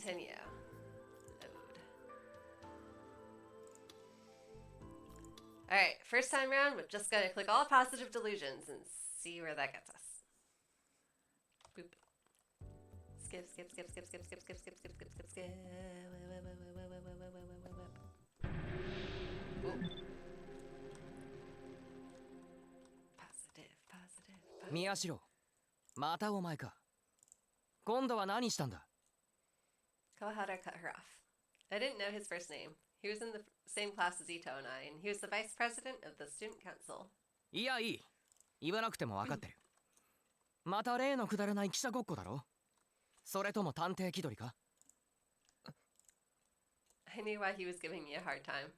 Continue. Load. Alright, first time around, we're just gonna click all positive delusions and see where that gets us. Boop. Skip, skip, skip, skip, skip, skip, skip, skip, skip, skip, skip, skip. Ooh. Positive, positive, positive. Miyashiro, またお前か。今度は何したんだ? Kawahara cut her off. I didn't know his first name. He was in the same class as Ito and I, and he was the vice president of the student council. いやいい。言わなくても分かってる。また例のくだらない記者ごっこだろ? それとも探偵気取りか? I knew why he was giving me a hard time.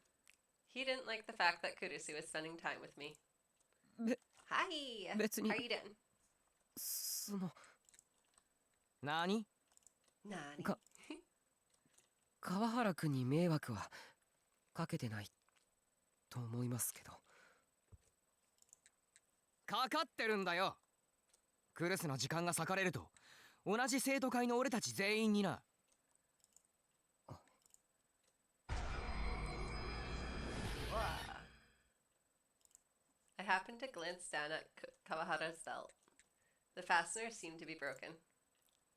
He didn't like the fact that Kurusu was spending time with me. Hi! How are you doing? その... 何? 川原くんに迷惑はかけてないと思いますけど。かかってるんだよ。クルスの時間が割かれると同じ生徒会の俺たち全員にな。I happened to glance down at Kawahara's belt. The fastener seemed to be broken.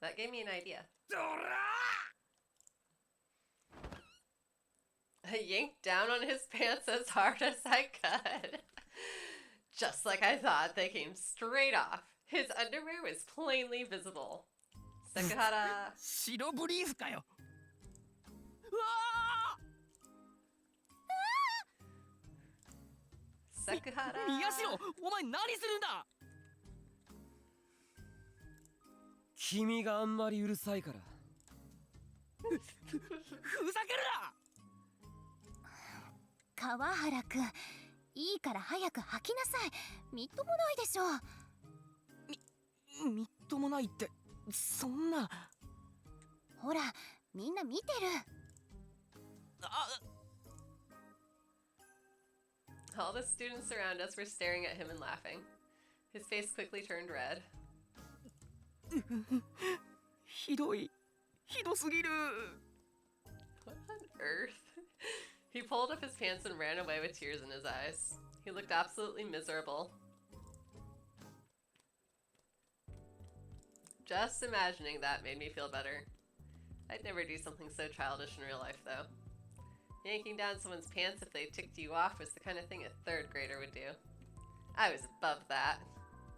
That gave me an idea. I yanked down on his pants as hard as I could. Just like I thought, they came straight off. His underwear was plainly visible. Sakuhara... 白ブリーフかよ。Sakuhara... 宮代、お前何するんだ。君があんまりうるさいから。ふざけるな。川原くん、いいから早く吐きなさい。みっともないでしょ。みっともないって、そんな。ほら、みんな見てる。All the students around us were staring at him and laughing. His face quickly turned red. ひどい。ひどすぎる。What on earth? He pulled up his pants and ran away with tears in his eyes. He looked absolutely miserable. Just imagining that made me feel better. I'd never do something so childish in real life, though. Yanking down someone's pants if they ticked you off was the kind of thing a third grader would do. I was above that.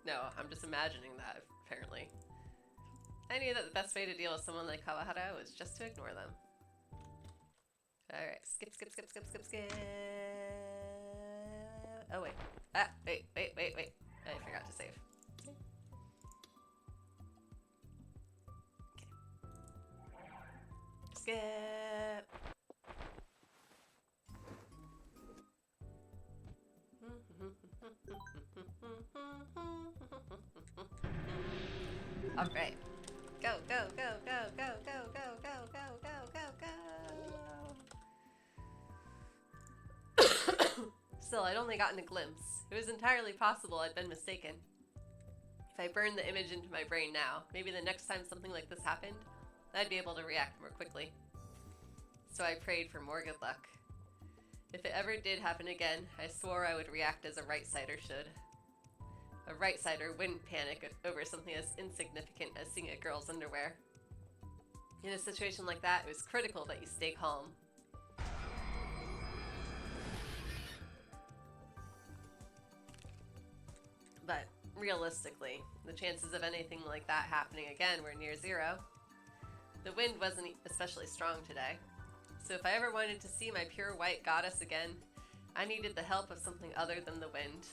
No, I'm just imagining that, apparently. I knew that the best way to deal with someone like Kawahara was just to ignore them. Alright, skip, skip, skip, skip, skip, skip. Oh, wait. Ah, wait. I forgot to save. Okay. Skip. Alright. Go, go, go, go, go, go, go, go, go, go, go, go. Still, I'd only gotten a glimpse. It was entirely possible I'd been mistaken. If I burned the image into my brain now, maybe the next time something like this happened, I'd be able to react more quickly. So I prayed for more good luck. If it ever did happen again, I swore I would react as a right-sider should. A right-sider wouldn't panic over something as insignificant as seeing a girl's underwear. In a situation like that, it was critical that you stay calm. But realistically, the chances of anything like that happening again were near zero. The wind wasn't especially strong today, so if I ever wanted to see my pure white goddess again, I needed the help of something other than the wind.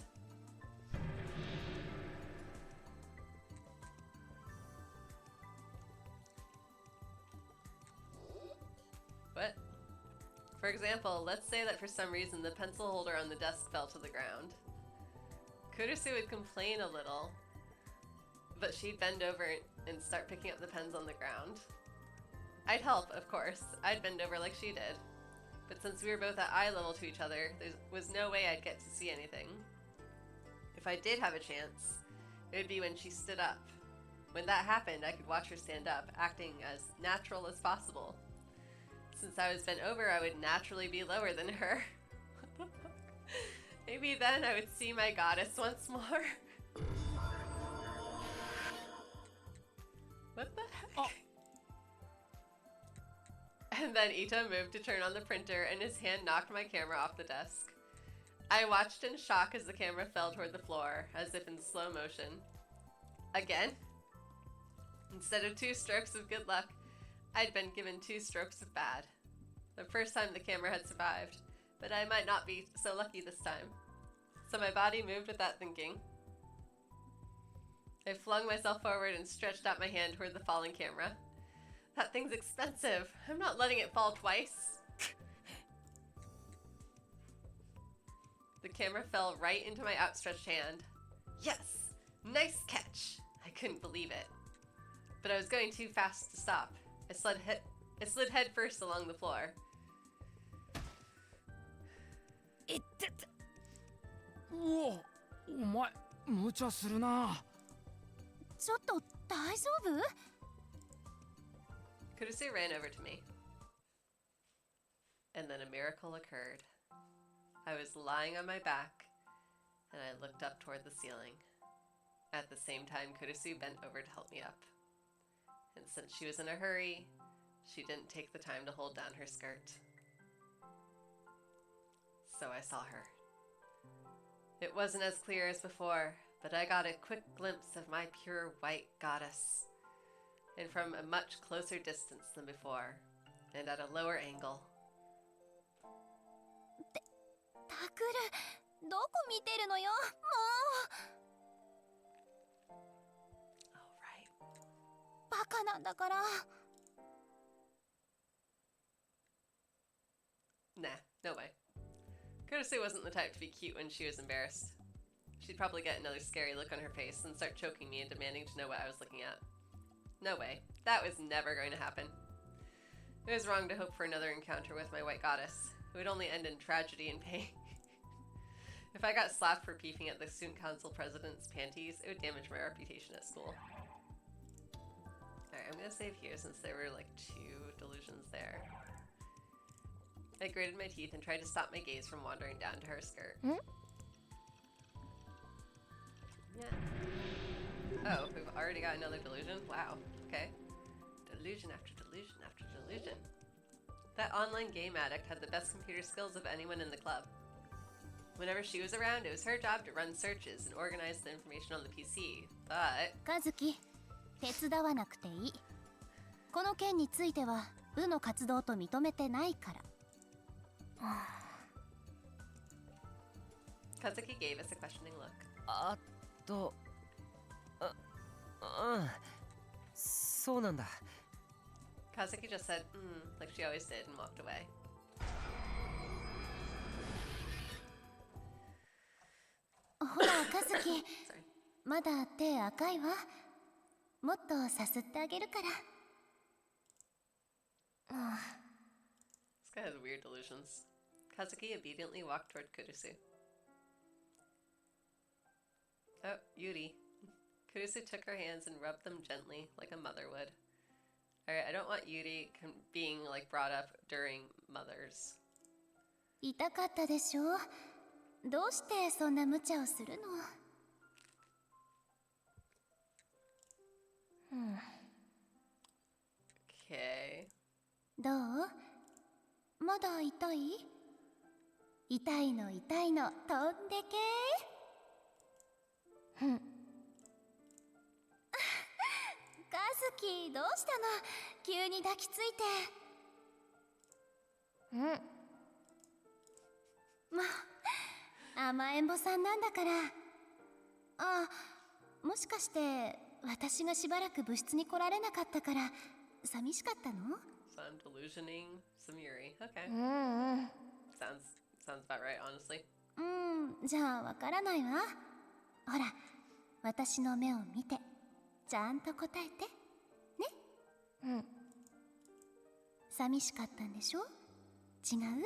What? For example, let's say that for some reason the pencil holder on the desk fell to the ground. Kurusu would complain a little, but she'd bend over and start picking up the pens on the ground. I'd help, of course. I'd bend over like she did. But since we were both at eye level to each other, there was no way I'd get to see anything. If I did have a chance, it would be when she stood up. When that happened, I could watch her stand up, acting as natural as possible. Since I was bent over, I would naturally be lower than her. Maybe then I would see my goddess once more. What the heck? Oh. And then Ito moved to turn on the printer, and his hand knocked my camera off the desk. I watched in shock as the camera fell toward the floor, as if in slow motion. Again? Instead of 2 strokes of good luck, I'd been given 2 strokes of bad. The first time the camera had survived, but I might not be so lucky this time. So my body moved with that thinking. I flung myself forward and stretched out my hand toward the falling camera. That thing's expensive. I'm not letting it fall twice. The camera fell right into my outstretched hand. Yes! Nice catch! I couldn't believe it. But I was going too fast to stop. I slid head first along the floor. Whoa, お前無茶するな。ちょっと大丈夫？ Kurusu ran over to me. And then a miracle occurred. I was lying on my back, and I looked up toward the ceiling. At the same time, Kurusu bent over to help me up. And since she was in a hurry, she didn't take the time to hold down her skirt. So I saw her. It wasn't as clear as before, but I got a quick glimpse of my pure white goddess, and from a much closer distance than before, and at a lower angle. タクル、どこ見てるのよ、も Alright. う。バカなんだから。 Nah, no way. Kurusu wasn't the type to be cute when she was embarrassed. She'd probably get another scary look on her face and start choking me and demanding to know what I was looking at. No way. That was never going to happen. It was wrong to hope for another encounter with my white goddess. It would only end in tragedy and pain. If I got slapped for peeping at the student council president's panties, it would damage my reputation at school. Alright, I'm gonna save here since there were like 2 delusions there. I grated my teeth and tried to stop my gaze from wandering down to her skirt. Hmm? Yeah. Oh, we've already got another delusion? Wow. Okay. Delusion after delusion after delusion. That online game addict had the best computer skills of anyone in the club. Whenever she was around, it was her job to run searches and organize the information on the PC, but... 和樹、手伝わなくていい。この件については部の活動と認めてないから。Kazuki gave us a questioning look. あと、そうなんだ。Kazuki just said, like she always did, and walked away. ほら、和樹、 Sorry. まだ手赤いわ。もっとさすってあげるから。This guy has weird delusions. Kazuki obediently walked toward Kurusu. Oh, Yuri. Kurusu took her hands and rubbed them gently, like a mother would. Alright, I don't want Yuri being, like, brought up during mothers. 痛かったでしょ。どうしてそんな無茶をするの？Okay. どう？まだ痛い？痛いの痛いの飛んでけー。カズキ、どうしたの？急に抱きついて。もう甘えん坊さんなんだから。あ、もしかして私がしばらく部室に来られなかったから寂しかったの？ So I'm delusioning some Yuri. Okay. うんうん。 Sounds about right, honestly. じゃあわからないわ。ほら、私の目を見て、ちゃんと答えて。ね？寂しかったんでしょ？違う？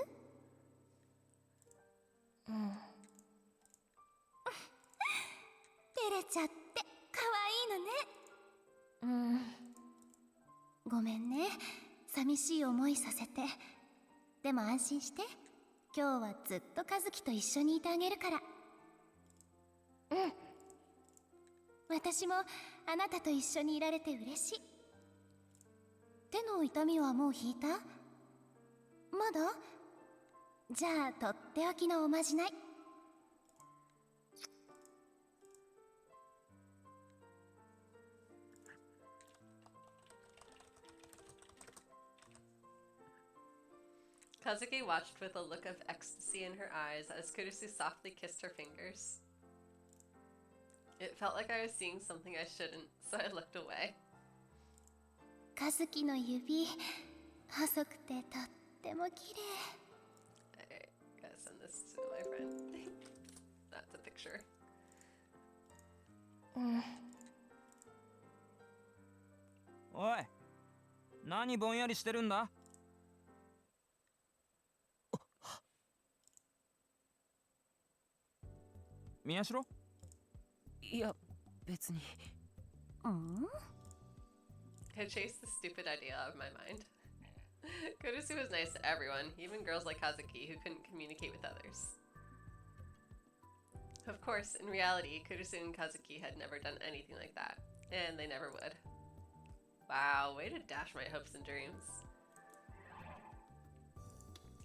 照れちゃって可愛いのね。ごめんね、寂しい思いさせて。でも安心して、今日はずっと和樹と一緒にいてあげるから。私もあなたと一緒にいられて嬉しい。手の痛みはもう引いた？まだ？じゃあとっておきのおまじない。Kazuki watched with a look of ecstasy in her eyes as Kurusu softly kissed her fingers. It felt like I was seeing something I shouldn't, so I looked away. 和樹の指、細くてとっても綺麗。I gotta send this to my friend. That's a picture. おい、何ぼんやりしてるんだ？宮代？いや別に。I chased the stupid idea out of my mind. Kurusu was nice to everyone, even girls like Kazuki who couldn't communicate with others. Of course, in reality, Kurusu and Kazuki had never done anything like that, and they never would. Wow, way to dash my hopes and dreams.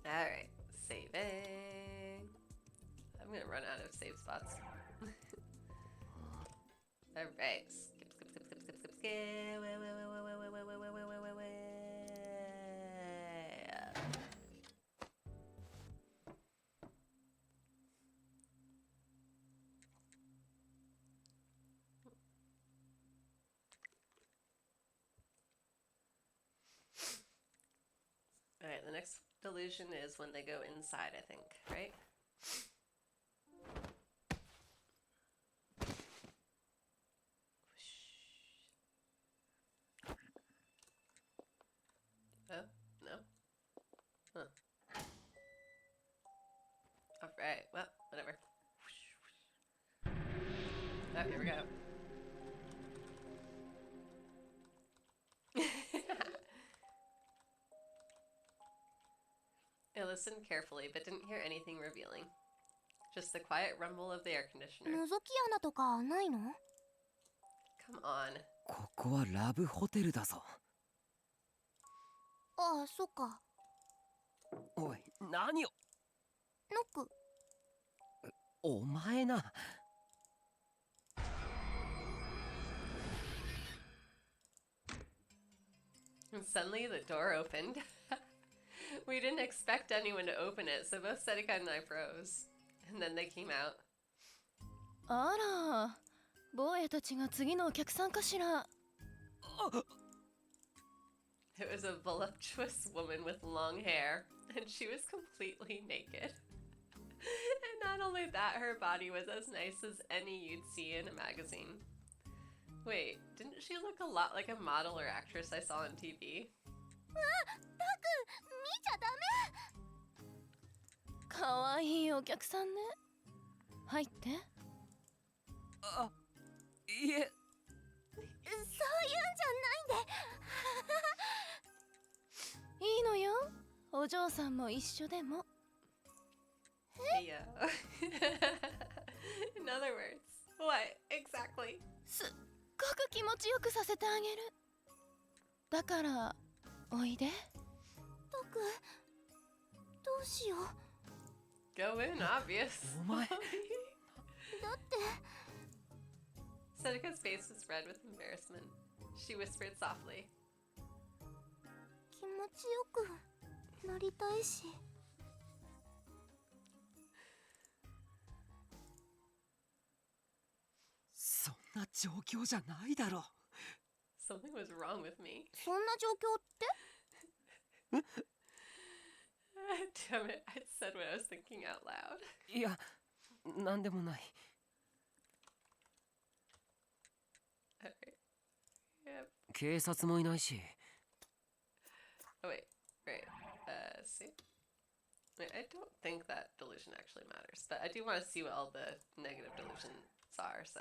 Alright, saving. I'm gonna run out of save spots. Alright, skip, skip, skip, skip, skip, skip, skip. Alright, the next delusion is when they go inside, I think, right? Oh, no? Huh. Alright, well, whatever. Oh, here we go. I listened carefully, but didn't hear anything revealing. Just the quiet rumble of the air conditioner. 覗き穴とかないの？ Come on. ここはラブホテルだぞ。ああ、そっか。おい、何を。ノック。お前な。And suddenly the door opened. We didn't expect anyone to open it, so both Serika and I froze. And then they came out. あら、坊やたちが次のお客さんかしら。It was a voluptuous woman with long hair, and she was completely naked. And not only that, her body was as nice as any you'd see in a magazine. Wait, didn't she look a lot like a model or actress I saw on TV? タク、見ちゃダメ。かわいいお客さんね。入って。あ、いえ。そういうんじゃないんで。いいのよ。お嬢さんも一緒でも。Hey, In other words, what exactly? すっごく気持ちよくさせてあげる。だからおいで。タク、どうしよう。Go in, obvious. お前。だって。Serika's face was red with embarrassment. She whispered softly. 気持ちよくなりたいし。そんな状況じゃないだろ。Something was wrong with me. そんな状況って？ Damn it, I said what I was thinking out loud. いや、なんでもない。Alright. Yep. 警察もいないし。Oh, wait. Right. See? Wait, I don't think that delusion actually matters, but I do want to see what all the negative delusions are, so.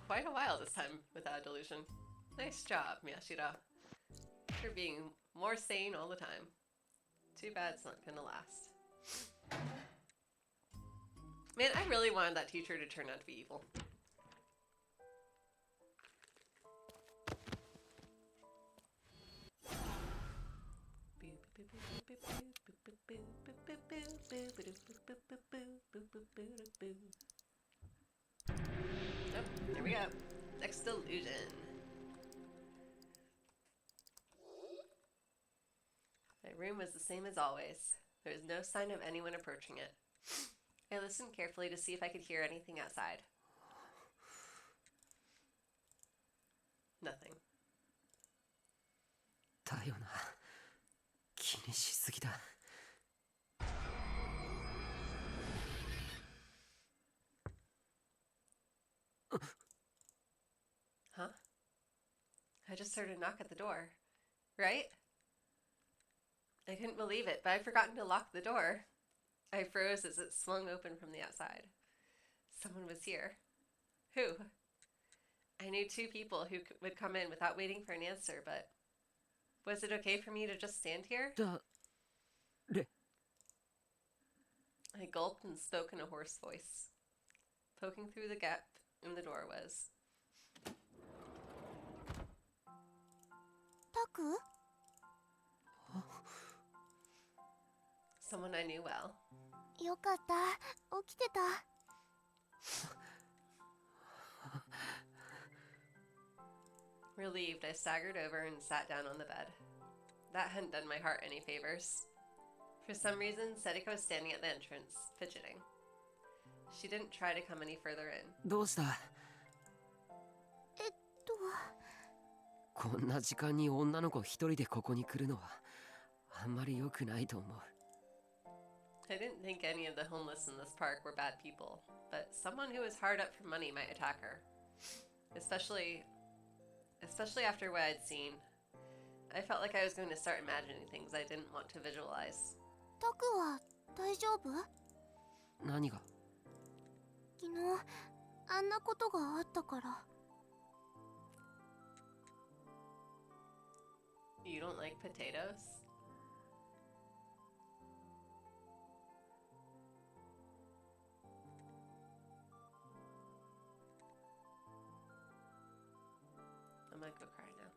quite a while this time without delusion. Nice job, Miyashiro. You're being more sane all the time. Too bad it's not gonna last. Man, I really wanted that teacher to turn out to be evil. Oh, there we go. Next illusion. My room was the same as always. There was no sign of anyone approaching it. I listened carefully to see if I could hear anything outside. Nothing. だよな。気にしすぎだ。Huh? I just heard a knock at the door. Right? I couldn't believe it, but I'd forgotten to lock the door. I froze as it swung open from the outside. Someone was here. Who? I knew two people who would come in without waiting for an answer, but was it okay for me to just stand here? I gulped and spoke in a hoarse voice. Poking through the gap in the door was... タク? someone I knew well. よかった。起きてた。Relieved, I staggered over and sat down on the bed. That hadn't done my heart any favors. For some reason, Sedika was standing at the entrance, fidgeting. She didn't try to come any further in. どうした？こんな時間に女の子一人でここに来るのはあんまり良くないと思う。I didn't think any of the homeless in this park were bad people, but someone who was hard up for money might attack her. Especially after what I'd seen. I felt like I was going to start imagining things I didn't want to visualize. タクは大丈夫？何が？昨日あんなことがあったから。You don't like potatoes? I'm gonna go cry now.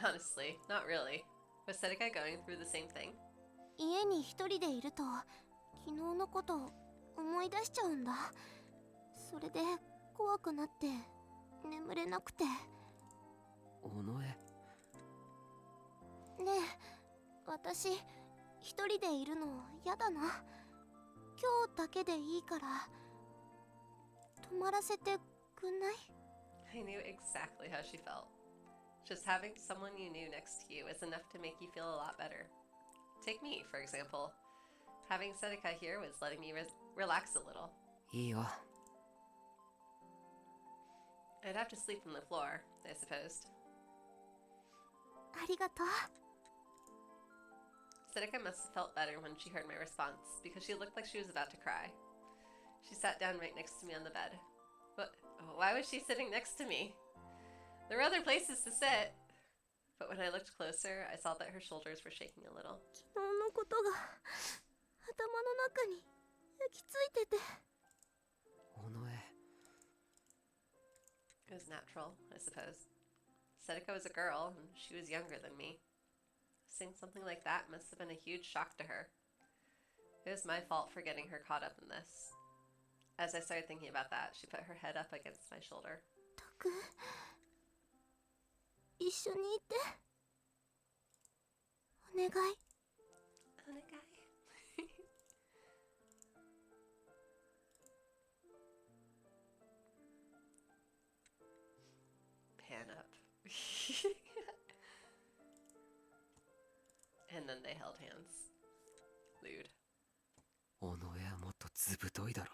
Honestly, not really. Was Sedika going through the same thing? 家に一人でいると昨日のこと思い出しちゃうんだ。それで怖くなって眠れなくて。尾上。ねえ、私一人でいるのやだな。今日だけでいいから泊まらせてくんない？ I knew exactly how she felt. Just having someone you knew next to you is enough to make you feel a lot better. Take me, for example. Having Sedika here was letting me relax a little. いいよ。I'd have to sleep on the floor, I supposed. ありがとう。Sedika must have felt better when she heard my response, because she looked like she was about to cry. She sat down right next to me on the bed. Why was she sitting next to me? There were other places to sit. But when I looked closer, I saw that her shoulders were shaking a little. 昨日のことが頭の中に焼き付いてて。尾上。It was natural, I suppose. Sedika was a girl, and she was younger than me. Seeing something like that must have been a huge shock to her. It was my fault for getting her caught up in this. As I started thinking about that, she put her head up against my shoulder. タク、一緒にいて。お願い。Pan up. And then they held hands. Lewd. 尾上はもっとずぶといだろ。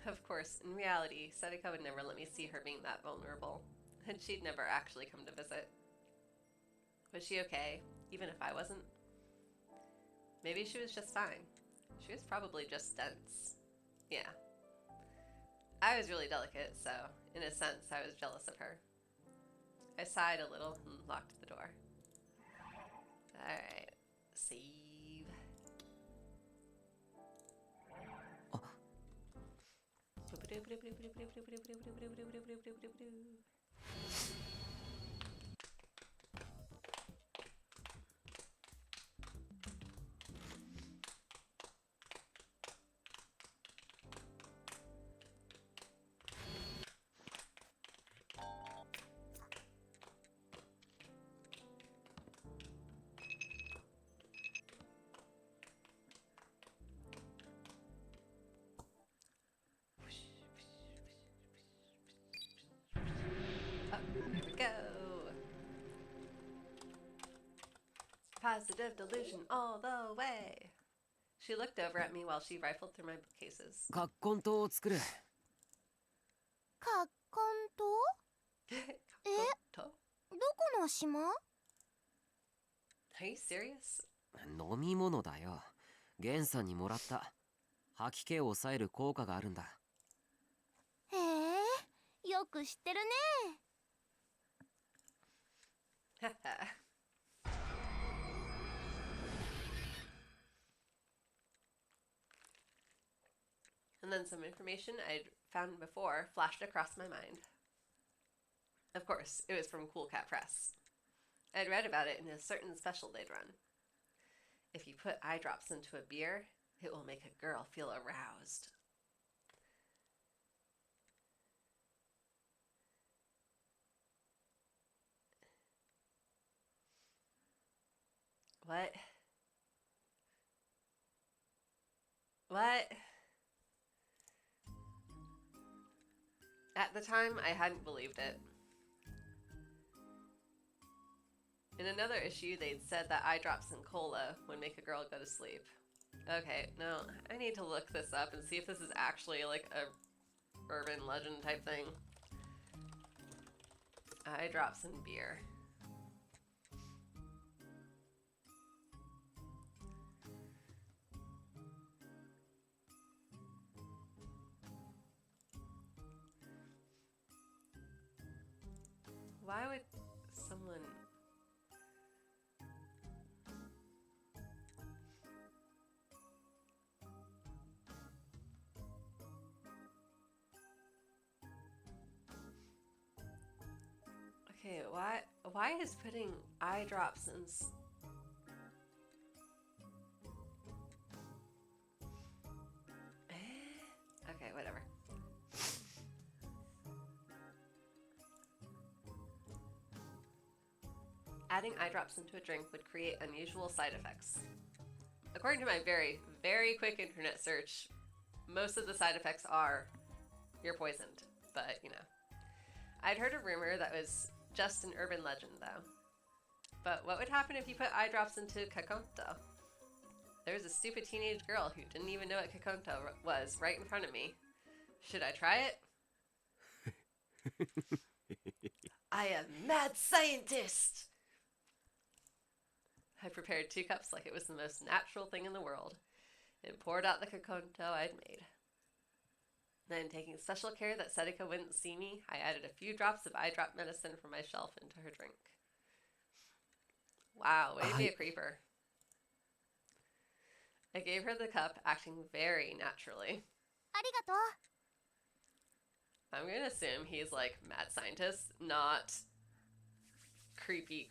Of course, in reality, Sedika would never let me see her being that vulnerable, and she'd never actually come to visit. Was she okay, even if I wasn't? Maybe she was just fine. She was probably just dense. Yeah. I was really delicate, so in a sense, I was jealous of her. I sighed a little and locked the door. Alright. Save. Here we go. Positive delusion all the way. She looked over at me while she rifled through my bookcases. 葛根湯を作る。カッコン島？どこの島？ Are you serious? 飲み物だよ。ゲンさんにもらった。吐き気を抑える効果があるんだ。へえ、よく知ってるね。And then some information I'd found before flashed across my mind. Of course, it was from Cool Cat Press. I'd read about it in a certain special they'd run. If you put eye drops into a beer, it will make a girl feel aroused. What? What? At the time, I hadn't believed it. In another issue, they'd said that eye drops and cola would make a girl go to sleep. Okay, no, I need to look this up and see if this is actually like a urban legend type thing. Eye drops and beer. Why would someone... Okay, why is putting eye drops in... Okay, whatever. Adding eye drops into a drink would create unusual side effects. According to my very, very quick internet search, most of the side effects are you're poisoned, but you know. I'd heard a rumor that was just an urban legend though. But what would happen if you put eye drops into kakonto? There was a stupid teenage girl who didn't even know what kakonto was right in front of me. Should I try it? I am mad scientist! I prepared 2 cups like it was the most natural thing in the world and poured out the kakonto I'd made. Then, taking special care that Sedeka wouldn't see me, I added a few drops of eye drop medicine from my shelf into her drink. Wow, way to be a creeper. I gave her the cup, acting very naturally. ありがとう。 I'm gonna assume he's like mad scientist, not creepy.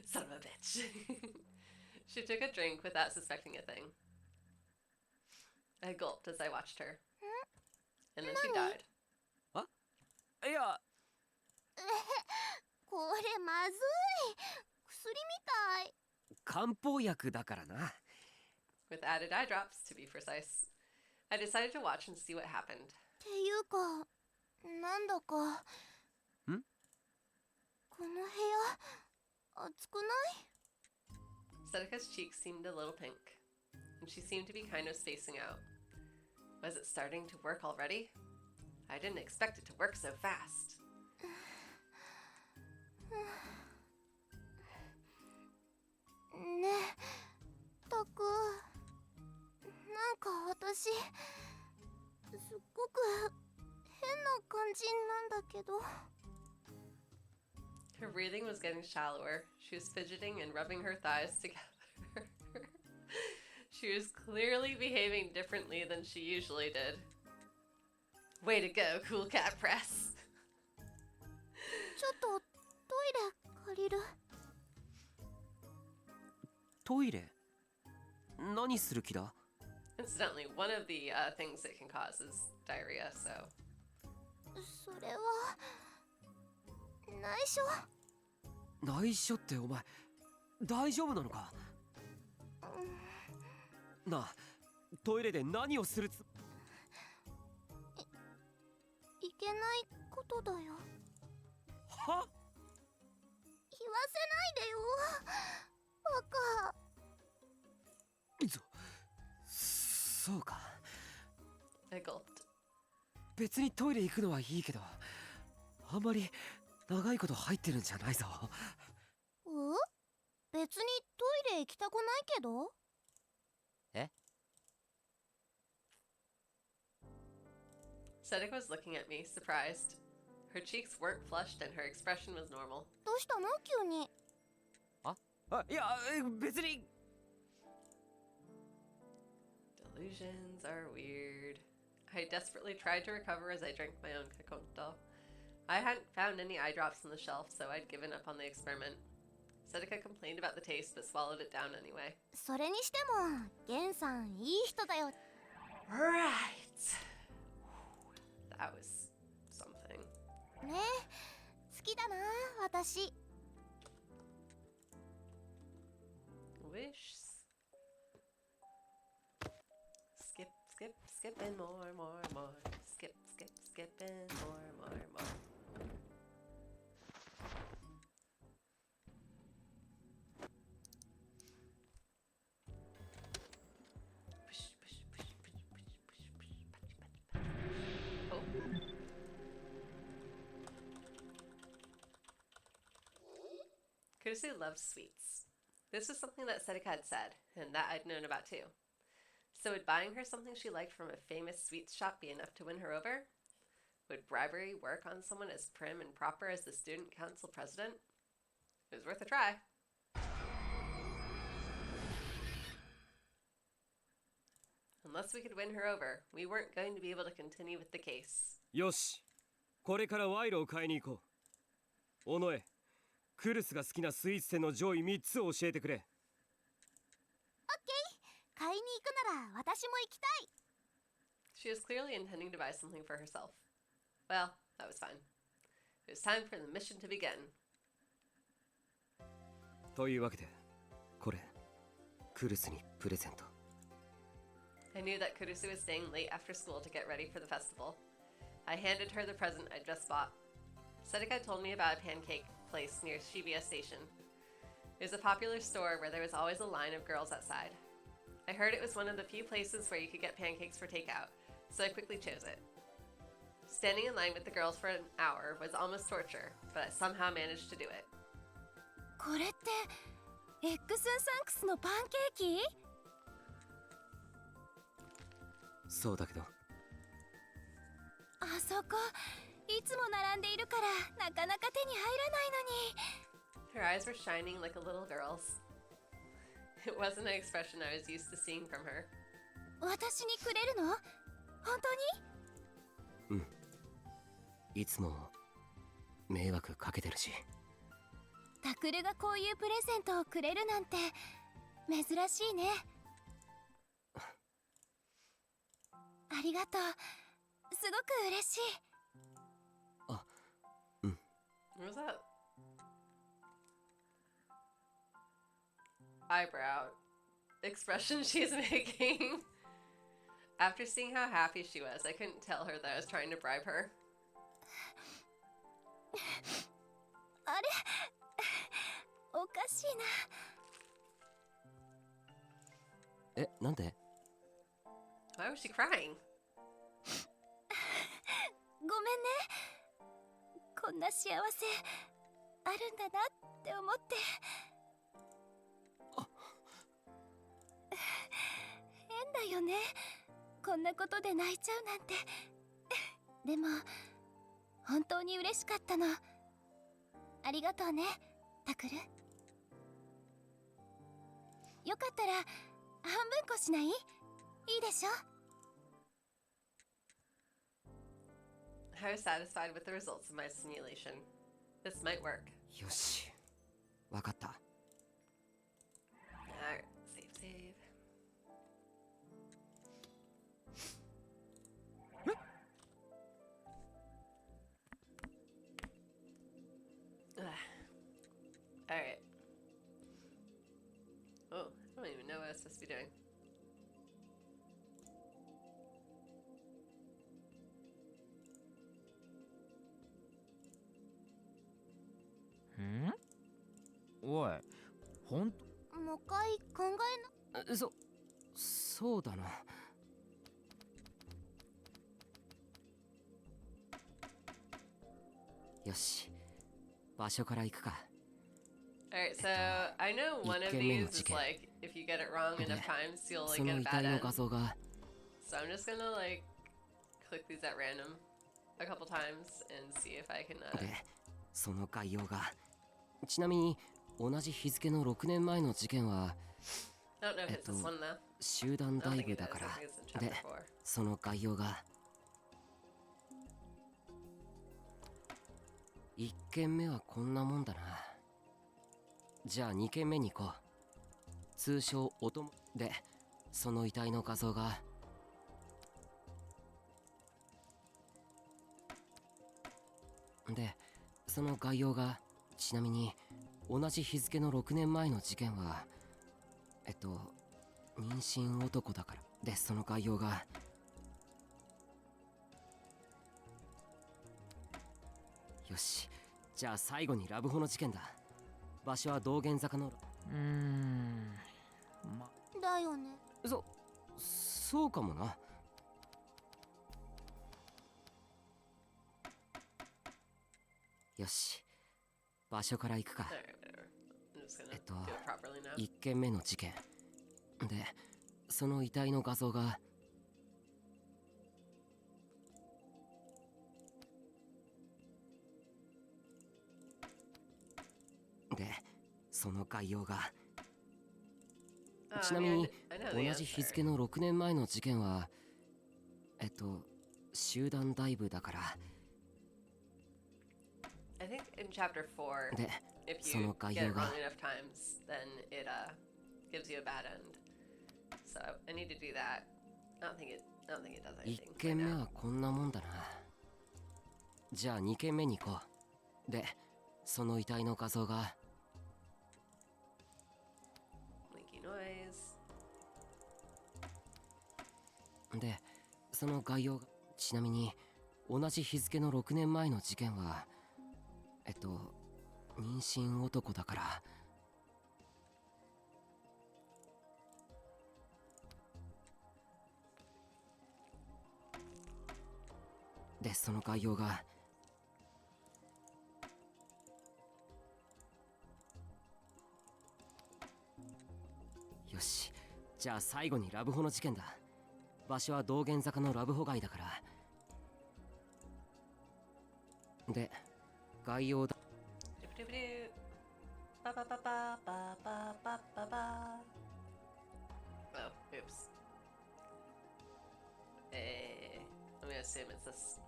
Son of a bitch. She took a drink without suspecting a thing. I gulped as I watched her. And then she died. いや、これまずい。薬みたい。漢方薬だからな。With added eye drops, to be precise. I decided to watch and see what happened. っていうか、なんだか。ん？この部屋、暑くない？ Sedeka's cheeks seemed a little pink, and she seemed to be kind of spacing out. Was it starting to work already? I didn't expect it to work so fast. ねえ、すっごく変な感じなんだけど。 Her breathing was getting shallower. She was fidgeting and rubbing her thighs together. She was clearly behaving differently than she usually did. Way to go, cool cat press. ちょっとトイレ借りる。トイレ何する気だ？ Incidentally, one of the things it can cause is diarrhea, so. それは内緒。内緒ってお前大丈夫なのか？なあ、トイレで何をするつ…いけないことだよ。は？言わせないでよ、バカ。そうか。 I gulped. 別にトイレ行くのはいいけど、あんまり長いこと入ってるんじゃないぞ。別にトイレ行きたくないけど。え？ Sedek was looking at me, surprised. Her cheeks weren't flushed and her expression was normal. どうしたの急に。いや、別に。 Delusions are weird. I desperately tried to recover as I drank my own kakonto. I hadn't found any eye drops on the shelf, so I'd given up on the experiment. Sedeka complained about the taste, but swallowed it down anyway. それにしてもゲンさんいい人だよ。 Right. That was something. ねえ、好きだな私。 Wish. Skip, skip, skipping more, more, more. Skip, skip, skipping more, more, more. Push, push, push, push, push, push, push, push, push, push. Oh. Kurusu loves sweets. This was something that Sedeka had said, and that I'd known about too. So would buying her something she liked from a famous sweets shop be enough to win her over? Would bribery work on someone as prim and proper as the student council president? It was worth a try. Unless we could win her over, we weren't going to be able to continue with the case. よし、これから賄賂を買いに行こう。尾上、クルスが好きなスイーツ店の上位3つを教えてくれ。買いに行くなら私も行きたい。 She was clearly intending to buy something for herself. Well, that was fine. It was time for the mission to begin. というわけで、これ、クルスにプレゼント。 I knew that Kurusu was staying late after school to get ready for the festival. I handed her the present I'd just bought. Sedeka told me about a pancake place near Shibuya Station. It was a popular store where there was always a line of girls outside. I heard it was one of the few places where you could get pancakes for takeout, so I quickly chose it. Standing in line with the girls for an hour was almost torture, but I somehow managed to do it. これってエッグスンサンクスのパンケーキ？そうだけど。あそこいつも並んでいるからなかなか手に入らないのに。 Her eyes were shining like a little girl's. It wasn't an expression I was used to seeing from her. 私にくれるの？本当に？うん。いつも迷惑かけてるし。タクルがこういうプレゼントをくれるなんて珍しいね。ありがとう。すごく嬉しい。あ、うん。 What was that? Eyebrow expression she's making. After seeing how happy she was, I couldn't tell her that I was trying to bribe her. あれおかしいな。え、なんで？ Why was she crying? ごめんね。こんな幸せあるんだなって思って。変だよね。こんなことで泣いちゃうなんて。でも本当に嬉しかったの。ありがとうね、タクル。よかったら半分こしない？いいでしょ？ I was satisfied with the results of my simulation. This might work. よし、わかった。 Alright, save. Alright. Oh, I don't even know what I was supposed to be doing. Hmm? おい、ほんともう一回考えな。そうだな。よし、場所から行くか。 Alright, so I know one of these is like, if you get it wrong enough times, you'll like そ get の a 遺 bad 体の end. 画像が So I'm just gonna like click these at random a couple times and see if I can で、その概要が、ちなみに同じ日付の6年前の事件は I don't know if it's this one though. 集団 I ダ don't イ think ブ it だ is. か I ら。 think it's in chapter で、 4. その概要が1件目はこんなもんだな。じゃあ2件目に行こう。通称おともで、その遺体の画像がで、その概要が、ちなみに同じ日付の6年前の事件は妊娠男だから。で、その概要がよし、じゃあ最後にラブホの事件だ。場所は道玄坂のだよね。そうかもな。よし、場所から行くか。 Alright, whatever. I'm just gonna do it properly now. 1件目の事件で、その遺体の画像がで、その概要が Oh, ちな I み mean, に I know the 同じ日 answer. 付の6年前の事件は集団ダイブだから。 I think in chapter 4, で、 if そ you の get 概 it 要 wrong が enough times, then it gives you a bad end. So I need to do that. I don't think it does 1 anything. 件 Right 目 now. はこんなもんだな。じゃあ2件目に行こう。で、その遺体の画像が Blinky noise. で、その概要が、ちなみに同じ日付の6年前の事件は妊娠男だから。で、その概要がよし、じゃあ最後にラブホの事件だ。場所は道玄坂のラブホ街だから。で、概要だ。 Doo-doo-doo. Ba ba ba ba ba ba ba ba ba. Oh, oops. I'm gonna assume it's this.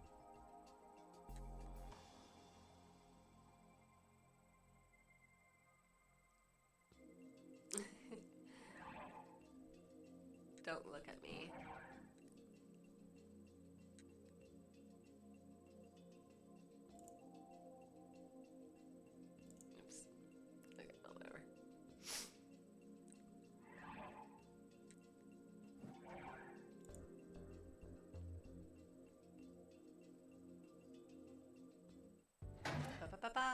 Don't look at me. Oops. Okay, well, whatever. Ba ba ba ba.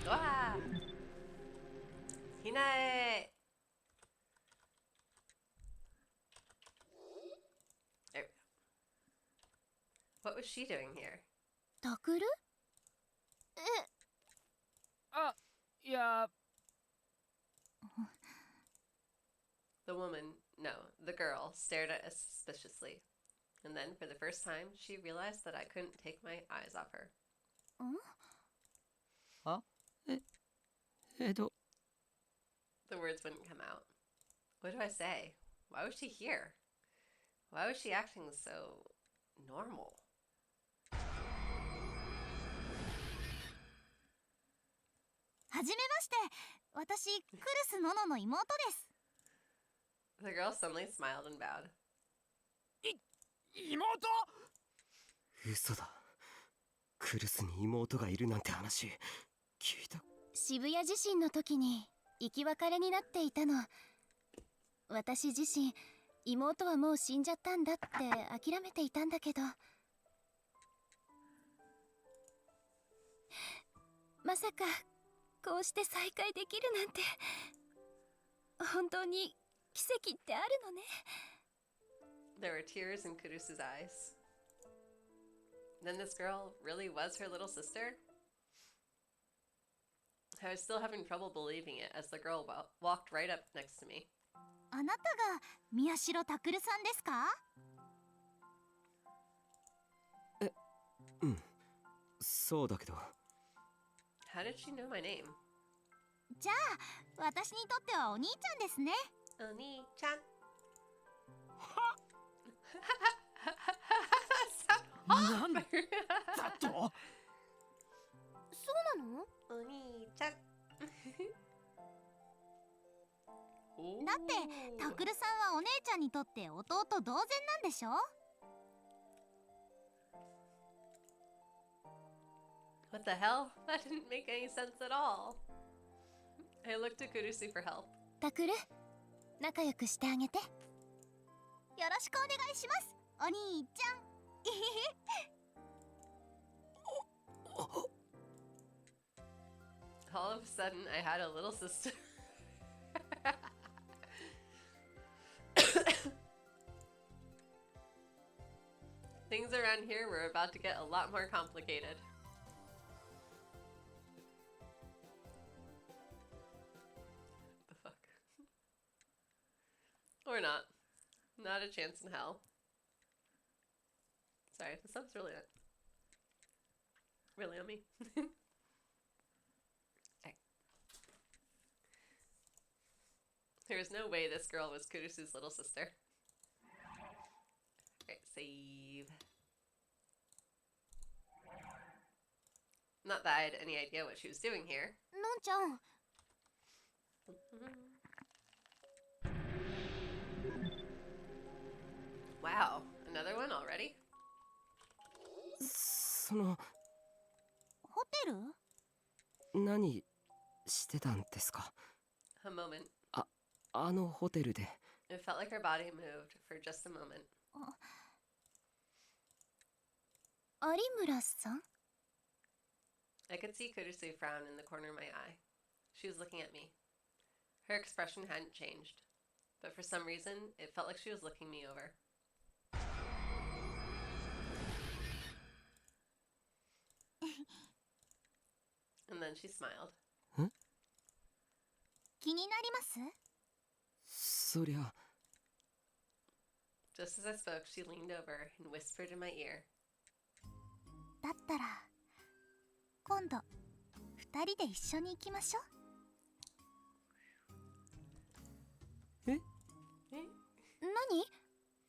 Ah! Hinae! was she doing here? タクル？あ、いや、 The woman, no, the girl, stared at us suspiciously. And then, for the first time, she realized that I couldn't take my eyes off her. あえ The words wouldn't come out. What do I say? Why was she here? Why was she acting so normal? はじめまして。私、クルスノノの妹です。 The girl suddenly smiled and bowed. 妹？嘘だ。クルスに妹がいるなんて話聞いた。渋谷地震の時に生き別れになっていたの。私自身、妹はもう死んじゃったんだって諦めていたんだけど、まさかこうして再会できるなんて、本当に奇跡ってあるのね。 There were tears in Kurusu's eyes. Then this girl really was her little sister? I was still having trouble believing it as the girl walked right up next to me. あなたが宮代拓さんですか？うん、そうだけど。How did she know my name? じゃあ私にとってはお兄ちゃんですね。Oni-chan. なんだと？そうなの？お兄ちゃん。だってタクルさんはお姉ちゃんにとって弟同然なんでしょ？ What the hell? That didn't make any sense at all. I looked to Kurusu for help. タクル、仲良くしてあげて。よろしくお願いします、お兄ちゃん。All of a sudden, I had a little sister. Things around here were about to get a lot more complicated. The fuck? Or not. Not a chance in hell. Sorry, the sub's really on me. There was no way this girl was Kurusu's little sister. Alright, save. Not that I had any idea what she was doing here. のんちゃん、 Wow, another one already? その、ホテル？何してたんですか？ A moment. あのホテルで。 It felt like her body moved for just a moment. 有村さん？ I could see Kurusu frown in the corner of my eye. She was looking at me. Her expression hadn't changed, but for some reason, it felt like she was looking me over. And then she smiled. 気になります？そりゃ。 Just as I spoke, she leaned over and whispered in my ear. だったら今度二人で一緒に行きましょう。え？何？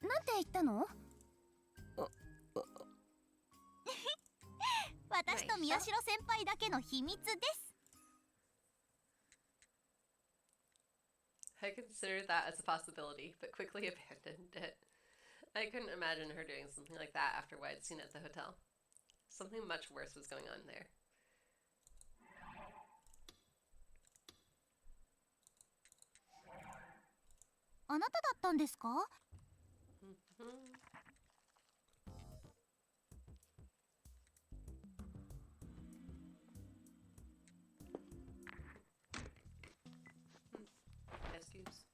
なんて言ったの？私と宮代先輩だけの秘密です。 I considered that as a possibility, but quickly abandoned it. I couldn't imagine her doing something like that after what I'd seen at the hotel. Something much worse was going on there. あなただったんですか？ Excuse.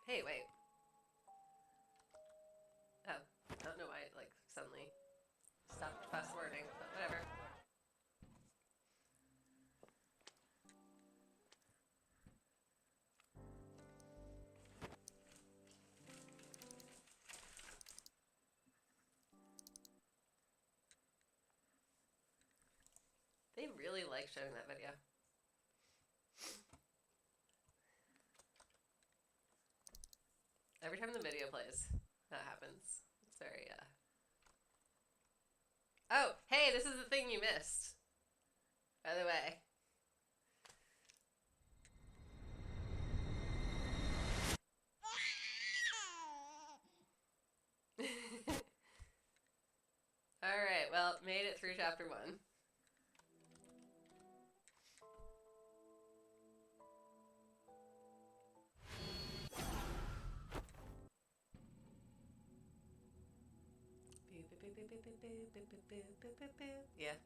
Hey, wait. Oh, I don't know why it like suddenly stopped fast forwarding, but whatever. They really like showing that video. Every time the video plays, that happens. It's very, Oh, hey, this is the thing you missed. By the way. Alright, well, made it through chapter 1. Yeah.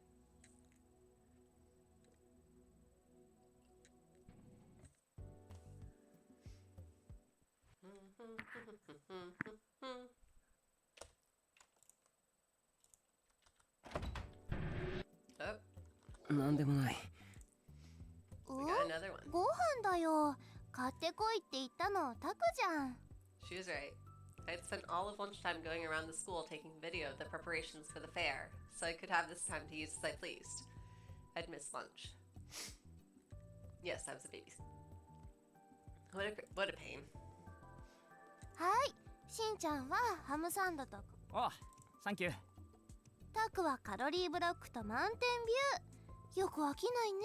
Oh, なんでもない。 we got another one. ご飯だよ。買ってこいって言ったのタクじゃん。 She was right. I'd spent all of lunchtime going around the school taking video of the preparations for the fair, so I could have this time to use as I pleased. I'd missed lunch. Yes, I was a baby. What a pain. はい。しんちゃんはハムサンドとおう、サンキュー。タクはカロリーブロックとマウンテンビュー。よく飽きないね。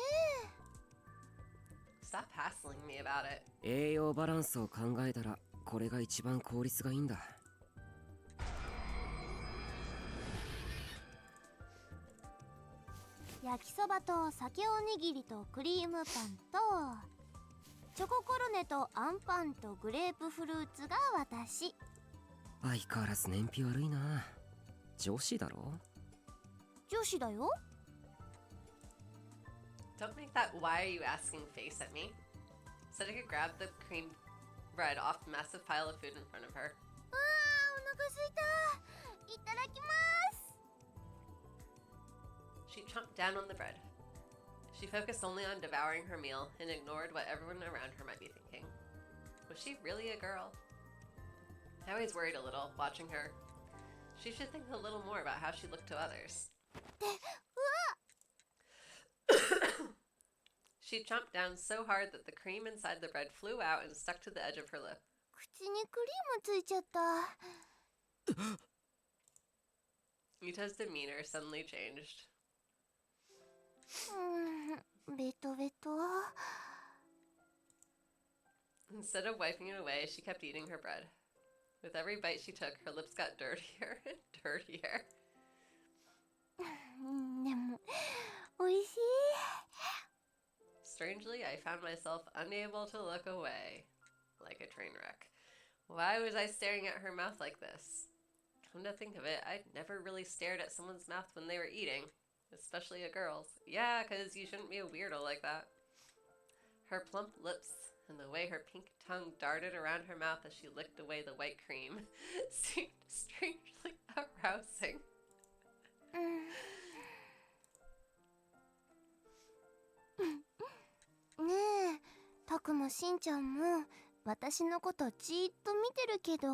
Stop hassling me about it. 栄養バランスを考えたらこれが一番効率がいいんだ。焼きそばと酒おにぎりとクリームパンとチョココロネとアンパンとグレープフルーツが私。相変わらず燃費悪いな。女子だろ。女子だよ。 Don't make that why are you asking face at me. Sedika grabbed the cream bread off the massive pile of food in front of her. あー、お腹すいた。いただきます。 She chomped down on the bread. She focused only on devouring her meal and ignored what everyone around her might be thinking. Was she really a girl? I always worried a little, watching her. She should think a little more about how she looked to others. で、うわ。 She chomped down so hard that the cream inside the bread flew out and stuck to the edge of her lip. 口にクリームついちゃった。 Mita's demeanor suddenly changed. ベトベト。 Instead of wiping it away, she kept eating her bread. With every bite she took, her lips got dirtier and dirtier. でも、美味しい。 Strangely, I found myself unable to look away, like a train wreck. Why was I staring at her mouth like this? Come to think of it, I'd never really stared at someone's mouth when they were eating, especially a girl's. Yeah, 'cause you shouldn't be a weirdo like that. Her plump lips and the way her pink tongue darted around her mouth as she licked away the white cream seemed strangely arousing. ねえ、タクもしんちゃんも私のことじーっと見てるけど、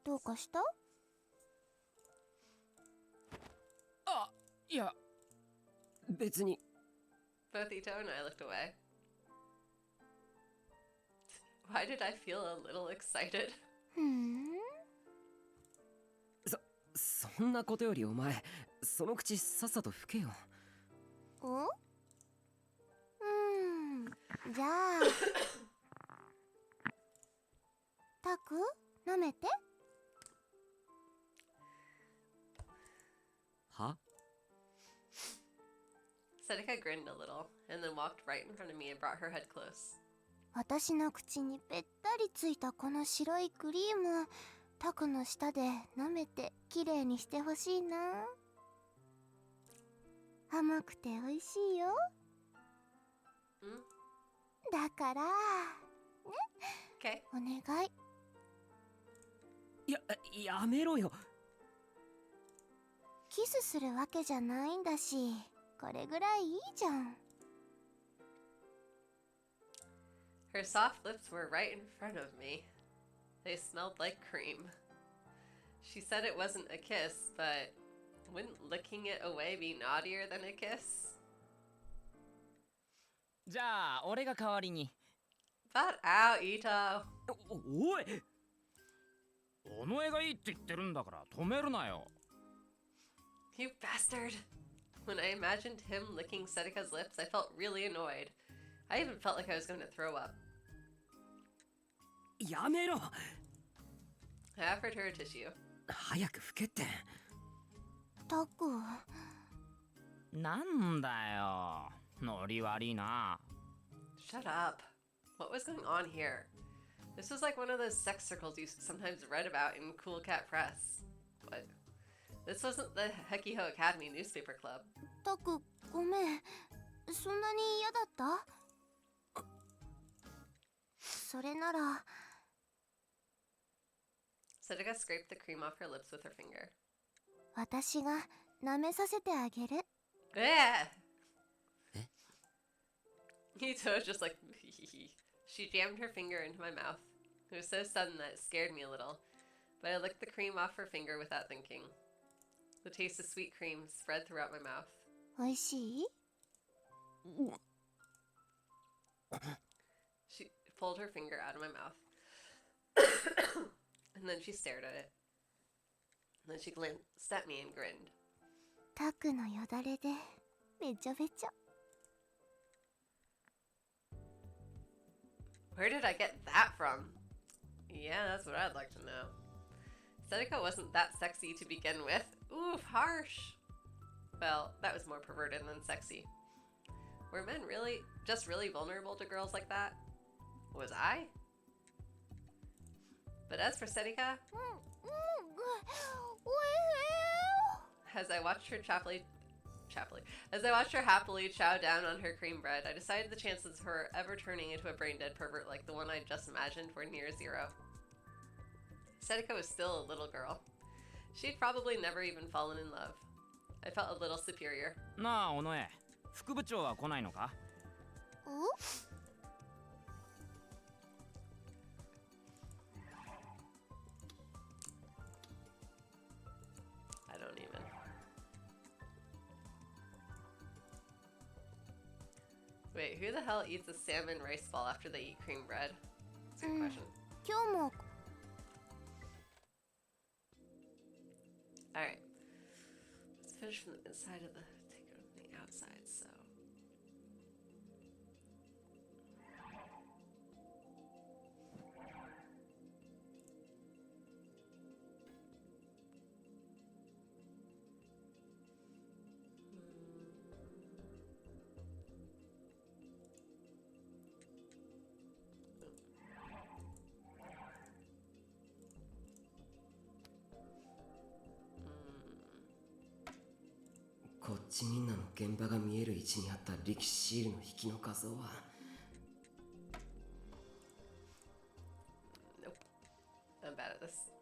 どうかした？あ、いや、別に。 Both Ito and I looked away. Why did I feel a little excited? そんなことよりお前、その口さっさと拭けよ。お？じゃあタク、舐めて。は？ Sedika grinned a little, and then walked right in front of me and brought her head close. 私の口にぺったりついたこの白いクリーム、タクの舌で舐めてきれいにしてほしいな。甘くて美味しいよ。だからね、 Okay. お願い。やめろよ。キスするわけじゃないんだし、これぐらいいいじゃん。 Her soft lips were right in front of me. They smelled like cream. She said it wasn't a kiss, but wouldn't licking it away be naughtier than a kiss? じゃあ俺が代わりに。 Butt out, Ito. おい、お前がいいって言ってるんだから止めるなよ。 You bastard. When I imagined him licking Setika's lips, I felt really annoyed. I even felt like I was going to throw up. やめろ。 I offered her a tissue. 早く拭けって。タク。なんだよ、ノリ悪いな。 Shut up. What was going on here? This was like one of those sex circles you sometimes read about in Cool Cat Press. What? This wasn't the Hekiho Academy newspaper club. タク、ごめん。そんなに嫌だった？それなら。 Setika scraped the cream off her lips with her finger. 私が舐めさせてあげる。Yeah. Ito was just like, she jammed her finger into my mouth. It was so sudden that it scared me a little, but I licked the cream off her finger without thinking. The taste of sweet cream spread throughout my mouth. おいしい？ She pulled her finger out of my mouth. And then she stared at it. And then she glanced at me and grinned. タクのよだれでべちょべちょ。 Where did I get that from? Yeah, that's what I'd like to know. Setika wasn't that sexy to begin with. Oof, harsh. Well, that was more perverted than sexy. Were men really vulnerable to girls like that? Was I? But as for Setika, as I watched her happily chow down on her cream bread, I decided the chances of her ever turning into a brain-dead pervert like the one I just imagined were near zero. Setika was still a little girl. She'd probably never even fallen in love. I felt a little superior. なあ、尾上、副部長は来ないのか？ I don't even. Wait, who the hell eats a salmon rice ball after they eat cream bread? That's a good question. 今日も。 Alright. Let's finish from the inside of the take it from the outside, so. Hmm. こっちみんなの現場が見える位置にあった力士シールの引きの画像は Nope. I'm bad at this.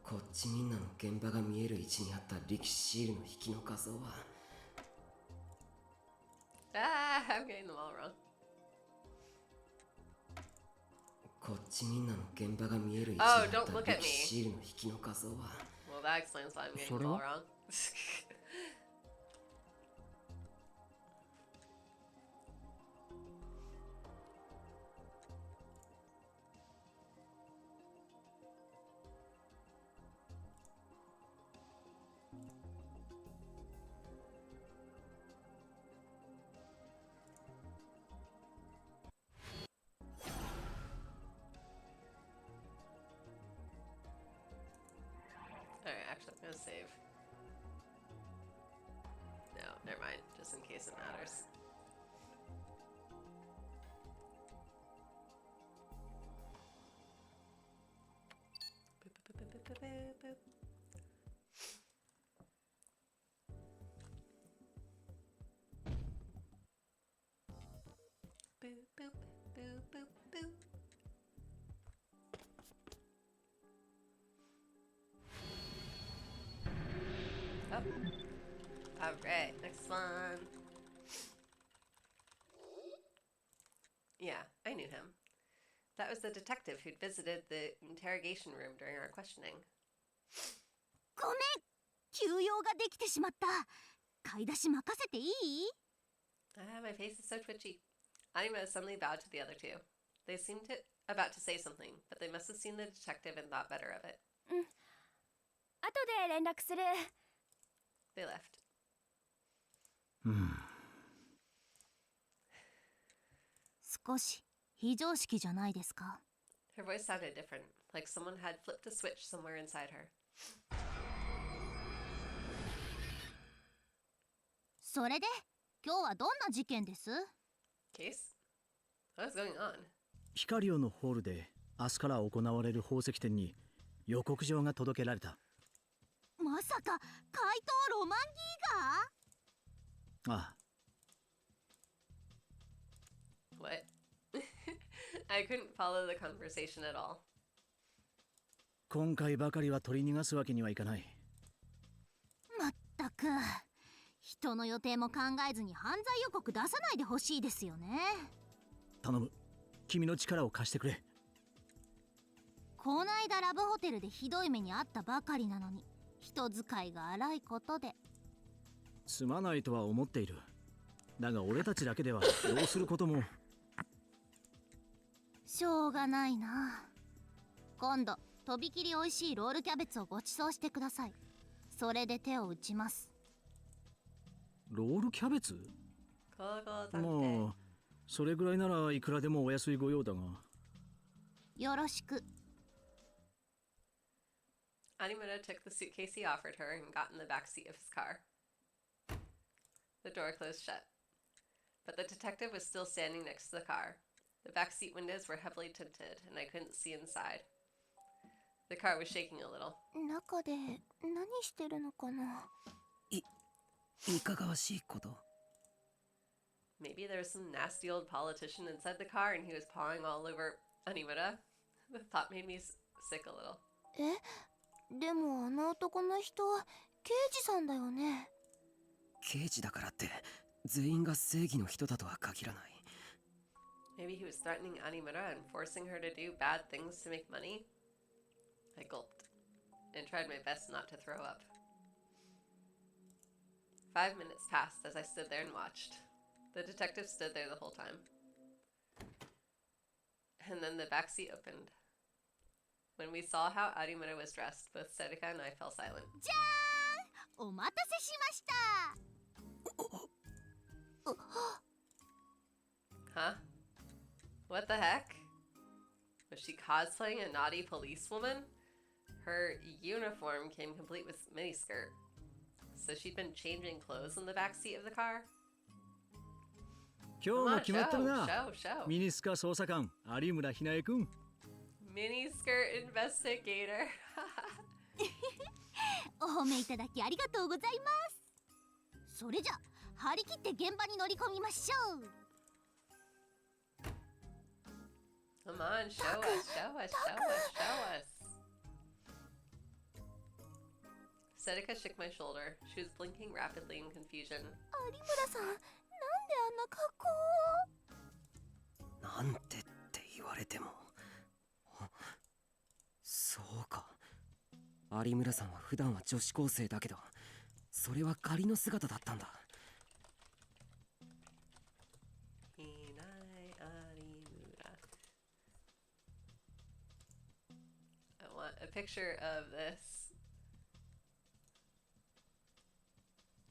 こっちみんなの現場が見える位置にあった力士シールの引きの画像は Ah, I'm getting them all wrong. こっちみんなの現場が見える位置に Oh, あっ don't た look at 力士 me. シールの引きの画像は Well, that explains why I'm getting them all wrong. Alright, actually, I'm gonna save. No, never mind, just in case it matters. Boop, boop, boop, boop, boop, boop, boop. Boop, boop, boop, boop, boop. up. Alright, next one. Yeah, I knew him. That was the detective who'd visited the interrogation room during our questioning. ごめん、休養ができてしまった。買い出し任せていい？ Ah, my face is so twitchy. Anima suddenly bowed to the other two. They seemed about to say something, but they must have seen the detective and thought better of it. 後で連絡する。 They left. 少し非常識じゃないですか。 Her voice sounded different, like someone had flipped a switch somewhere inside her. それで今日はどんな事件です？ Case? What's going on? ヒカリオのホールで明日から行われる宝石展に予告状が届けられた。まさか怪盗ロマンギーガー？ああ、 What? I couldn't follow the conversation at all. 今回ばかりは取り逃がすわけにはいかない。まったく人の予定も考えずに犯罪予告出さないでほしいですよね。頼む、君の力を貸してくれ。こないだラブホテルでひどい目にあったばかりなのに人使いが荒いことで。すまないとは思っている。だが俺たちだけではどうすることも。しょうがないな。今度とびきり美味しいロールキャベツをご馳走してください。それで手を打ちます。ロールキャベツ？ Kogo-tante. まあそれぐらいならいくらでもお安いご用だが。よろしく。 Animura took the suitcase he offered her and got in the back seat of his car. The door closed shut. But the detective was still standing next to the car. The back seat windows were heavily tinted, and I couldn't see inside. The car was shaking a little. 中で何してるのかな。いかがわしいこと？ Maybe there was some nasty old politician inside the car and he was pawing all over Animura. The thought made me sick a little. でもあの男の人は刑事さんだよね。刑事だからって全員が正義の人だとは限らない。 Maybe he was threatening Animura and forcing her to do bad things to make money? I gulped and tried my best not to throw up. 5 minutes passed as I stood there and watched. The detective stood there the whole time. And then the back seat opened. When we saw how Arimura was dressed, both Serika and I fell silent. じゃーん、お待たせしました。 Huh? What the heck? Was she cosplaying a naughty policewoman? Her uniform came complete with miniskirt. So she'd been changing clothes in the back seat of the car? 今日 Come も on, 決まってる show, な。 show. ミニスカ捜査官有村ひなえくん。 Miniskirt investigator. お褒めいただきありがとうございます。それじゃ張り切って現場に乗り込みましょう。 Come on, show us, show us, show us, show us. Serika shook my shoulder. She was blinking rapidly in confusion. 有村さん、なんであんな格好を？なんてって言われても。そうか。有村さんは普段は女子高生だけど、それは仮の姿だったんだ。 Hinai Arimura. I want a picture of this.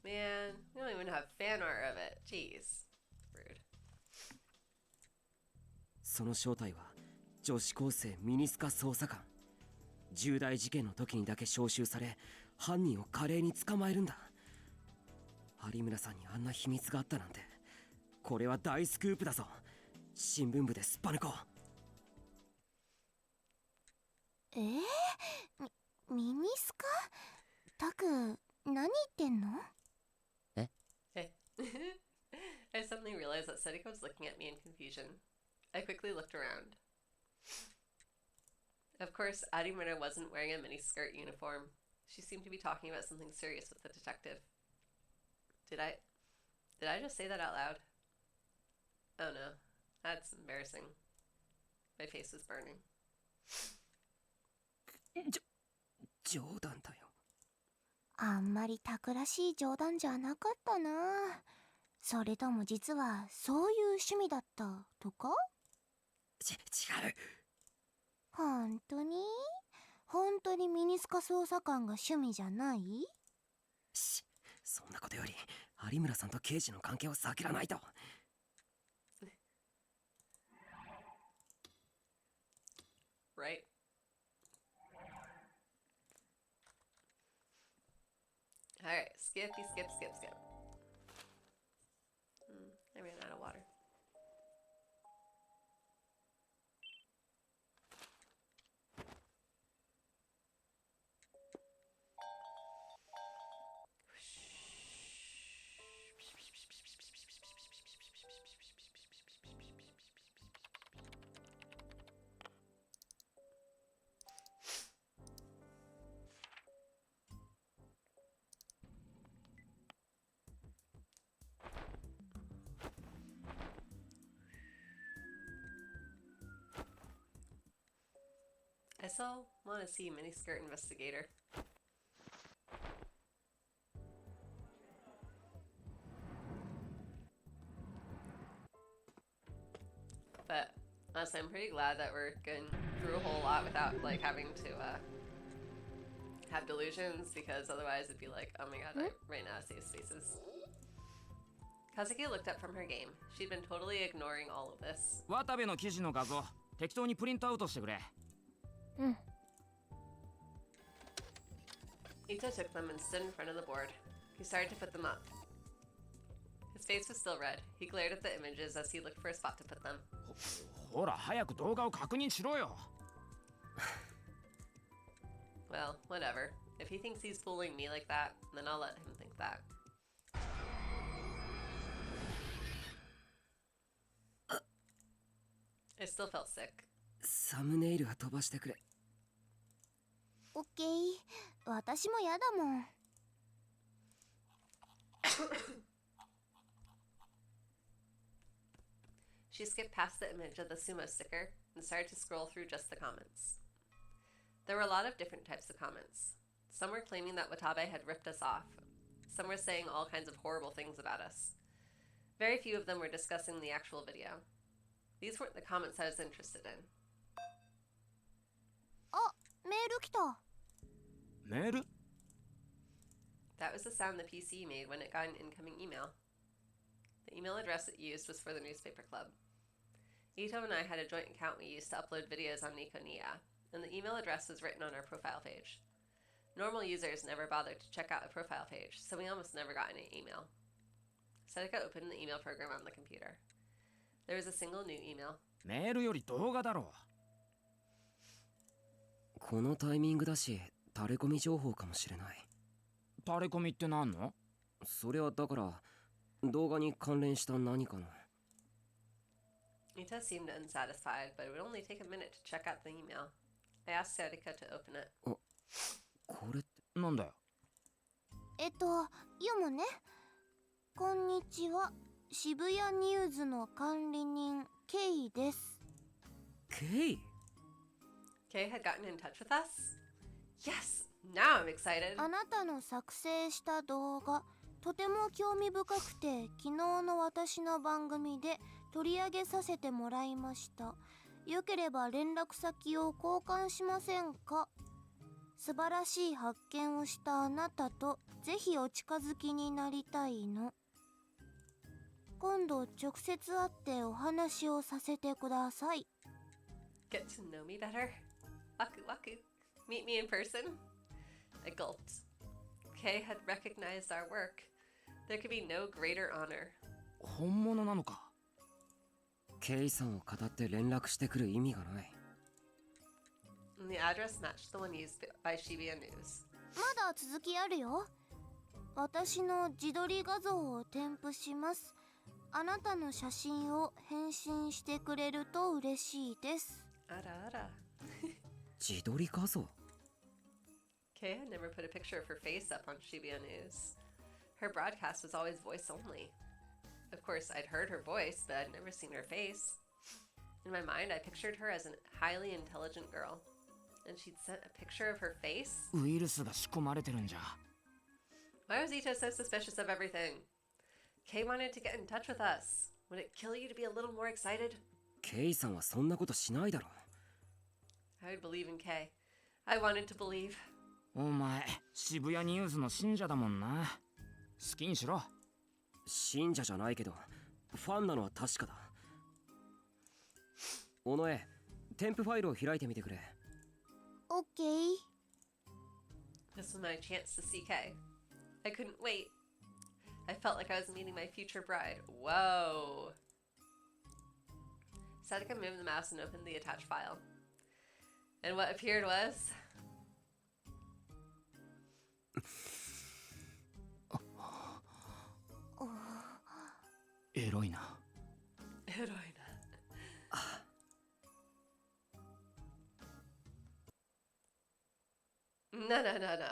Man, we don't even have fan art of it. Jeez. Rude. その正体は女子高生ミニスカ捜査官。重大事件の時にだけ招集され、犯人を華麗に捕まえるんだ。有村さんにあんな秘密があったなんて、これは大スクープだぞ。新聞部ですっぱ抜こう。ミニスカ？タク、何言ってんの？ Hey. I suddenly realized that Serika was looking at me in confusion. I quickly looked around. Of course, Arimura wasn't wearing a miniskirt uniform. She seemed to be talking about something serious with the detective. Did I just say that out loud? Oh no. That's embarrassing. My face is burning. 冗談だよ。あんまりたくらしい冗談じゃなかったな。それとも実はそういう趣味だったとか？違う。本当にミニスカ捜査官が趣味じゃない？そんなことより有村さんと刑事の関係を避けらないと。Right? Alright, skip. I ran out of water. I still want to see Miniskirt Investigator. But honestly, I'm pretty glad that we're going through a whole lot without like having to have delusions, because otherwise it'd be like, oh my god, I ran out of safe spaces. Kazuki looked up from her game. She'd been totally ignoring all of this. 渡部の記事の画像適当にプリントアウトしてくれ。Ito took them and stood in front of the board. He started to put them up. His face was still red. He glared at the images as he looked for a spot to put them. ほら早く動画を確認しろよ。Well, whatever. If he thinks he's fooling me like that, then I'll let him think that. I still felt sick. サムネイルは飛ばしてくれ。オッケー。私もやだもん。She skipped past the image of the sumo sticker and started to scroll through just the comments. There were a lot of different types of comments. Some were claiming that Watabe had ripped us off. Some were saying all kinds of horrible things about us. Very few of them were discussing the actual video. These weren't the comments I was interested in. あ、メール来た。メール？ That was the sound the PC made when it got an incoming email. The email address it used was for the newspaper club. Ito and I had a joint account we used to upload videos on Nikonia, and the email address was written on our profile page. Normal users never bothered to check out a profile page, so we almost never got any email. Sadaka opened the email program on the computer. There was a single new email. メールより動画だろう。このタイミングだし、タレコミ情報かもしれない。タレコミって何の？それはだから動画に関連した何かの。Ita seemed unsatisfied, but it would only take a minute to check out the email. I asked Sadaka to open it. これってなんだよ。読むね。こんにちは。渋谷ニューズの管理人、ケイです。ケイ？ Kay had gotten in touch with us? Yes! Now I'm excited! あなたの作成した動画、とても興味深くて、昨日の私の番組で取り上げさせてもらいました。よければ連絡先を交換しませんか？素晴らしい発見をしたあなたとぜひお近づきになりたいの。今度直接会ってお話をさせてください。Get to know me better? Waku waku. Meet me in person? I gulped. Kay had recognized our work. There could be no greater honor. 本物なのか？ケイさんを語って連絡してくる意味がない。And the address matched the one used by Shibuya News. まだ続きあるよ。私の自撮り画像を添付します。あなたの写真を返信してくれると嬉しいです。Ara ara. 自撮り画像？ Kay had never put a picture of her face up on Shibuya News. Her broadcast was always voice only. Of course, I'd heard her voice, but I'd never seen her face. In my mind, I pictured her as a highly intelligent girl. And she'd sent a picture of her face? ウイルスが仕込まれてるんじゃ。 Why was Ito so suspicious of everything? Kay wanted to get in touch with us. Would it kill you to be a little more excited? ケイさんはそんなことしないだろ。 I would believe in Kay. I wanted to believe. お前渋谷ニュースの信者だもんな。好きにしろ。信者じゃないけどファンなのは確かだ。尾上、添付ファイルを開いてみてくれ。オッケー。 This was my chance to see Kay. I couldn't wait. I felt like I was meeting my future bride. Whoa. Sadaka moved the mouse and opened the attached file. And what appeared was... エロいな。 No, no, no, no.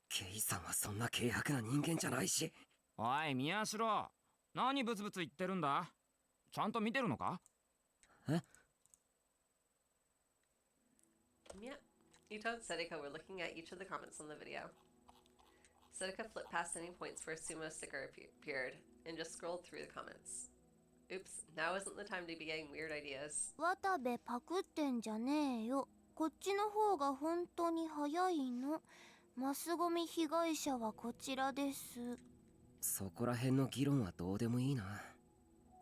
ケイさんはそんな軽薄な人間じゃないし。おい宮代、何ブツブツ言ってるんだ。ちゃんと見てるのか。え？ Yeah. Ito and Sedeka were looking at each of the comments on the video. Sedeka flipped past any points where sumo sticker appeared and just scrolled through the comments. Oops, now isn't the time to be getting weird ideas. 渡部パクってんじゃねえよ。こっちの方が本当に早いの。マスゴミ被害者はこちらです。そこら辺の議論はどうでもいいな。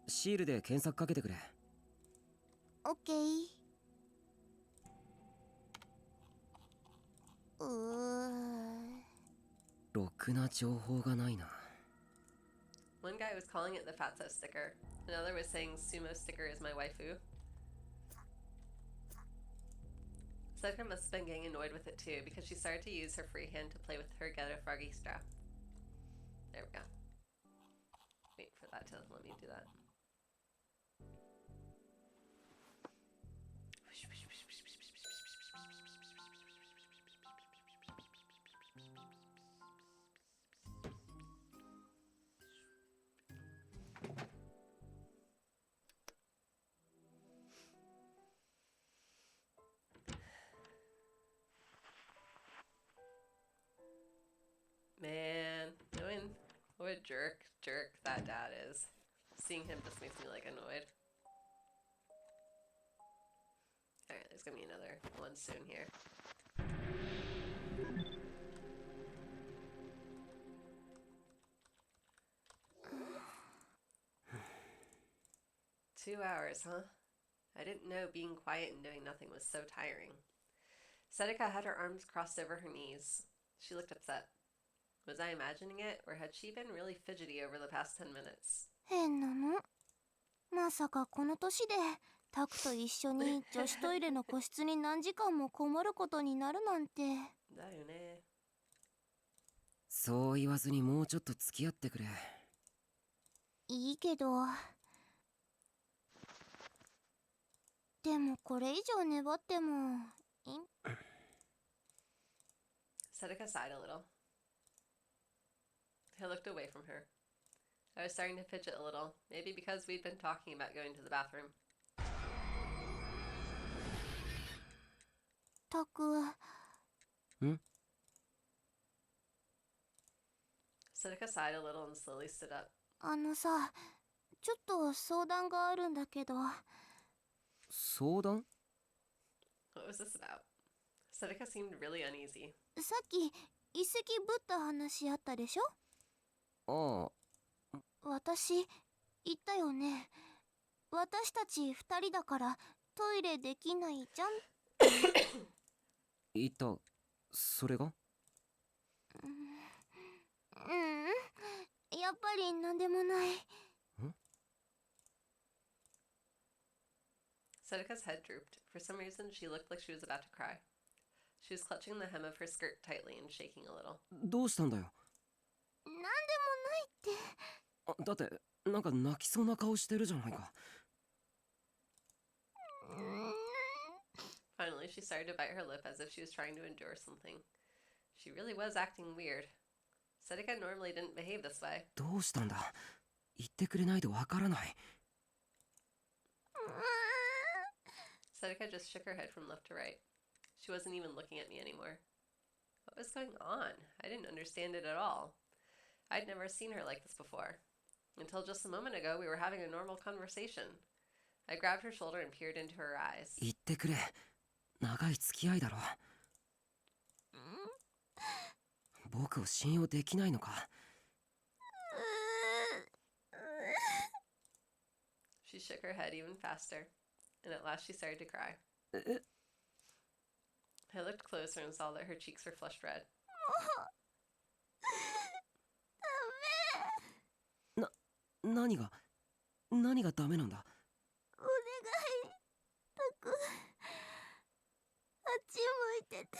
シールで検索かけてくれ。オッケー。ろくな情報がないな。One guy was calling it the fatso sticker. Another was saying sumo sticker is my waifu. Sedeka must have been getting annoyed with it too, because she started to use her free hand to play with her Ghetto Froggy strap. There we go. Wait for that to let me do that. Man, knowing what a jerk that dad is. Seeing him just makes me like annoyed. Alright, there's gonna be another one soon here. Two hours, huh? I didn't know being quiet and doing nothing was so tiring. Sedeka had her arms crossed over her knees. She looked upset. Was I imagining it, or had she been really fidgety over the past 10 minutes? 変なの。まさかこの年でタクと一緒に女子トイレの個室に何時間もこもることになるなんて。だよね。そう言わずにもうちょっと付き合ってくれ。いいけど。でもこれ以上粘ってもいい。Sedeka sighed a little. I looked away from her. I was starting to fidget a little, maybe because we'd been talking about going to the bathroom. タク。ん？ Sedeka sighed a little and slowly stood up. あのさ、ちょっと相談があるんだけど。相談？ What was this about? Sedeka seemed really uneasy. さっき遺跡ぶった話あったでしょ？ああ。私言ったよね。私たち2人だからトイレできないじゃん。言った。それが？やっぱりなんでもない。Sedeka's head drooped. For some reason, she looked like she was about to cry. She was clutching the hem of her skirt tightly and shaking a little. どうしたんだよ。なんでもないって。だってなんか泣きそうな顔してるじゃないか。 Finally, she started to bite her lip as if she was trying to endure something. She really was acting weird. Sedika normally didn't behave this way. どうしたんだ。言ってくれないとわからない。 Sedika just shook her head from left to right. She wasn't even looking at me anymore. What was going on? I didn't understand it at all. I'd never seen her like this before. Until just a moment ago, we were having a normal conversation. I grabbed her shoulder and peered into her eyes. 言ってくれ。長い付き合いだろ。僕を信用できないのか。 She shook her head even faster, and at last she started to cry. I looked closer and saw that her cheeks were flushed red. 何がダメなんだ。お願い、タク。あっち向いてて。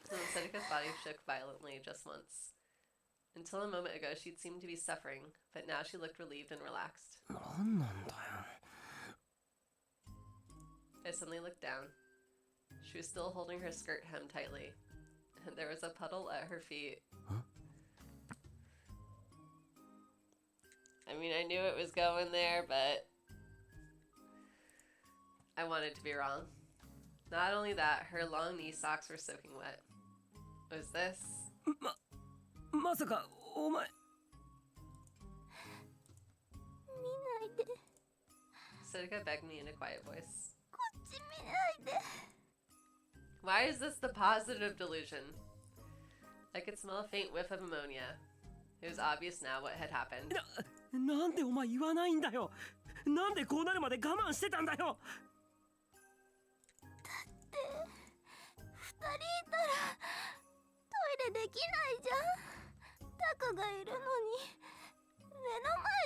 And Sedika's body shook violently just once. Until a moment ago, she'd seemed to be suffering, but now she looked relieved and relaxed. なんなんだよ。 I suddenly looked down. She was still holding her skirt hem tightly, and there was a puddle at her feet. Huh? I mean, I knew it was going there, but I wanted to be wrong. Not only that, her long knee socks were soaking wet. Was this? まさかお前。見ないで。 Sedika begged me in a quiet voice. こっち見ないで。 Why is this the positive delusion? I could smell a faint whiff of ammonia. It was obvious now what had happened. なんでお前言わないんだよ。なんでこうなるまで我慢してたんだよ。だって二人いたらトイレできないじゃん。タクがいるのに目の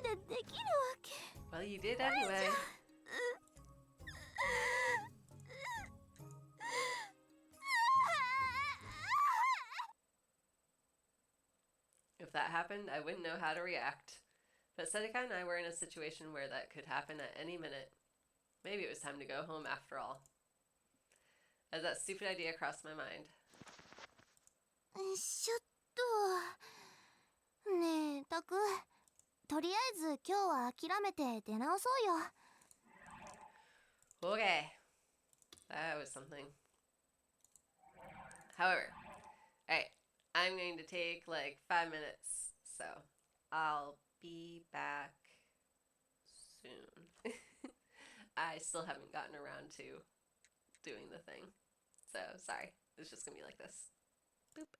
前でできるわけ。 Well, you did anyway. If that happened, I wouldn't know how to react. But Sedika and I were in a situation where that could happen at any minute. Maybe it was time to go home after all. As that stupid idea crossed my mind. ちょっとねえタク、とりあえず今日は諦めて出直そうよ。 Okay. That was something. However, alright, I'm going to take like 5 minutes, so I'll be back soon. I still haven't gotten around to doing the thing, so sorry. It's just gonna be like this. Boop.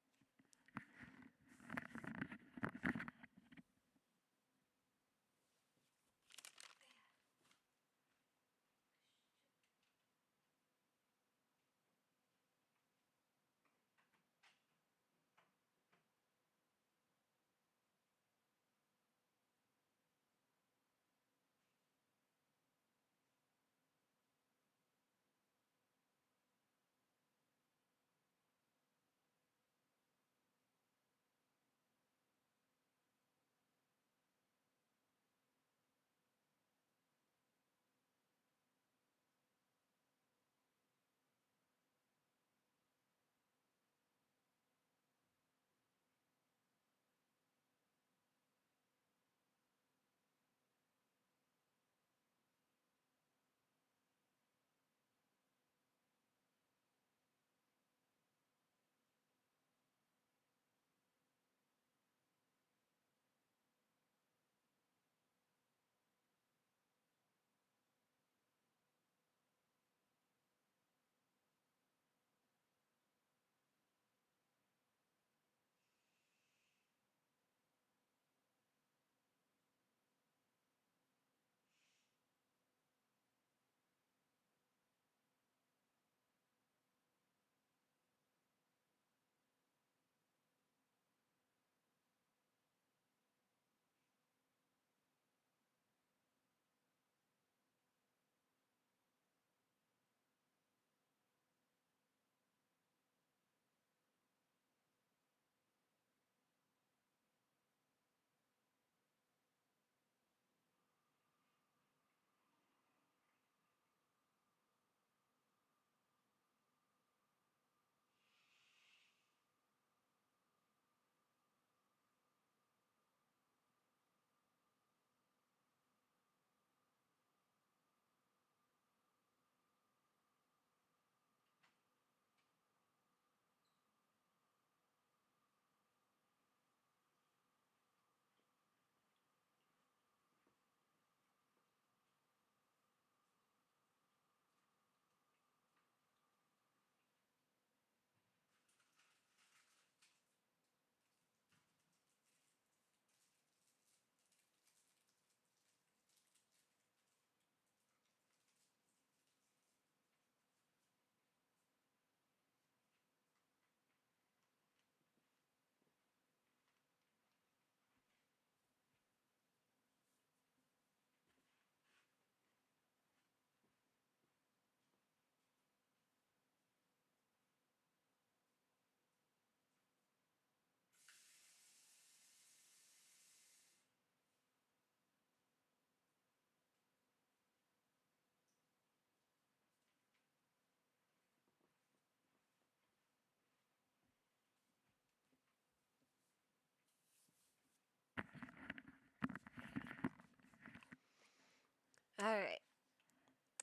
Alright.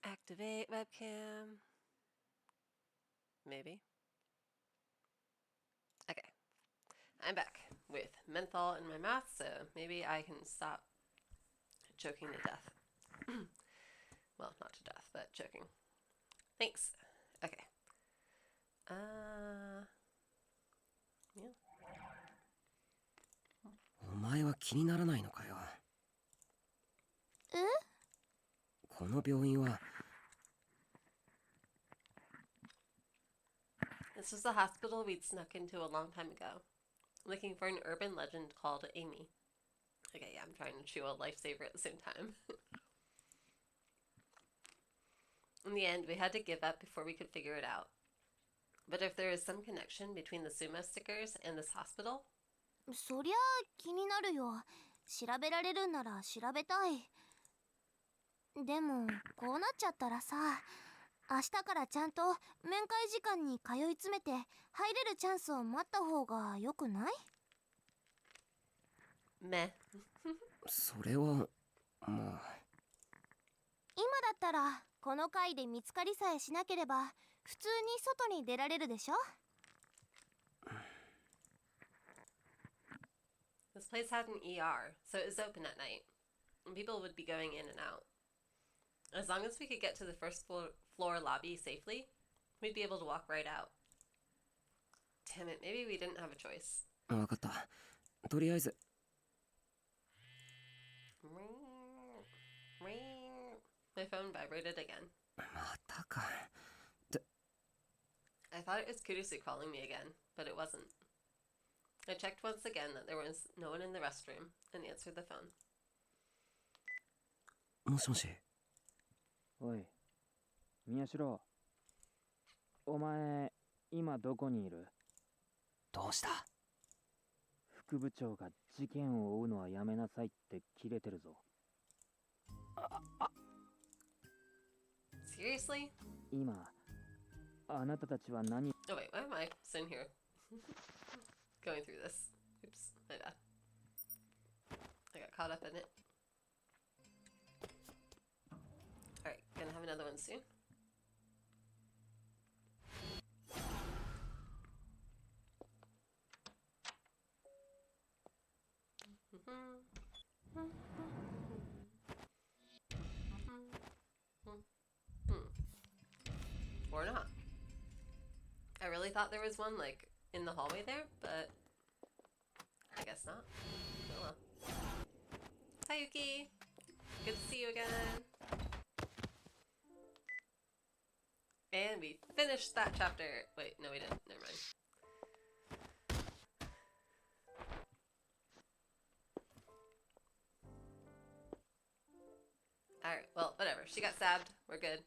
Activate webcam. Maybe. Okay. I'm back with menthol in my mouth, so maybe I can stop choking to death. Well, not to death, but choking. Thanks. Okay. Yeah. お前は気にならないのかよ。え？この病院は This was the hospital we'd snuck into a long time ago, looking for an urban legend called Amy. Okay, yeah, I'm trying to chew a lifesaver at the same time. In the end, we had to give up before we could figure it out. But if there is some connection between the sumo stickers and this hospital, そりゃ気になるよ。調べられるなら調べたい。でもこうなっちゃったらさ、明日からちゃんと面会時間に通い詰めて入れるチャンスを待った方がよくない？ meh. それはまあ。今だったらこの回で見つかりさえしなければ普通に外に出られるでしょ？ This place had an ER, so it was open at night, and people would be going in and out. As long as we could get to the first floor lobby safely, we'd be able to walk right out. Damn it, maybe we didn't have a choice. わかった。とりあえず。My phone vibrated again. またか。I thought it was Kurusu calling me again, but it wasn't. I checked once again that there was no one in the restroom and answered the phone. もしもし。おい、宮代。お前、今どこにいる？どうした？副部長が事件を追うのはやめなさいってキレてるぞ。Seriously? 今、あなたたちは何？ Oh wait, why am I sitting here going through this? Oops, my bad. I got caught up in it. Alright, gonna have another one soon. Or not. I really thought there was one, like, in the hallway there, but I guess not. Oh well. Hi, Yuki! Good to see you again! And we finished that chapter! Wait, no we didn't. Never mind. Alright, well, whatever. She got stabbed. We're good.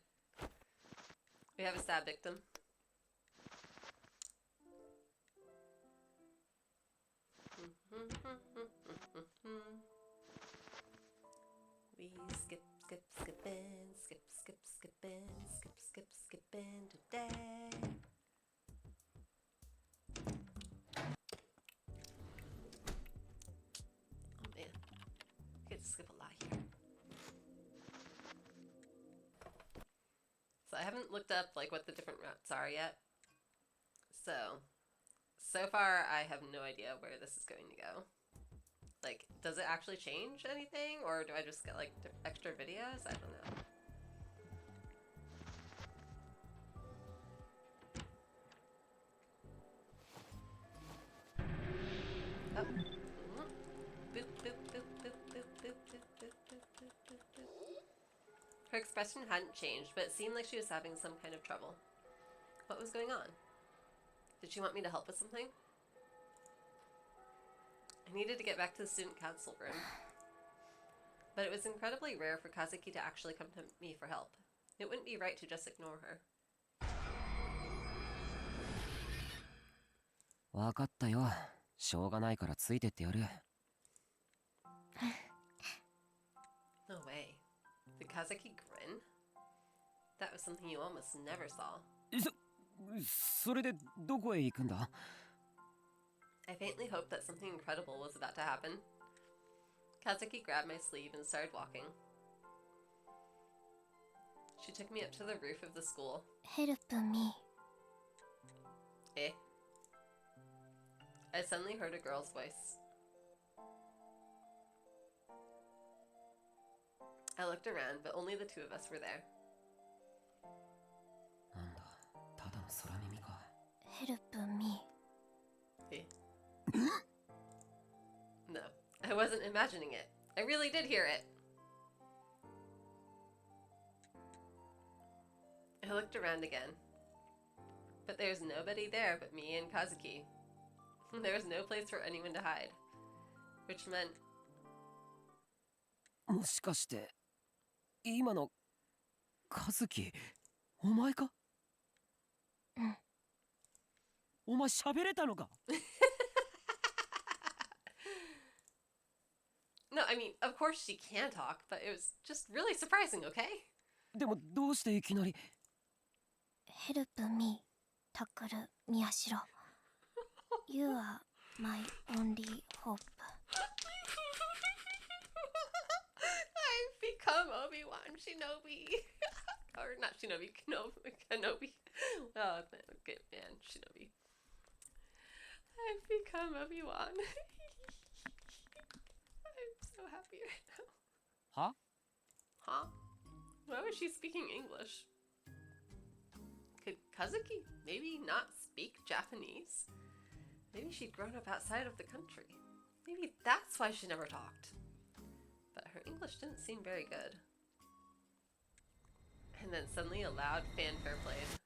We have a stab victim. We skip, skip, skippin', skip, skip, skippin', skip, skip, skippin' today. Oh man, we get to skip a lot here. So I haven't looked up like what the different routes are yet. So far I have no idea where this is going to go. Like, does it actually change anything, or do I just get like extra videos? I don't know. Oh. Boop, boop, boop, boop, boop, boop, boop, boop, boop, boop, boop, boop. Her expression hadn't changed, but it seemed like she was having some kind of trouble. What was going on? Did she want me to help with something? I needed to get back to the student council room. But it was incredibly rare for Kazuki to actually come to me for help. It wouldn't be right to just ignore her. わかったよ。しょうがないからついてってやる。No way. The Kazuki grin? That was something you almost never saw. それでどこへ行くんだ？ I faintly hoped that something incredible was about to happen. Kazuki grabbed my sleeve and started walking. She took me up to the roof of the school. Help me. Eh? I suddenly heard a girl's voice. I looked around, but only the two of us were there. なんだ、ただの空耳か。Help me. Eh? No, I wasn't imagining it. I really did hear it. I looked around again, but there was nobody there but me and Kazuki. There was no place for anyone to hide, which meant もしかして、今の、和樹、お前か？うん。お前喋れたのか？ no, I mean, of course she can talk, but it was just really surprising, okay? でもどうしていきなり。 Help me, タクル宮代。You are my only hope. I've become Obi-Wan Shinobi. Or not Shinobi, Kenobi. Oh, good man, Shinobi. I've become Obi-Wan. I'm so happy right now. は？ Huh? Why was she speaking English? Could Kazuki maybe not speak Japanese? Maybe she'd grown up outside of the country. Maybe that's why she never talked. But her English didn't seem very good. And then suddenly a loud fanfare played.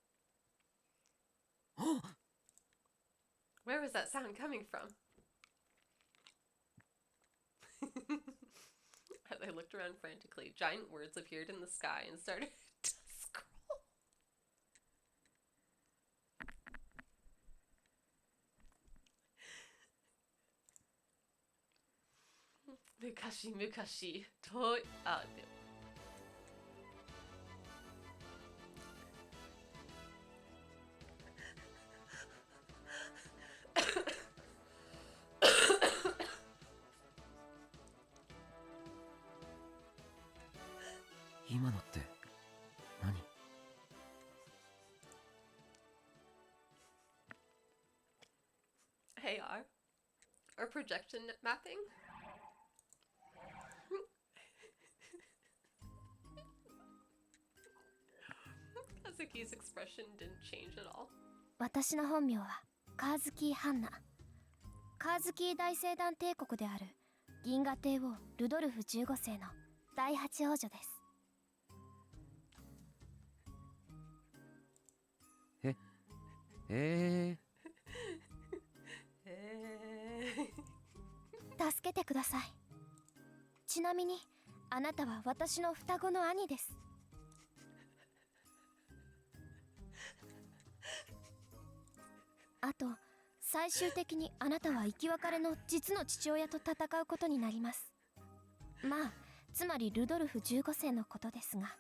Where was that sound coming from? As I looked around frantically, giant words appeared in the sky and started to scroll. Mukashi mukashi toi de.「今のって何？」 AR or projection mapping? Kazuki's expression didn't change at all. 私の本名はカーズキー・ハンナ。カーズキー大聖団帝国である銀河帝王ルドルフ15世の第8王女です。助けてください。ちなみにあなたは私の双子の兄です。あと最終的にあなたは生き別れの実の父親と戦うことになります。まあつまりルドルフ15世のことですが。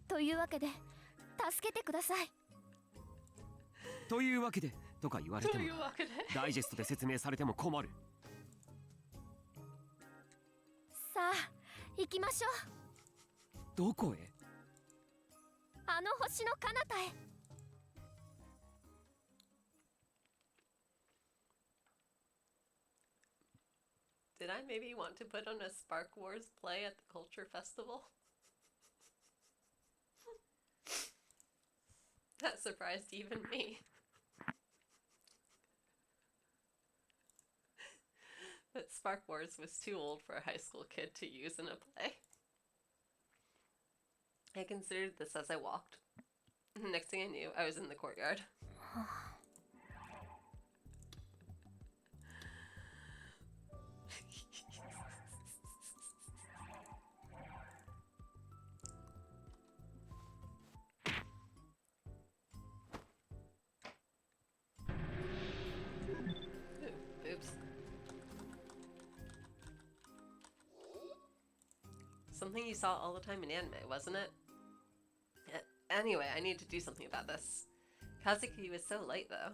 というわけで助けてください。というわけでとか言われてもダイジェストで説明されても困る。さあ行きましょう。どこへ？あの星の彼方へ。Did I maybe want to put on a Spark Wars play at the Culture Festival? That surprised even me. But Spark Wars was too old for a high school kid to use in a play. I considered this as I walked. Next thing I knew, I was in the courtyard. Oops. Something you saw all the time in anime, wasn't it? Anyway, I need to do something about this. Kazuki was so late, though.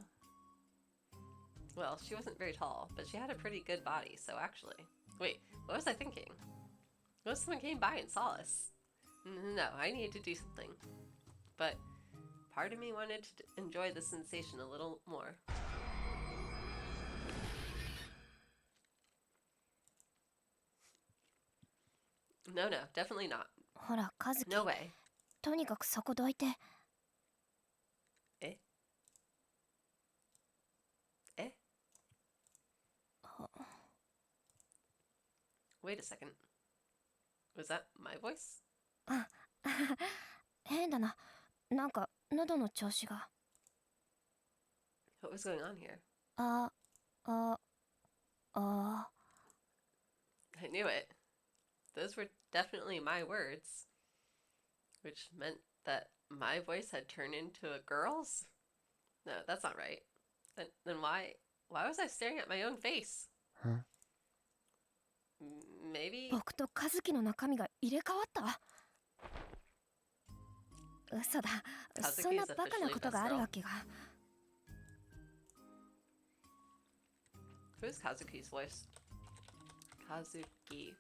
Well, she wasn't very tall, but she had a pretty good body, so actually... Wait, what was I thinking? What if someone came by and saw us? No, I needed to do something. But part of me wanted to enjoy the sensation a little more. No, definitely not. ほら和樹 No way. とにかくそこどいて Eh? Eh? Wait a second. Was that my voice? 変だななんか喉の調子が What was going on here? あああ I knew it. Those were definitely my words. Which meant that my voice had turned into a girl's? No, that's not right. Then why was I staring at my own face? Huh? Maybe... 僕と和樹の中身が入れ替わった嘘だそんなバカなことがあるわけが Who's Kazuki's voice? Kazuki.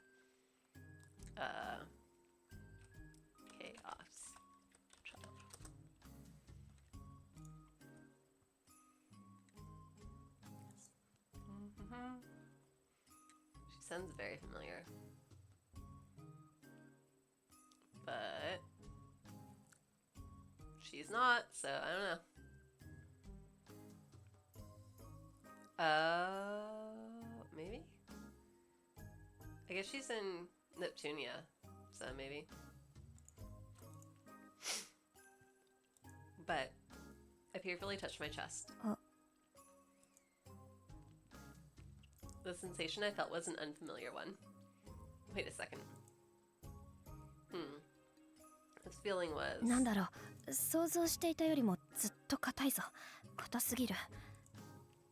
Chaos. Child. She sounds very familiar. But she's not, so I don't know. Maybe? I guess she's in Neptunia, so maybe. But I fearfully touched my chest. The sensation I felt was an unfamiliar one. Wait a second. This feeling was... なんだろう想像していたよりもずっと硬いぞ硬すぎる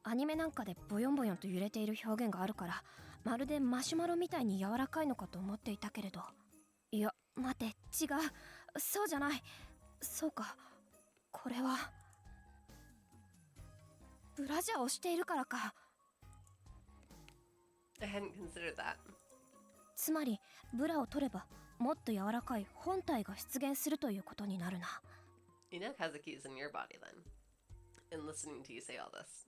アニメなんかでボヨンボヨンと揺れている表現があるからまるでマシュマロみたいに柔らかいのかと思っていたけれどいや待て違うそうじゃないそうかこれはブラジャーをしているからか I hadn't considered that. つまりブラを取ればもっと柔らかい本体が出現するということになるな You know Kazuki's in your body then. And listening to you say all this.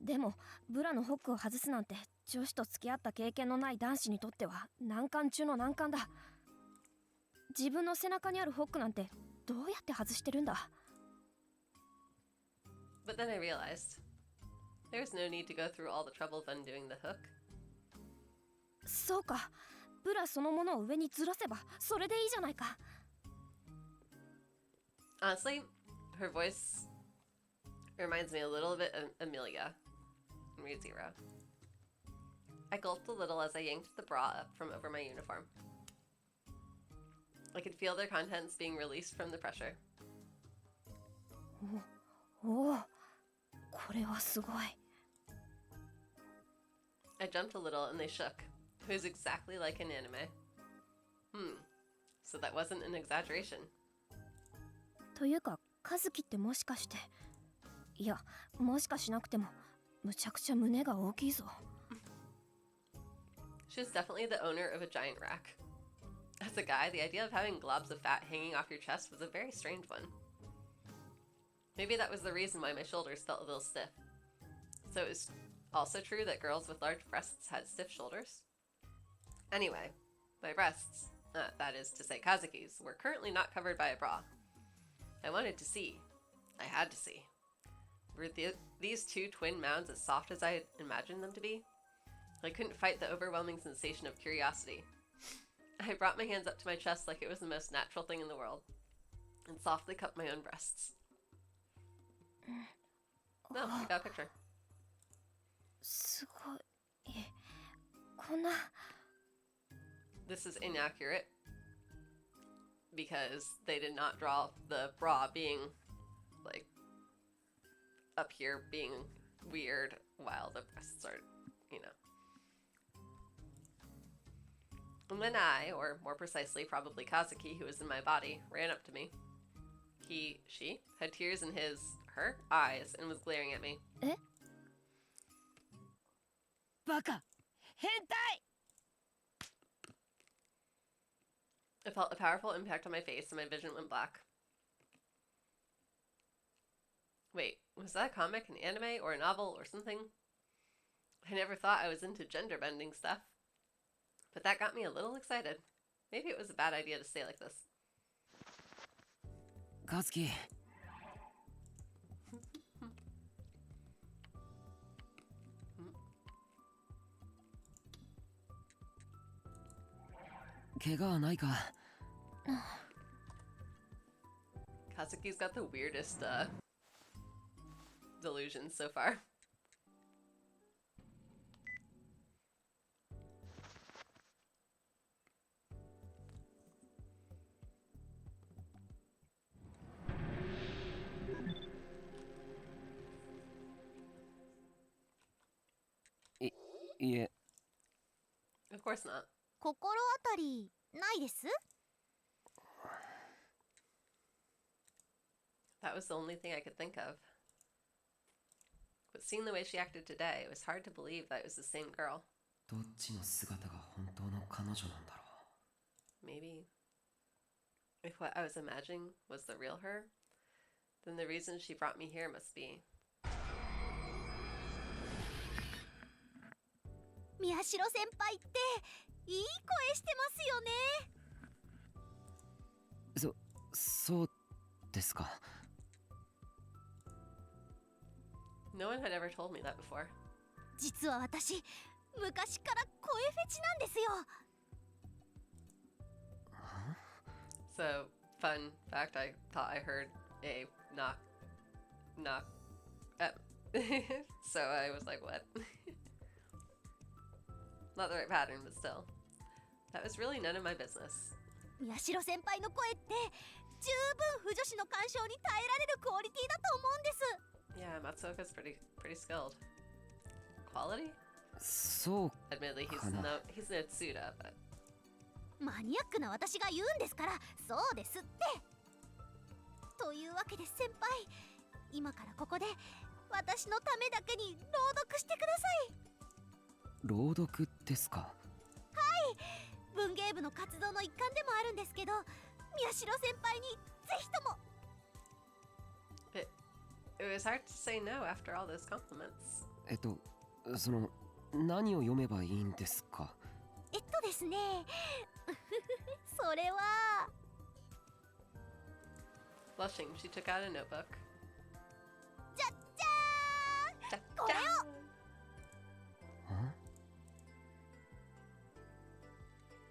でもブラのホックを外すなんて女子と付き合った経験のない男子にとっては難関中の難関だ自分の背中にあるホックなんてどうやって外してるんだ But then I realized there was no need to go through all the trouble of undoing the hook. そうかブラそのものを上にずらせばそれでいいじゃないか Honestly, her voice reminds me a little bit of Amelia in ReZero. I gulped a little as I yanked the bra up from over my uniform. I could feel their contents being released from the pressure. おおこれはすごい I jumped a little and they shook. It was exactly like an anime. So that wasn't an exaggeration. というか和樹ってもしかしていやもしかしなくてもむちゃくちゃ胸が大きいぞ She was definitely the owner of a giant rack. As a guy, the idea of having globs of fat hanging off your chest was a very strange one. Maybe that was the reason why my shoulders felt a little stiff. So it was also true that girls with large breasts had stiff shoulders? Anyway, my breasts, that is to say Kazuki's, were currently not covered by a bra. I wanted to see. I had to see. Were these two twin mounds as soft as I had imagined them to be? I couldn't fight the overwhelming sensation of curiosity. I brought my hands up to my chest like it was the most natural thing in the world, and softly cupped my own breasts. No, I got a picture. すごいこんな This is inaccurate because they did not draw the bra being like up here being weird while the breasts are, you know. And then I, or more precisely probably Kazuki, who was in my body, ran up to me. She had tears in her eyes and was glaring at me. Eh? バカ変態 It felt a powerful impact on my face and my vision went black. Wait, was that a comic, an anime, or a novel, or something? I never thought I was into gender bending stuff. But that got me a little excited. Maybe it was a bad idea to stay like this. カズキ怪我はないか Kazuki's got the weirdest delusions so far. Yeah. Of course not. 心当たりないです？ That was the only thing I could think of. But seeing the way she acted today, it was hard to believe that it was the same girl. どっちの姿が本当の彼女なんだろ Maybe if what I was imagining was the real her, then the reason she brought me here must be. 宮代先輩っていい声してますよね。そうですか No one had ever told me that before. 実は私昔から声フェチなんですよ。 So, fun fact, I thought I heard a knock. So I was like, what? Not the right pattern, but still. That was really none of my business. 宮代先輩の声って十分腐女子の干渉に耐えられるクオリティだと思うんです。 Yeah, Matsuoka's pretty skilled. Quality? そう Admittedly, he's Kana. he's no Tsuda, but マニアックな私が言うんですから、そうですって。というわけで先輩、今からここで私のためだけに朗読してください。朗読ですかはい、文芸部の活動の一環でもあるんですけど、宮代先輩にぜひとも。 it was hard to say no after all those compliments. その何を読めばいいんですかですねそれは Blushing, she took out a notebook. じゃじゃーんこれを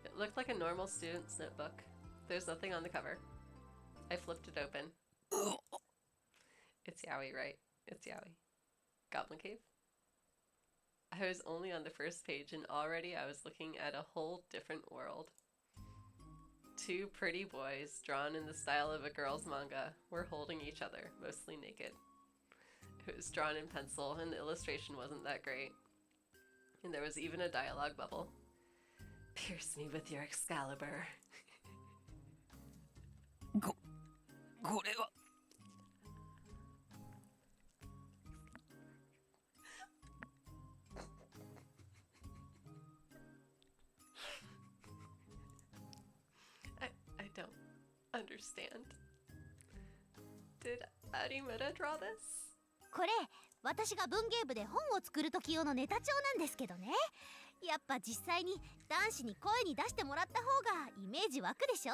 It looked like a normal student's notebook. There's nothing on the cover. I flipped it open. It's Yaoi, right? It's Yaoi. Goblin Cave? I was only on the first page and already I was looking at a whole different world. Two pretty boys, drawn in the style of a girl's manga, were holding each other, mostly naked. It was drawn in pencil and the illustration wasn't that great. And there was even a dialogue bubble. Pierce me with your Excalibur. これは I don't understand. Did Arimura draw this? これ私が文芸部で本を作る時用のネタ帳なんですけどね。やっぱ実際に男子に声に出してもらった方がイメージ湧くでしょ。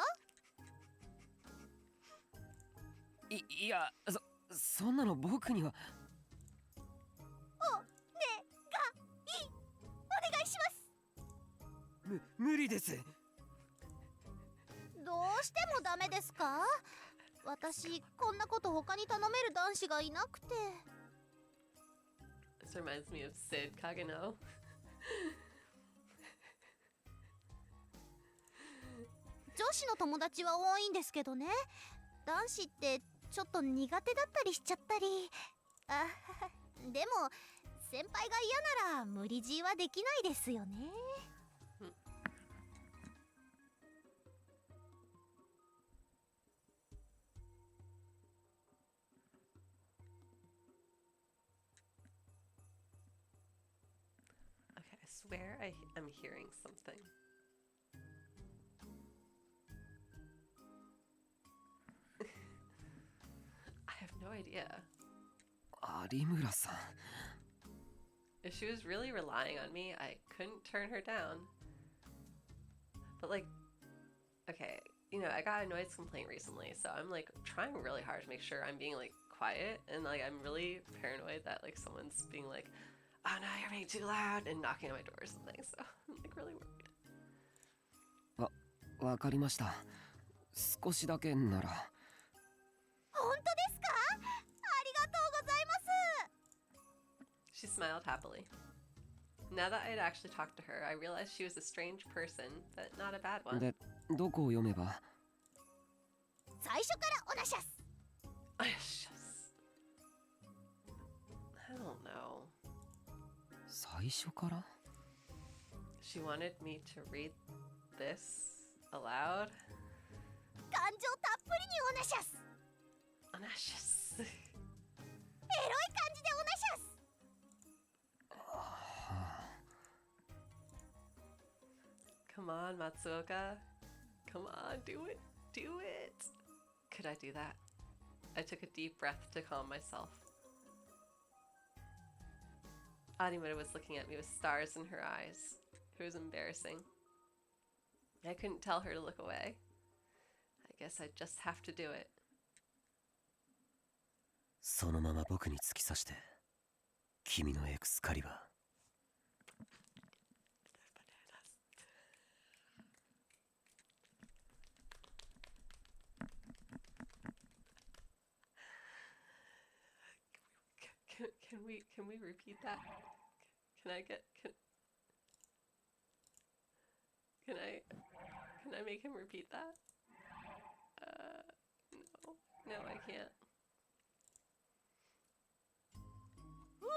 いやそんなの僕にはおねがいいお願いします。無理です。どうしてもダメですか？私こんなこと他に頼める男子がいなくて。 This reminds me of Sid Kageno. 女子の友達は多いんですけどね。男子ってちょっと苦手だったりしちゃったり。あでも先輩が嫌なら無理強いはできないですよね。Okay, swear I'm hearing something. I have no idea. 有村さん If she was really relying on me, I couldn't turn her down. But like, okay, you know, I got a noise complaint recently, so I'm like trying really hard to make sure I'm being like quiet, and like I'm really paranoid that like someone's being like, oh no, you're being too loud, and knocking on my door or something, so I'm like really worried. わかりました。少しだけなら。本当ですか？ありがとうございます。 She smiled happily. Now that I'd actually talked to her, I realized she was a strange person, but not a bad one. で、どこを読めば？最初からおなしゃす。 I don't know. 最初から？ She wanted me to read this aloud. 感情たっぷりにおなしゃす。 Anashis. エロい感じでおなしゃす。 Come on, Matsuoka. Come on, do it. Do it. Could I do that? I took a deep breath to calm myself. Adimura was looking at me with stars in her eyes. It was embarrassing. I couldn't tell her to look away. I guess I'd just have to do it. そのまま僕に突き刺して。君のエクスカリバー。Can we repeat that? Can I get can I make him repeat that? No, I can't. うお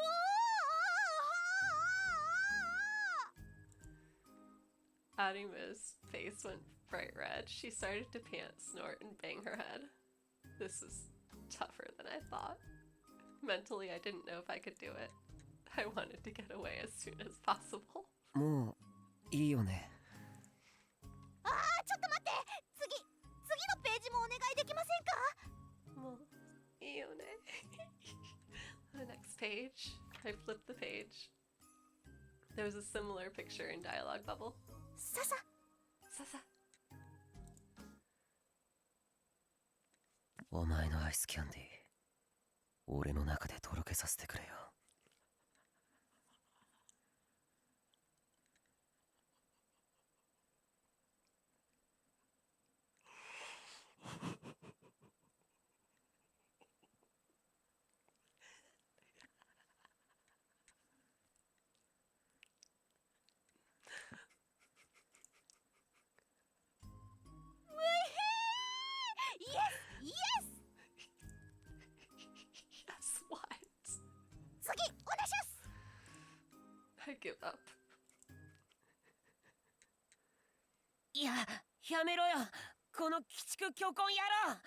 ー Arima's face went bright red. She started to pant, snort, and bang her head. This is tougher than I thought. Mentally, I didn't know if I could do it. I wanted to get away as soon as possible. もういいよね。あー、ちょっと待って。次のページもお願いできませんか？ Well, Ione. The next page. I flipped the page. There was a similar picture in dialogue bubble. ささ。 Sasa. お前のアイスキャンディー、俺の中でとろけさせてくれよ。イエス Yes, what? 次お願いします。 I give up. いや、やめろよ。この鬼畜巨根野郎。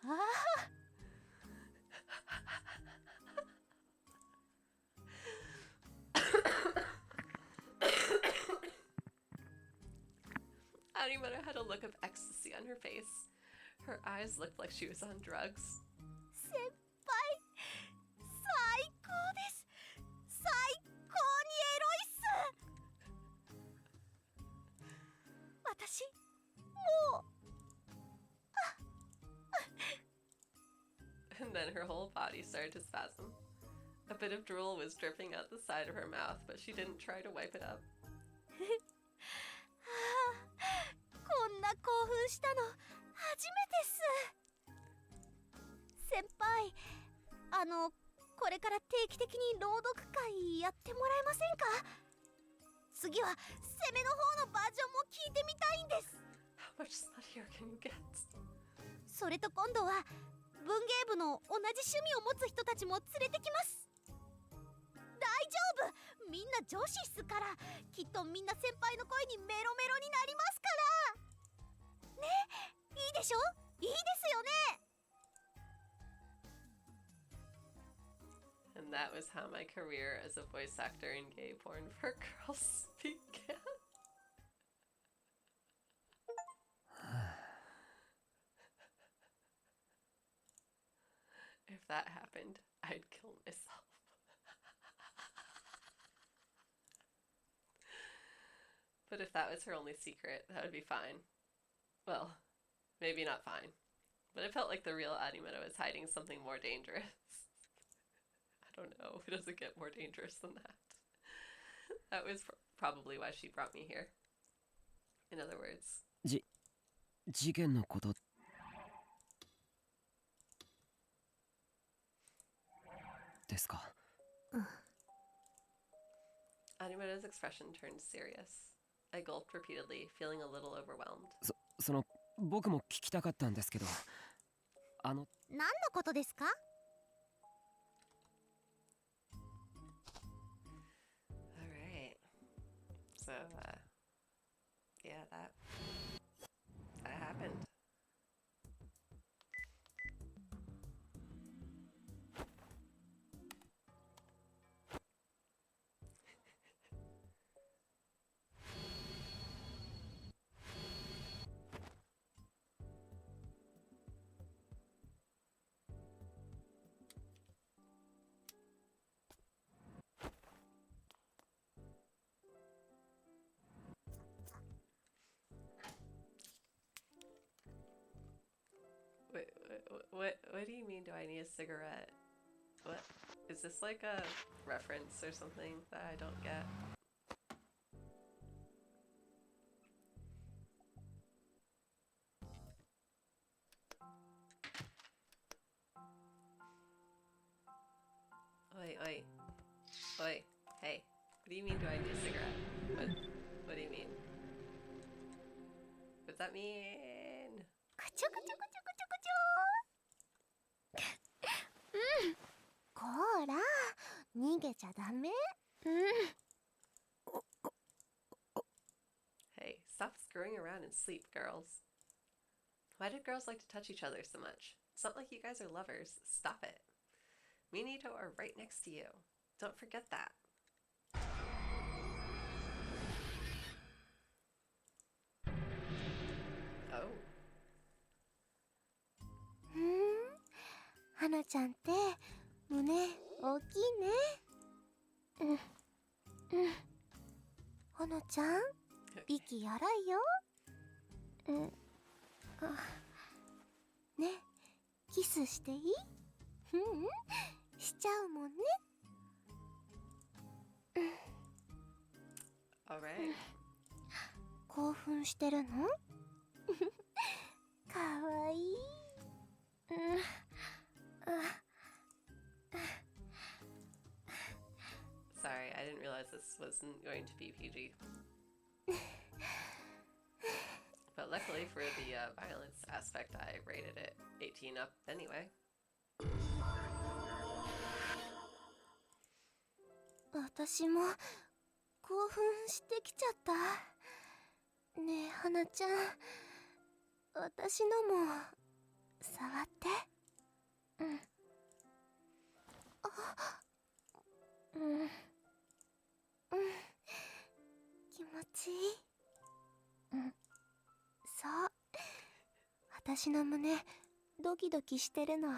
ああ。 Arimura had a look of ecstasy on her face. Her eyes looked like she was on drugs. 先輩、最高です。最高にエロいっす。私、もう。 And then her whole body started to spasm. A bit of drool was dripping out the side of her mouth, but she didn't try to wipe it up. こんな興奮したの初めてっす。先輩、これから定期的に朗読会やってもらえませんか？次は攻めの方のバージョンも聞いてみたいんです。 How much sluttier can you get? それと今度は文芸部の同じ趣味を持つ人たちも連れてきます。大丈夫、みんな女子っすから、きっとみんな先輩の声にメロメロになりますから。ね、いいでしょ？いいですよね。 And that was how my career as a voice actor in gay porn for girls began. If that happened, I'd kill myself. But if that was her only secret, that would be fine. Well, maybe not fine. But it felt like the real Animeta was hiding something more dangerous. I don't know. It doesn't get more dangerous than that. That was probably why she brought me here. In other words. 事件のことですか。Animeta's expression turned serious. I gulped repeatedly, feeling a little overwhelmed. その僕も聞きたかったんですけど、何のことですか？ Alright. So, yeah, that happened. What do you mean, do I need a cigarette? What? Is this like a reference or something that I don't get? Oi. Oi. Hey. What do you mean, do I need a cigarette? What do you mean? What's that mean? くちょくちょくちょくちょくちょ。うん。こーら、逃げちゃダメ。うん。 Hey, stop screwing around and sleep, girls. Why do girls like to touch each other so much? It's not like you guys are lovers. Stop it. Me and Ito are right next to you. Don't forget that. Oh. 花ちゃんって胸大きいね。花ちゃん、息荒いよ。ね、キスしていい？しちゃうもんね。Alright. 興奮してるの？かわいい。Sorry, I didn't realize this wasn't going to be PG. But luckily for the violence aspect, I rated it 18 up anyway. 私も興奮してきちゃった。ねえ、花ちゃん、私のも触って。気持ちいい。そう、私の胸ドキドキしてるの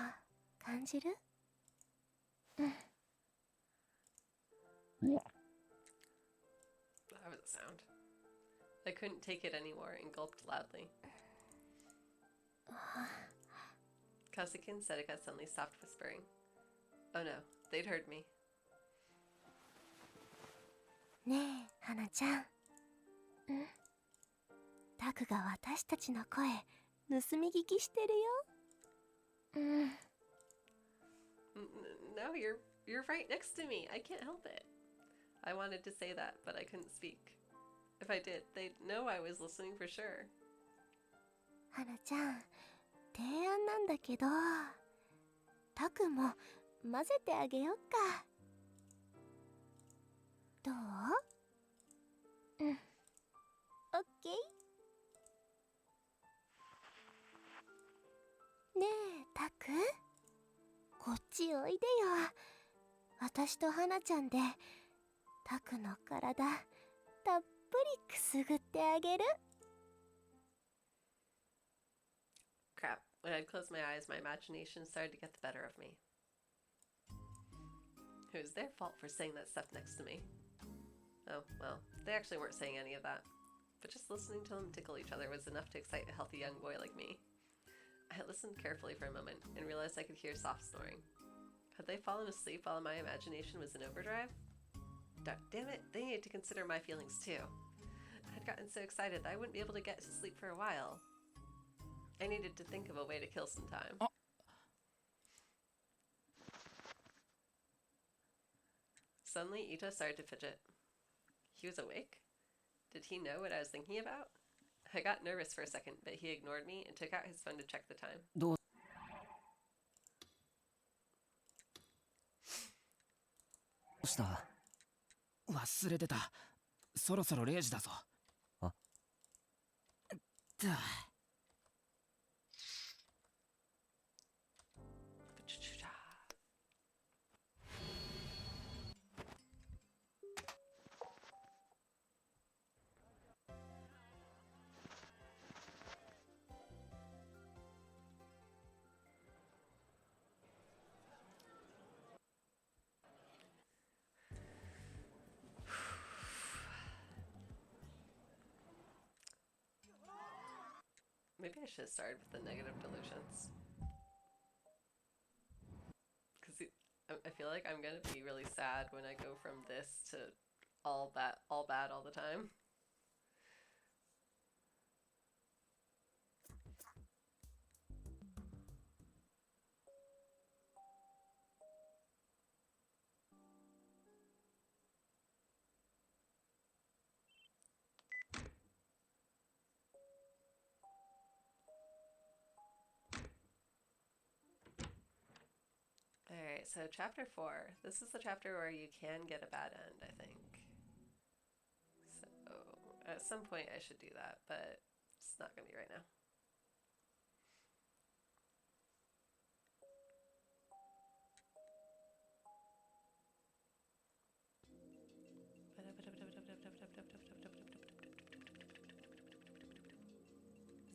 感じる？ That was a sound. I couldn't take it anymore and gulped loudly. Kasuki and Sedeka suddenly stopped whispering. Oh no, they'd heard me. ねえ、花ちゃん。タクが私たちの声盗み聞きしてるよ。No, you're right next to me. I can't help it. I wanted to say that, but I couldn't speak. If I did, they'd know I was listening for sure. 花ちゃん、提案なんだけど、タクも混ぜてあげよっか。どう？うん。オッケー。ねえ、タク、こっちおいでよ。私と花ちゃんでタクの体たっぷりくすぐってあげる。Crap. When I'd close my eyes, my imagination started to get the better of me. It was their fault for saying that stuff next to me. Oh, well, they actually weren't saying any of that. But just listening to them tickle each other was enough to excite a healthy young boy like me. I listened carefully for a moment and realized I could hear soft snoring. Had they fallen asleep while my imagination was in overdrive? Damn it, they needed to consider my feelings too. I'd gotten so excited that I wouldn't be able to get to sleep for a while. I needed to think of a way to kill some time. Suddenly, Ito started to fidget. He was awake? Did he know what I was thinking about? I got nervous for a second, but he ignored me and took out his phone to check the time. どうした忘れてた。そろそろ0時だぞ。あだ。Maybe I should have started with the negative delusions. Because I feel like I'm gonna be really sad when I go from this to all bad all the time. Alright, so chapter 4. This is the chapter where you can get a bad end, I think. So, at some point I should do that, but it's not going to be right now.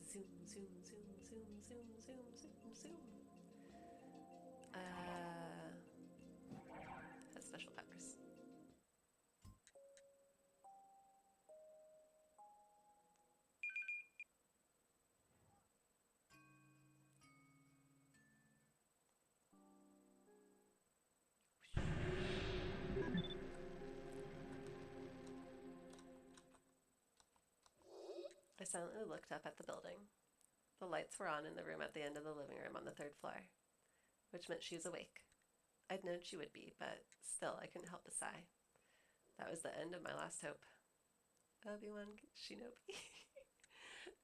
Zoom, zoom, zoom, zoom, zoom, zoom, zoom, zoom. Has special powers. I silently looked up at the building. The lights were on in the room at the end of the living room on the 3rd floor, which meant she was awake. I'd known she would be, but still I couldn't help but sigh. That was the end of my last hope. Obi-Wan Shinobi.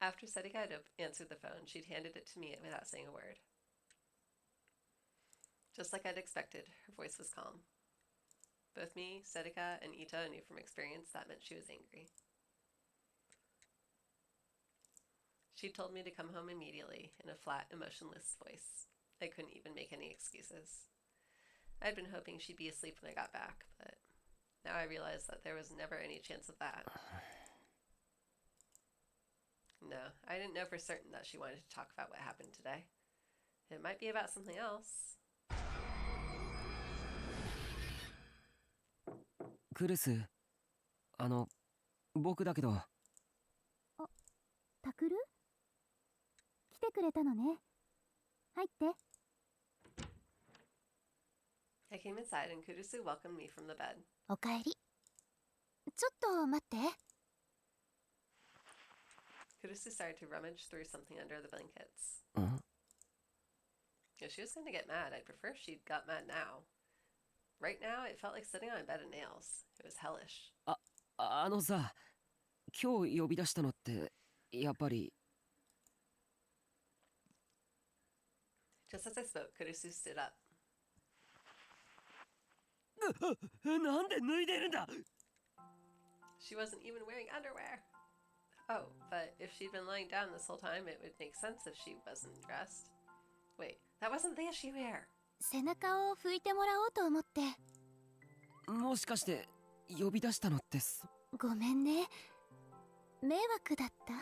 After Sedika had answered the phone, she'd handed it to me without saying a word. Just like I'd expected, her voice was calm. Both me, Sedika, and Ita knew from experience that meant she was angry. She told me to come home immediately in a flat, emotionless voice. I couldn't even make any excuses. I'd been hoping she'd be asleep when I got back, but now I realized that there was never any chance of that. No, I didn't know for certain that she wanted to talk about what happened today. It might be about something else. クルス、僕だけど。タクル？来てくれたのね。入って。I came inside and Kurusu welcomed me from the bed. おかえり。ちょっと待って。Kurusu started to rummage through something under the blankets. If she was going to get mad, I'd prefer she got mad now. Right now, it felt like sitting on a bed of nails. It was hellish. さ、今日呼び出したのって、やっぱり。Just as I spoke, Kurusu stood up. なんで脱いでるんだ She wasn't even wearing underwear. Oh, but if she'd been lying down this whole time, it would make sense if she wasn't dressed. Wait, that wasn't the issue here. 背中を拭いてもらおうと思って。もしかして呼び出したのってごめんね。迷惑だった？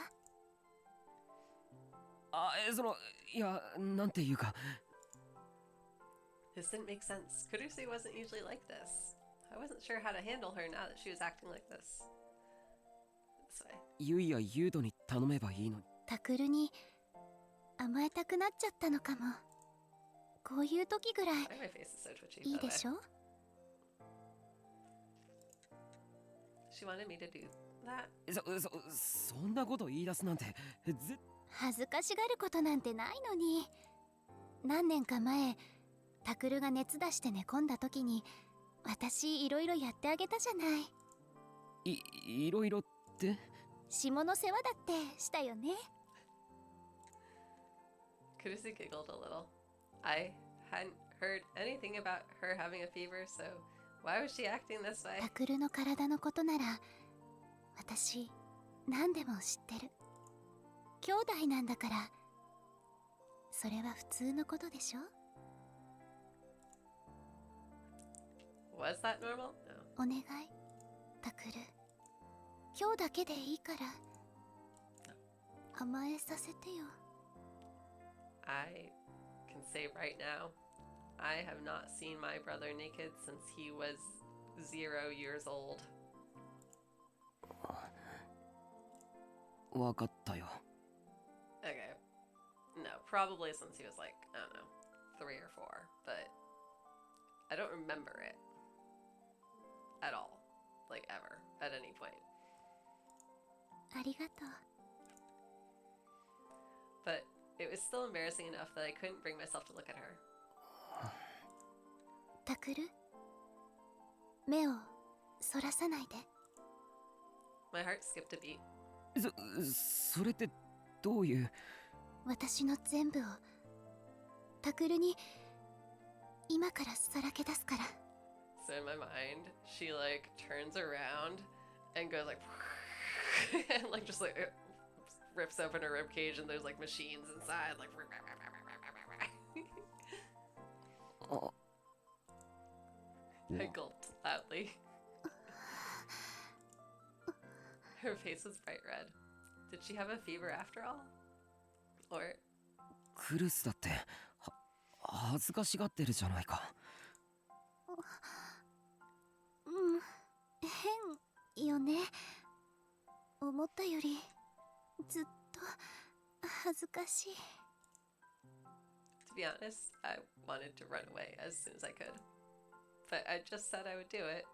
いや、なんていうか。This didn't make sense. Kurusu wasn't usually like this. I wasn't sure how to handle her now that she was acting like this. This way. ユイやユードに頼めばいいのに。タクルに甘えたくなっちゃったのかも。こういう時ぐらい Why my face is so twitchy, いい by the で way? しょ？ She wanted me to do that. そんなこと言い出すなんて恥ずかしがることなんてないのに。何年か前タクルが熱出して寝込んだ時に私いろいろやってあげたじゃない。いろいろって？下の世話だってしたよね。Kurusu giggled a little. I hadn't heard anything about her having a fever, so why was she acting this way? タクルの体のことなら私何でも知ってる。兄弟なんだから。それは普通のことでしょ？ Was that normal? No. お願いタクル。今日だけでいいから甘えさせてよ。 I can say right now, I have not seen my brother naked since he was 0 years old. わかったよ。Okay. No, probably since he was like, I don't know, 3 or 4, but I don't remember it at all. Like ever, at any point. ありがとう。 But it was still embarrassing enough that I couldn't bring myself to look at her. タクル、目をそらさないで。 My heart skipped a beat. それってどういう？私の全部をタクルに今からさらけ出すから。 So in my mind, she like turns around and goes like and like just like rips open her rib cage and there's like machines inside like I gulped loudly. Her face was bright red. Did she have a fever after all? Or クルスだって恥ずかしがってるじゃないか。変よね。思ったよりずっと恥ずかしい。 to be honest, I wanted to run away as soon as I could. But I just said I would do it.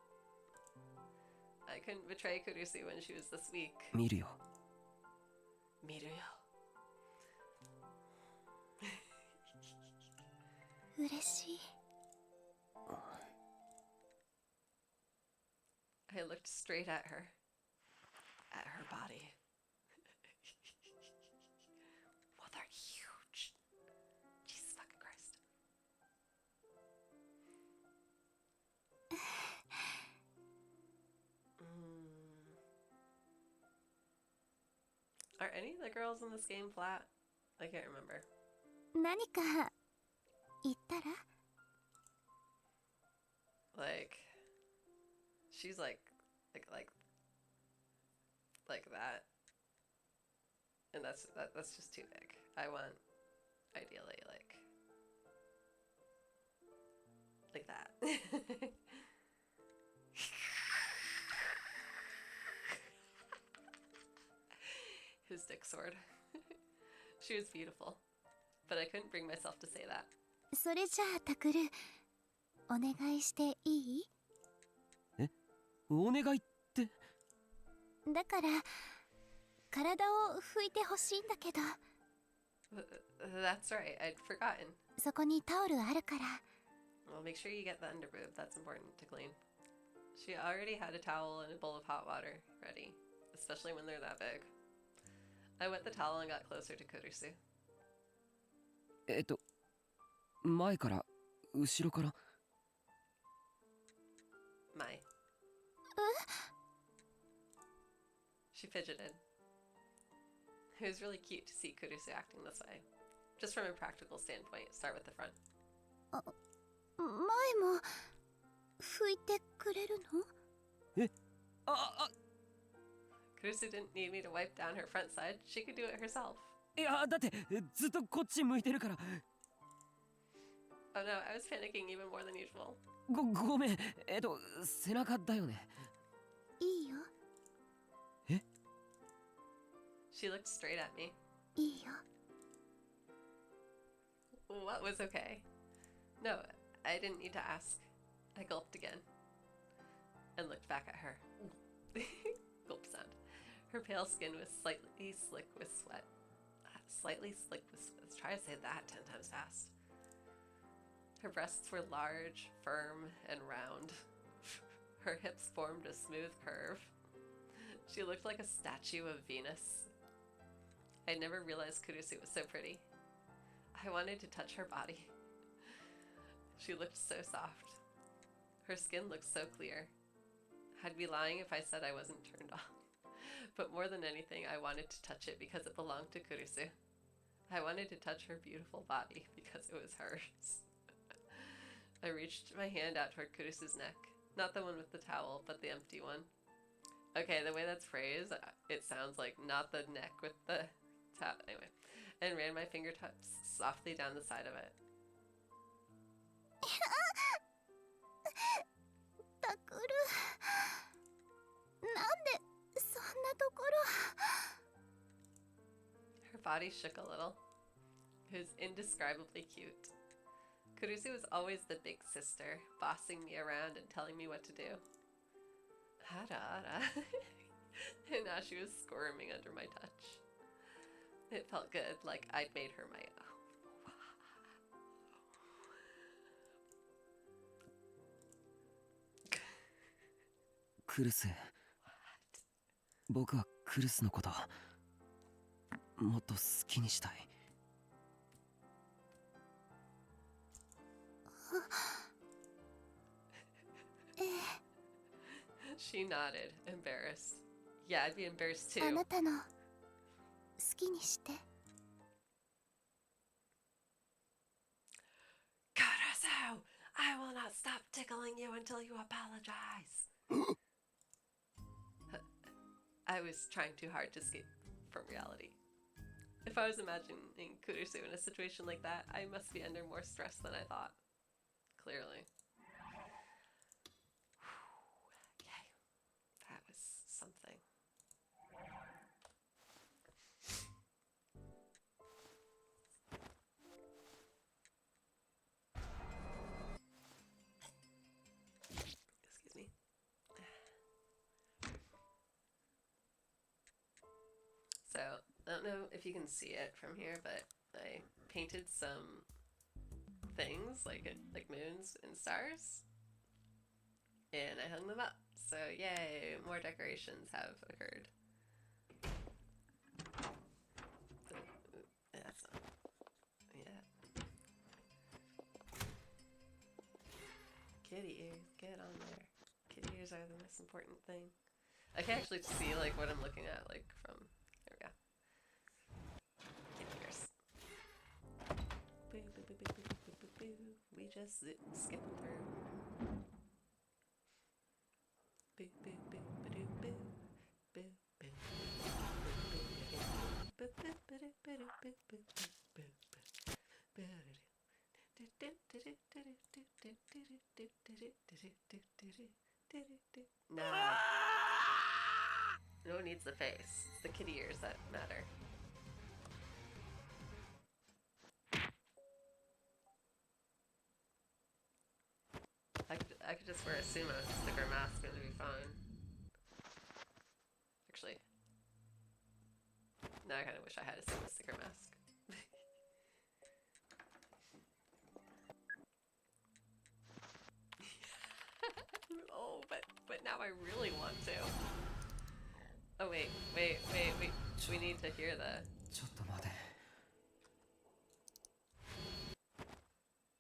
I couldn't betray Kurusu when she was this weak. 見るよ。見るよ。嬉しい。 I looked straight at her body. Well, they're huge. Jesus fucking Christ. Are any of the girls in this game flat? I can't remember. 何か言ったら？ Like, she's like that, and that's just too big. I want, ideally, like that. His dick sword. She was beautiful, but I couldn't bring myself to say that. それじゃあタクル、お願いしていい？お願いって？だから体を拭いてほしいんだけど。 That's right, I'd forgotten. そこにタオルあるから。 Well, make sure you get the underboob. That's important to clean. She already had a towel and a bowl of hot water ready, especially when they're that big. I wet the towel and got closer to Kurusu. 前から後ろから？ My. She fidgeted. It was really cute to see Kurusu acting this way. Just from a practical standpoint, start with the front. 前も拭いてくれるの？ Kurusu didn't need me to wipe down her front side. She could do it herself. いやだってずっとこっち向いてるから。 Oh no, I was panicking even more than usual. ごめん、背中だよね。いいよ。 She looked straight at me. いいよ。 What was okay? No, I didn't need to ask. I gulped again and looked back at her. Gulp sound. Her pale skin was slightly slick with sweat. Slightly slick with sweat. Try to say that 10 times fast. Her breasts were large, firm, and round. Her hips formed a smooth curve. She looked like a statue of Venus. I never realized Kurusu was so pretty. I wanted to touch her body. She looked so soft. Her skin looked so clear. I'd be lying if I said I wasn't turned on. But more than anything, I wanted to touch it because it belonged to Kurusu. I wanted to touch her beautiful body because it was hers. I reached my hand out toward Kurusu's neck. Not the one with the towel, but the empty one. Okay, the way that's phrased, it sounds like not the neck with the towel. Anyway. And ran my fingertips softly down the side of it. タクル、なんでそんなところ。 Her body shook a little. It was indescribably cute. Kurusu was always the big sister, bossing me around and telling me what to do. Hara hara. And now she was squirming under my touch. It felt good, like I'd made her my own. クルス、僕はクルスのこともっと好きにしたい。She nodded, embarrassed. Yeah, I'd be embarrassed あ too. なたの好きにして。 Kurusu! I will not stop tickling you until you apologize. I was trying too hard to escape from reality. If I was imagining Kurusu in a situation like that, I must be under more stress than I thought. Clearly. Yay. That was something. Excuse me. So, I don't know if you can see it from here, but I painted some things like moons and stars, and I hung them up. So yay, more decorations have occurred. So, that's not, yeah. Kitty ears, get on there. Kitty ears are the most important thing. I can actually see like what I'm looking at, like from. There we go. Kitty ears. Boo, boo, boo, boo, boo, boo, boo, boo. We just skipping through. Boo, boo, boo, boo, boo, boo. Boo, boo. Boo, boo, boo, boo, boo, boo, boo, boo, boo, boo. Nah. No one needs the face. It's the kitty ears that matter. I could just wear a sumo sticker mask and it'd be fine. Actually, now I kind of wish I had a sumo sticker mask. Oh, but now I really want to. Oh wait. We need to hear the. ちょっと待て。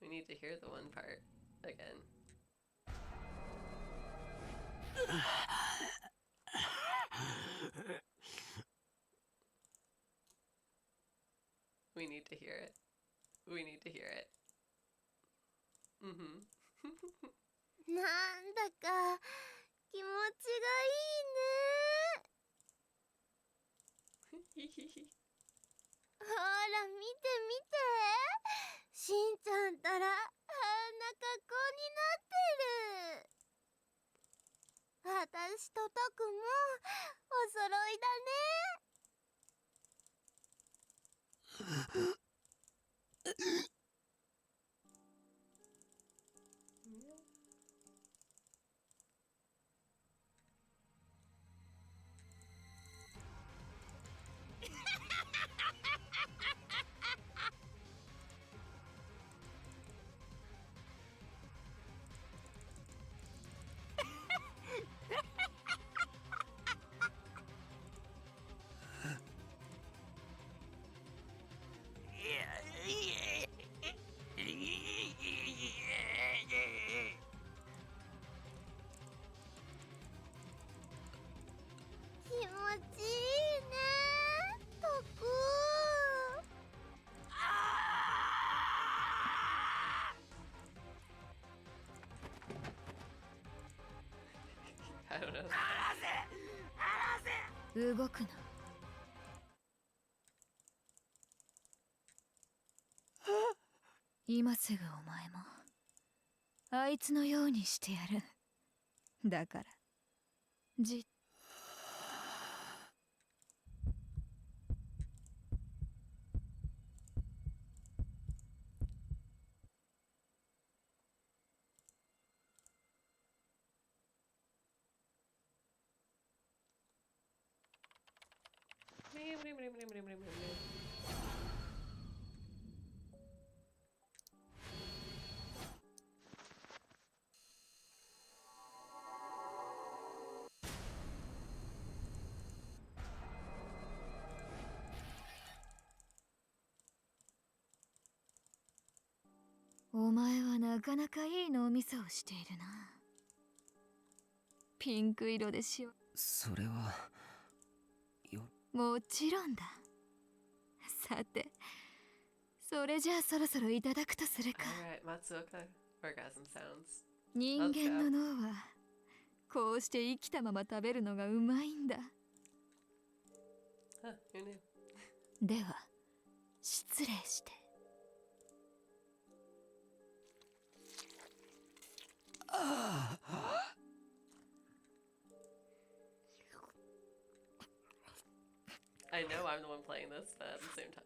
We need to hear the one part again. We need to hear it. We need to hear it. Mm-hmm. なんだか気持ちがいいね。ほら見て見て、しんちゃんたらあんな格好になってる。私とタクもお揃いだね。気持ちいいね、タク。I don't know. 動くな。今すぐお前もあいつのようにしてやる。だからじっお前はなかなかいい脳みそをしているな。ピンク色でしよ。それはもちろんだ。さて、それじゃあそろそろいただくとするか。 Alright, Matsuoka. Orgasm sounds. 人間の脳はこうして生きたまま食べるのがうまいんだ。 Huh, who knew? では失礼して。I know I'm the one playing this, but at the same time.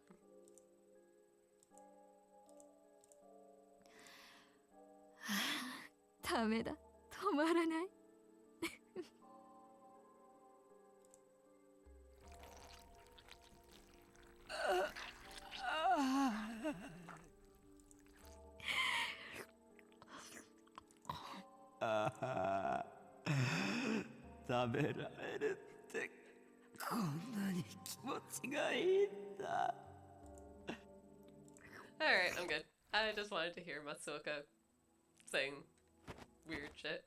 ダメだ、止まらない。食べられるってこんなに気持ちがいいんだ。 Alright, I'm good. I just wanted to hear Matsuoka saying weird shit.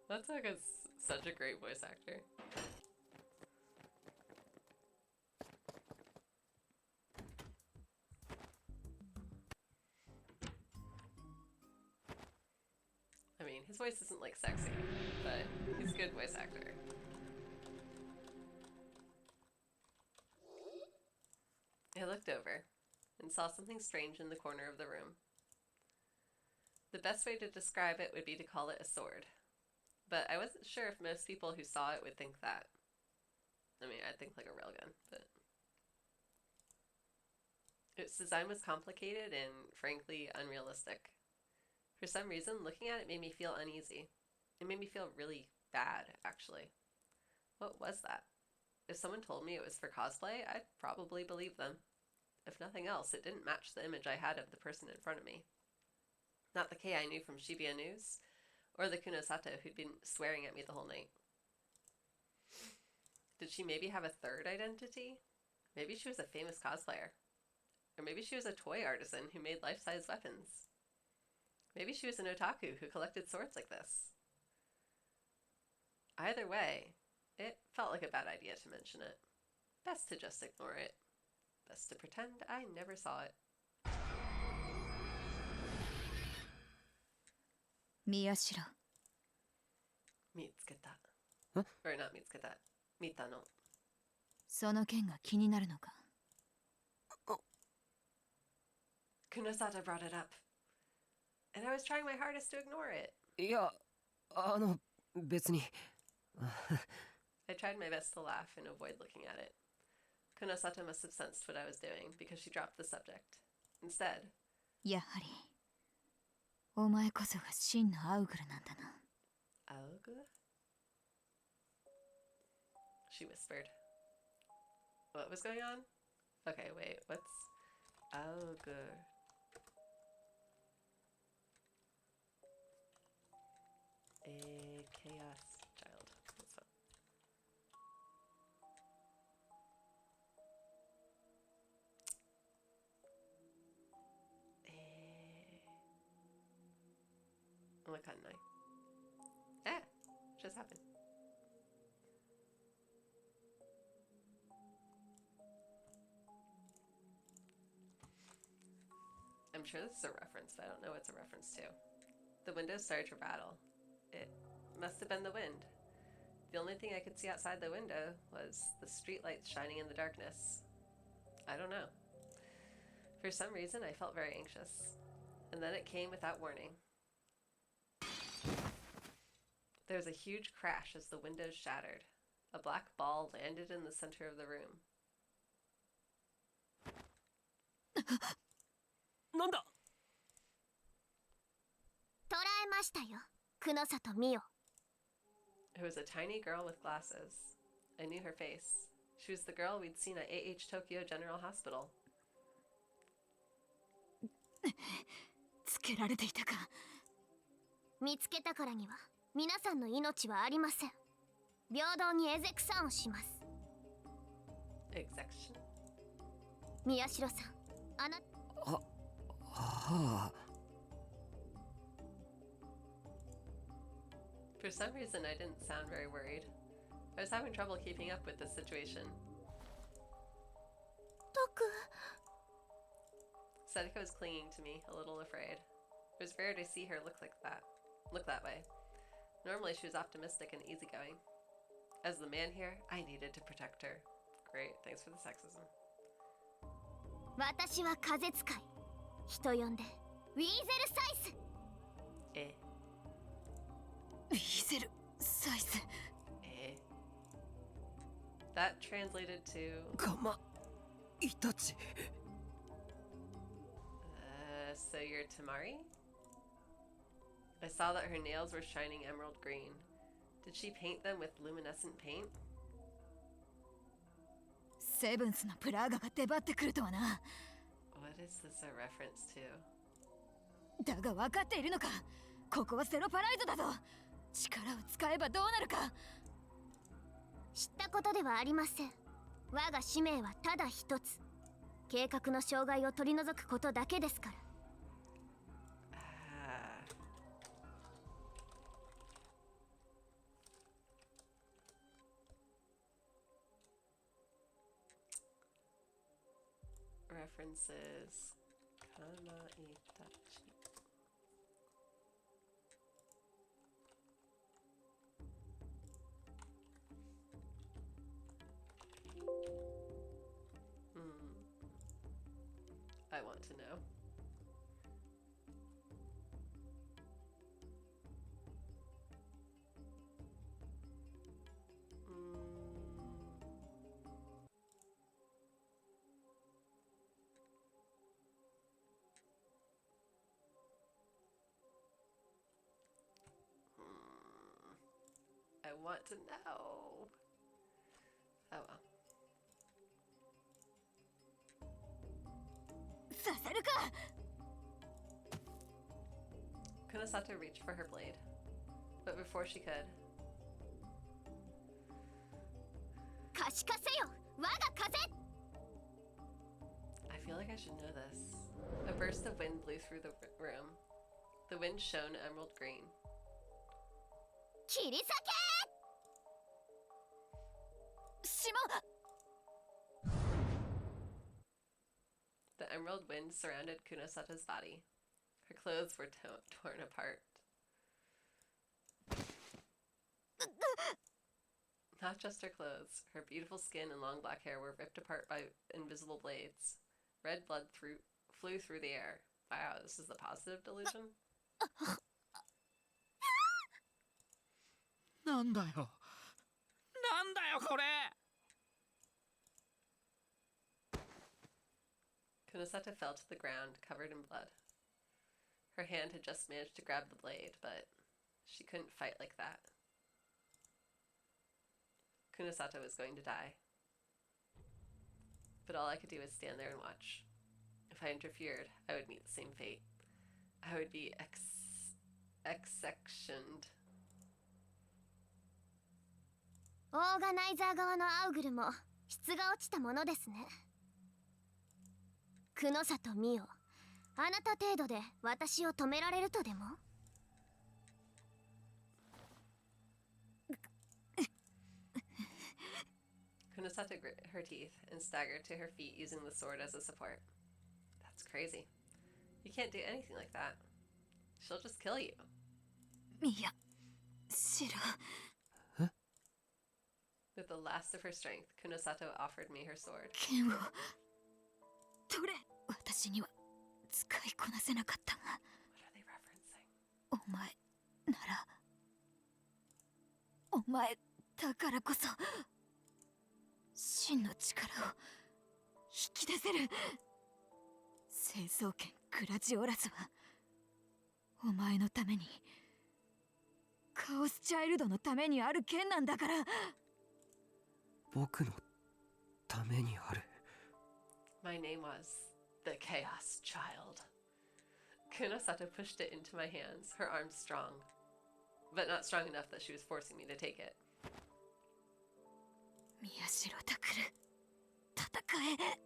Matsuoka's such a great voice actor. I mean, his voice isn't like sexy, but he's a good voice actor. I looked over and saw something strange in the corner of the room. The best way to describe it would be to call it a sword, but I wasn't sure if most people who saw it would think that. I mean, I'd think like a railgun, but... Its design was complicated and, frankly, unrealistic. For some reason, looking at it made me feel uneasy. It made me feel really bad, actually. What was that? If someone told me it was for cosplay, I'd probably believe them. If nothing else, it didn't match the image I had of the person in front of me. Not the Kei I knew from Shibuya News, or the Kunosato who'd been swearing at me the whole night. Did she maybe have a third identity? Maybe she was a famous cosplayer. Or maybe she was a toy artisan who made life-size weapons. Maybe she was an otaku who collected swords like this. Either way, it felt like a bad idea to mention it. Best to just ignore it. Best to pretend I never saw it. 宮代、見つけた。え？ Or not 見つけた。見たの。その件が気になるのか。Kunosata brought it up. And I was trying my hardest to ignore it. いや、別に。I tried my best to laugh and avoid looking at it. Kunosata must have sensed what I was doing because she dropped the subject. Instead, やはり、お前こそが真のアウグルなんだな。Aug? She whispered. What was going on? Okay, wait, what's Aug? A chaoschild. That's fun. What kind of Ah! Just happened. I'm sure this is a reference, but I don't know what it's a reference to. The windows started to rattle. It must have been the wind. The only thing I could see outside the window was the streetlights shining in the darkness. I don't know. For some reason, I felt very anxious. And then it came without warning. There was a huge crash as the windows shattered. A black ball landed in the center of the room. なんだ？捕らえましたよ、久野里美代。 It was a tiny girl with glasses. I knew her face. She was the girl we'd seen at AH Tokyo General Hospital. つけられていたか。見つけたからには皆さんの命はありません。平等にエゼクサンをします。 Execution? 宮代さん、あなはあ。 For some reason, I didn't sound very worried. I was having trouble keeping up with the situation. 徳 Sadako was clinging to me, a little afraid. It was rare to see her look that way. Normally, she was optimistic and easygoing. As the man here, I needed to protect her. Great, thanks for the sexism. 私は風使い。人呼んでウィーゼルサイス。 Eh. ウィーゼルサイズ。 Eh. That translated to... かまいたち。So you're Tamari? I saw that her nails were shining emerald green. Did she paint them with luminescent paint? セブンスのプラーガが出張ってくるとはな。 What is this a reference to? だが分かっているのか。ここはセロパライドだぞ。力を使えばどうなるか。知ったことではありません。我が使命はただ一つ。計画の障害を取り除くことだけですから。 References. Kanaitachi. I want to know. I want to know. Oh well. 刺さるか。 Kunosata reached for her blade, but before she could, 可視化せよ、我が風。 I feel like I should know this. A burst of wind blew through the room. The wind shone emerald green. 切り裂 emerald wind surrounded Kunosata's body. Her clothes were torn apart. Not just her clothes. Her beautiful skin and long black hair were ripped apart by invisible blades. Red blood flew through the air. Wow, this is the positive delusion? なんだよなんだよこれ Kunosata fell to the ground, covered in blood. Her hand had just managed to grab the blade, but she couldn't fight like that. Kunosata was going to die. But all I could do was stand there and watch. If I interfered, I would meet the same fate. I would be exectioned. オーガナイザー側のアウグルも質が落ちたものですね。久野里美代、あなた程度で私を止められるとでも？ Kunosata grit her teeth and staggered to her feet using the sword as a support. That's crazy. You can't do anything like that. She'll just kill you. いや、知らん。 With the last of her strength, Kunosato offered me her sword. 剣を取れ。私には使いこなせなかったが。What are they referencing? お前なら、お前だからこそ真の力を引き出せる。成層圏グラジオラスはお前のために、カオスチャイルドのためにある剣なんだから。僕のためにある。 My name was the chaoschild. Kunosato pushed it into my hands, her arms strong, but not strong enough that she was forcing me to take it. 宮代拓戦え。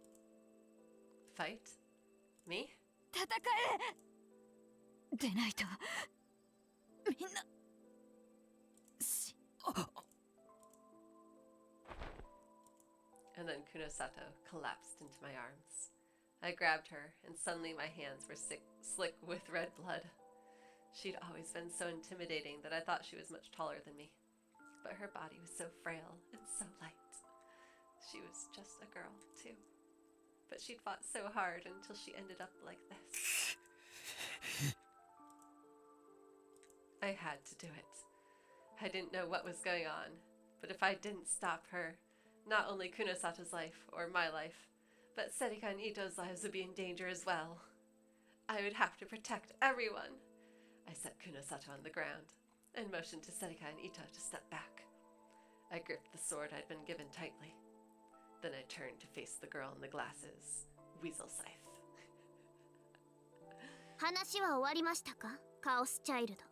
Fight? Me? 戦え。でないとみんなし。 And then Kunosato collapsed into my arms. I grabbed her, and suddenly my hands were slick with red blood. She'd always been so intimidating that I thought she was much taller than me. But her body was so frail and so light. She was just a girl, too. But she'd fought so hard until she ended up like this. I had to do it. I didn't know what was going on, but if I didn't stop her, not only Kunosata's life or my life, but Serika and Ito's lives would be in danger as well. I would have to protect everyone. I set Kunosato on the ground and motioned to Serika and Ito to step back. I gripped the sword I'd been given tightly. Then I turned to face the girl in the glasses, Weasel Scythe. 話は終わりましたか、カオスチャイルド。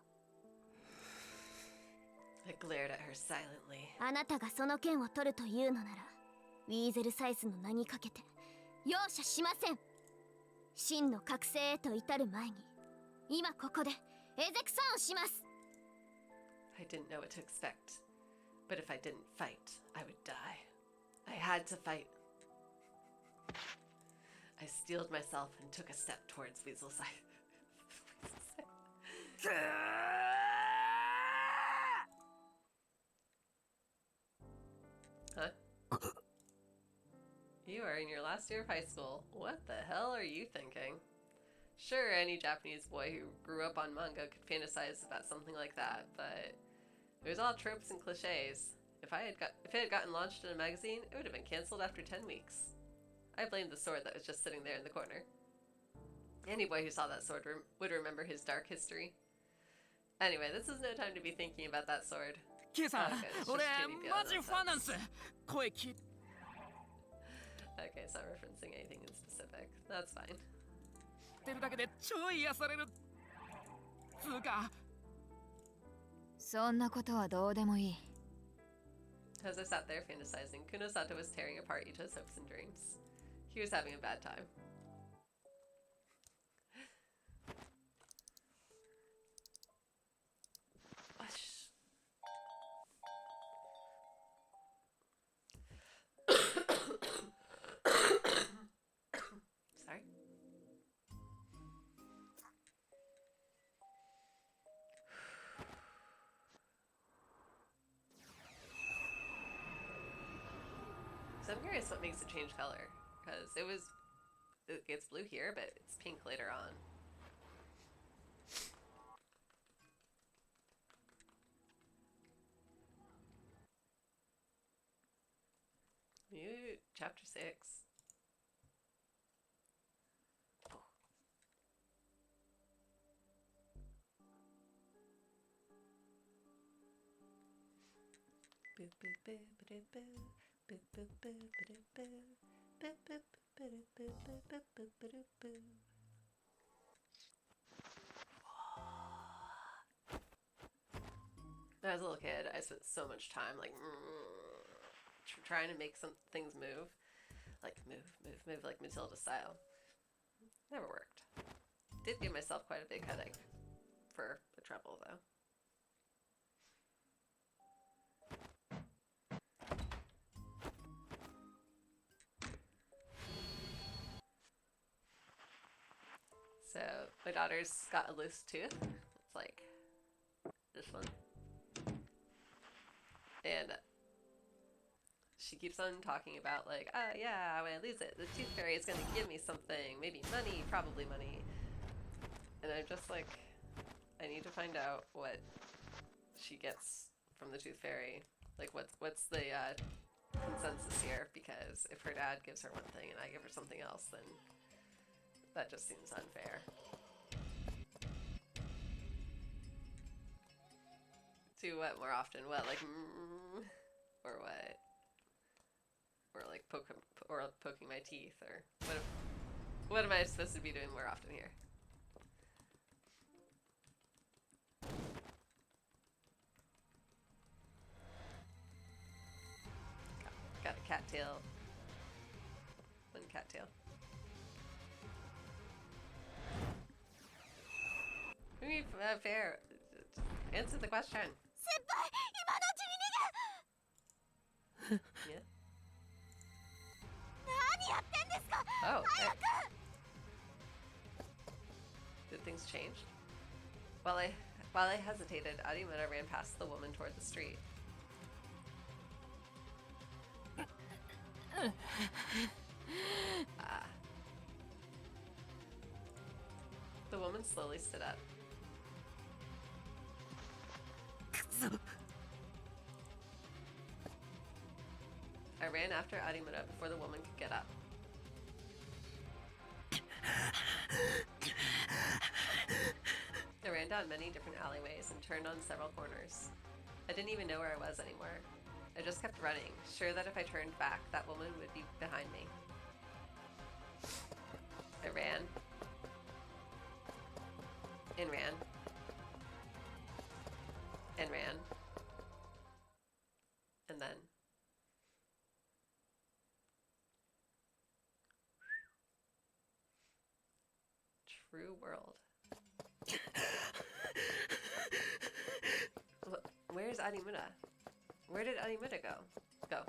I glared at her silently. あなたがその剣を取るというのなら、ウィーゼルサイズの名にかけて容赦しません。真の覚醒へと至る前に、今ここでエゼクサンをします。 I didn't know what to expect, but if I didn't fight, I would die. I had to fight. I steeled myself and took a step towards Weasel Scythe. Huh? You are in your last year of high school. What the hell are you thinking? Sure, any Japanese boy who grew up on manga could fantasize about something like that, but it was all tropes and cliches. If it had gotten launched in a magazine, it would have been canceled after 10 weeks. I blamed the sword that was just sitting there in the corner. Any boy who saw that sword would remember his dark history. Anyway, this is no time to be thinking about that sword. ケイさん、 Okay, it's just 俺 Kitty マジ Bell ファンなんす nonsense. 声聞い Okay, it's not referencing anything in specific. That's fine. てるだけで超癒されるつうか。そんなことはどうでもいい。 As I sat there fantasizing, Kunosato was tearing apart Ito's hopes and dreams. He was having a bad time. Whoosh. Sorry. So I'm curious what makes it change color. Because it gets blue here, but it's pink later on. Chapter 6. When I was a little kid, I spent so much time like trying to make some things move. Like move, like Matilda style. Never worked. Did give myself quite a big headache for the treble though. So my daughter's got a loose tooth. It's like this one. And she keeps on talking about like, oh yeah, when I lose it, the tooth fairy is gonna give me something, maybe money, probably money. And I'm just like, I need to find out what she gets from the tooth fairy. Like what's the consensus here? Because if her dad gives her one thing and I give her something else, then that just seems unfair. Do what more often? What, like, or what? Or like poking my teeth, or what am I supposed to be doing more often here? Got a cattail. One cattail. I mean, fair. Answer the question. Yeah. Oh, hey. Did things change? While I hesitated, Arimura ran past the woman toward the street. Ah. The woman slowly stood up. I ran after Arimura before the woman could get up. I ran down many different alleyways and turned on several corners. I didn't even know where I was anymore. I just kept running, sure that if I turned back, that woman would be behind me. I ran. And ran. And ran. And then... True world. Where's Arimura? Where did Arimura go?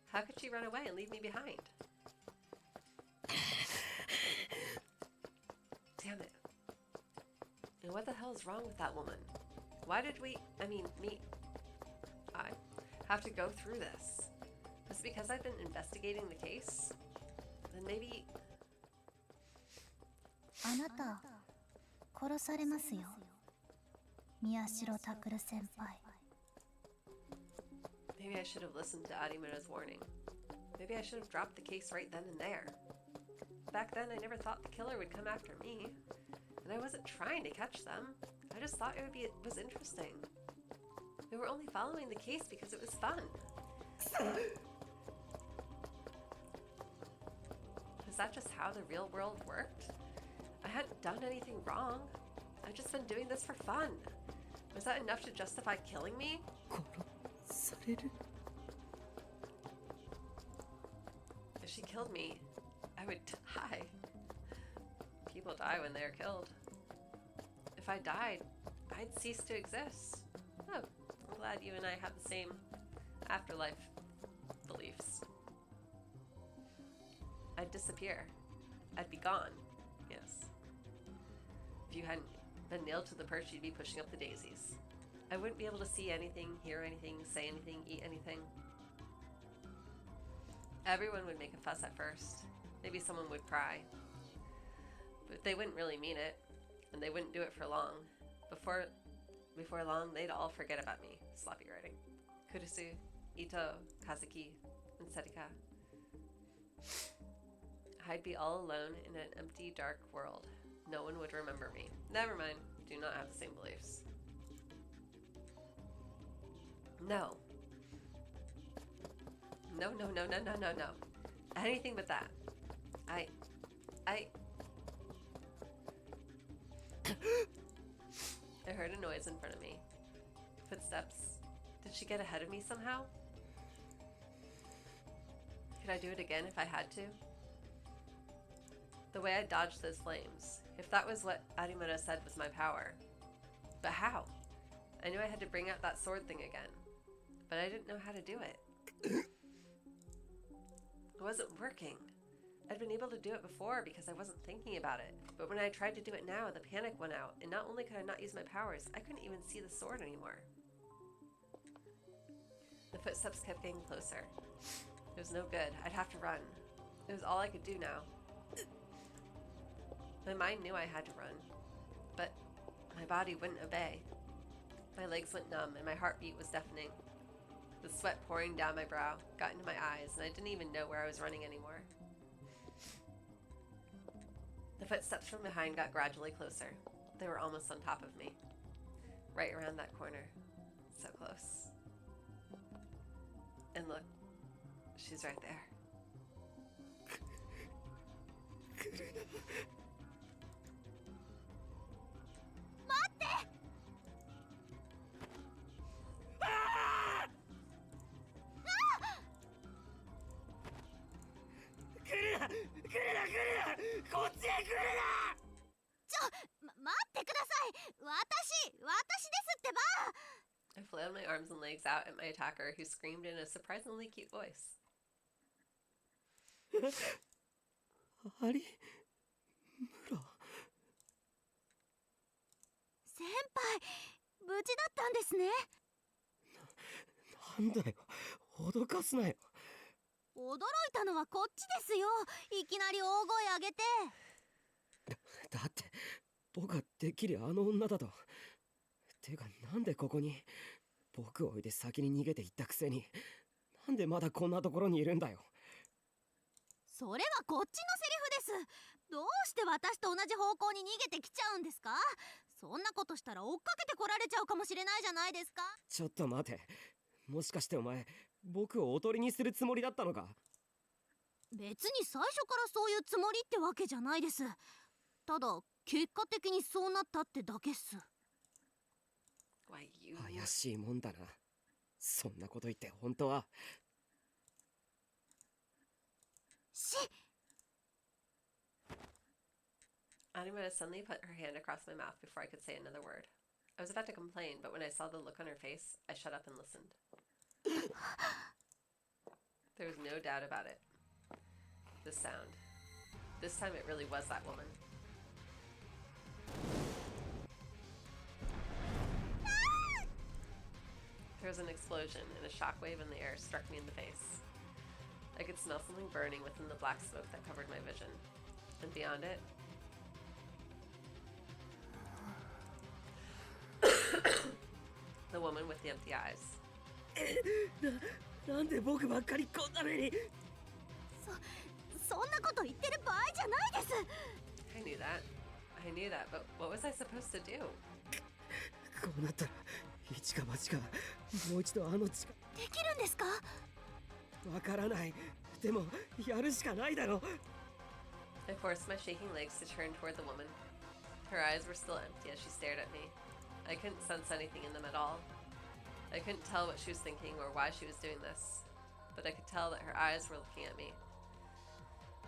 How could she run away and leave me behind? Damn it. And what the hell is wrong with that woman? Why did I have to go through this? Is it because I've been investigating the case? Then maybe... あなた殺されますよ宮代拓先輩 Maybe I should have listened to Arimura's warning. Maybe I should have dropped the case right then and there. Back then I never thought the killer would come after me. And I wasn't trying to catch them. I just thought it was interesting. We were only following the case because it was fun. Is that just how the real world worked? I hadn't done anything wrong. I've just been doing this for fun. Was that enough to justify killing me? If she killed me, I would die. People die when they're killed. If I died, I'd cease to exist. Oh, I'm glad you and I have the same afterlife beliefs. I'd disappear. I'd be gone. Yes. If you hadn't been nailed to the perch, you'd be pushing up the daisies. I wouldn't be able to see anything, hear anything, say anything, eat anything. Everyone would make a fuss at first. Maybe someone would cry. But they wouldn't really mean it, and they wouldn't do it for long. Before long, they'd all forget about me. Sloppy writing. Kurusu, Ito, Kazuki, and Setika. I'd be all alone in an empty, dark world. No one would remember me. Never mind. Do not have the same beliefs. No. No. Anything but that. I heard a noise in front of me. Footsteps. Did she get ahead of me somehow? Could I do it again if I had to? The way I dodged those flames. If that was what Arimura said was my power. But how? I knew I had to bring out that sword thing again. But I didn't know how to do it. It wasn't working. I'd been able to do it before because I wasn't thinking about it. But when I tried to do it now, the panic went out, and not only could I not use my powers, I couldn't even see the sword anymore. The footsteps kept getting closer. It was no good. I'd have to run. It was all I could do now. My mind knew I had to run, but my body wouldn't obey. My legs went numb, and my heartbeat was deafening. The sweat pouring down my brow got into my eyes, and I didn't even know where I was running anymore. The footsteps from behind got gradually closer. They were almost on top of me. Right around that corner. So close. And look, she's right there. I flailed my arms and legs out at my attacker, who screamed in a surprisingly cute voice. あり村先輩、無事だったんですね。なんだよ、脅かすなよ。驚いたのはこっちですよ。いきなり大声上げて。だって僕はてっきりあの女だと。てかなんでここに。僕を置いて先に逃げていったくせに、なんでまだこんなところにいるんだよ。それはこっちのセリフです。どうして私と同じ方向に逃げてきちゃうんですか？そんなことしたら追っかけてこられちゃうかもしれないじゃないですか。ちょっと待て、もしかしてお前僕をおとりにするつもりだったのか？別に最初からそういうつもりってわけじゃないです。ただ結果的にそうなったってだけっす。怪しいもんだな。そんなこと言って本当は。Arimura suddenly put her hand across my mouth before I could say another word. I was about to complain, but when I saw the look on her face, I shut up and listened. There was no doubt about it. This sound. This time it really was that woman. There was an explosion, and a shockwave in the air struck me in the face. I could smell something burning within the black smoke that covered my vision. And beyond it, the woman with the empty eyes. なんで僕ばっかりこんな目に。そんなこと言ってる場合じゃないです。I knew that, but what was I supposed to do? こうなったら一か八かもう一度あの地下。できるんですか？わからない。でもやるしかないだろ。I forced my shaking legs to turn toward the woman. Her eyes were still empty as she stared at me. I couldn't sense anything in them at all. I couldn't tell what she was thinking or why she was doing this, but I could tell that her eyes were looking at me.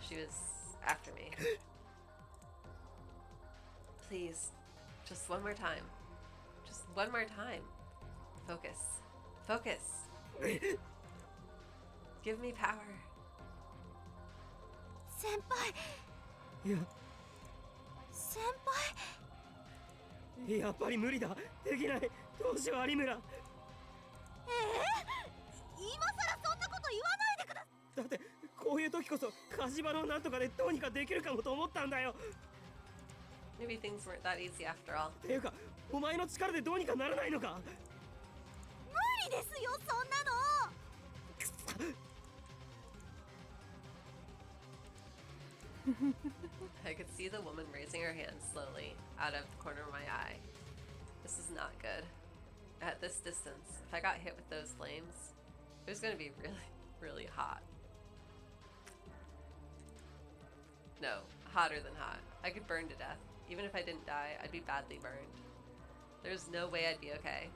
She was after me. Please, just one more time. Just one more time. Focus. Focus. Give me power. 先輩。いや。先輩。やっぱり無理だ。できない。どうしよう有村。今さらそんなこと言わないでくだ。だって時こそ火事場のなんとかでどうにかできるかもと思ったんだよ。 Maybe things weren't that easy after all. ていうかお前の力でどうにかならないのか。無理ですよそんなの。 I could see the woman raising her hand slowly out of the corner of my eye. This is not good. At this distance, if I got hit with those flames, it was going to be really, really hot. No, hotter than hot. I could burn to death. Even if I didn't die, I'd be badly burned. There's no way I'd be okay.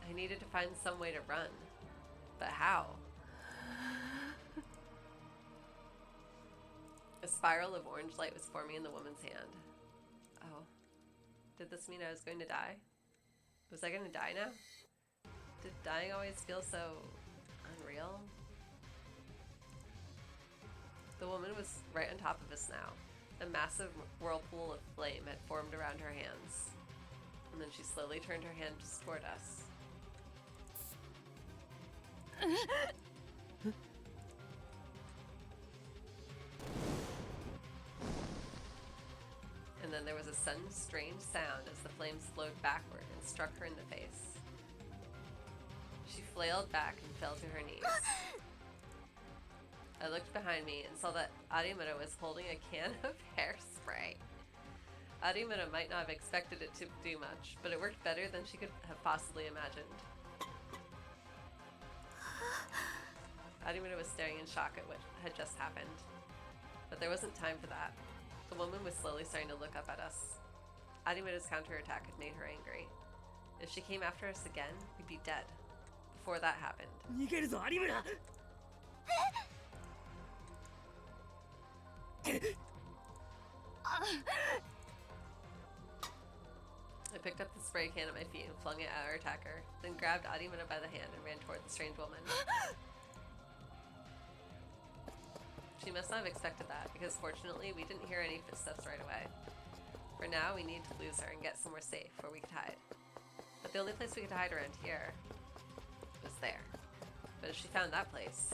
I needed to find some way to run. But how? A spiral of orange light was forming in the woman's hand. Oh. Did this mean I was going to die? Was I going to die now? Did dying always feel so unreal? The woman was right on top of us now. A massive whirlpool of flame had formed around her hands. And then she slowly turned her hand toward us. And then there was a sudden strange sound as the flames flowed backward and struck her in the face. She flailed back and fell to her knees. I looked behind me and saw that Arimura was holding a can of hairspray. Arimura might not have expected it to do much, but it worked better than she could have possibly imagined. Arimura was staring in shock at what had just happened. But there wasn't time for that. The woman was slowly starting to look up at us. Arimura's counterattack had made her angry. If she came after us again, we'd be dead. Before that happened. 逃げるぞ有村。 I picked up the spray can at my feet and flung it at our attacker, then grabbed Arimura by the hand and ran toward the strange woman. She must not have expected that, because fortunately we didn't hear any footsteps right away. For now, we needed to lose her and get somewhere safe where we could hide. But the only place we could hide around here was there. But if she found that place...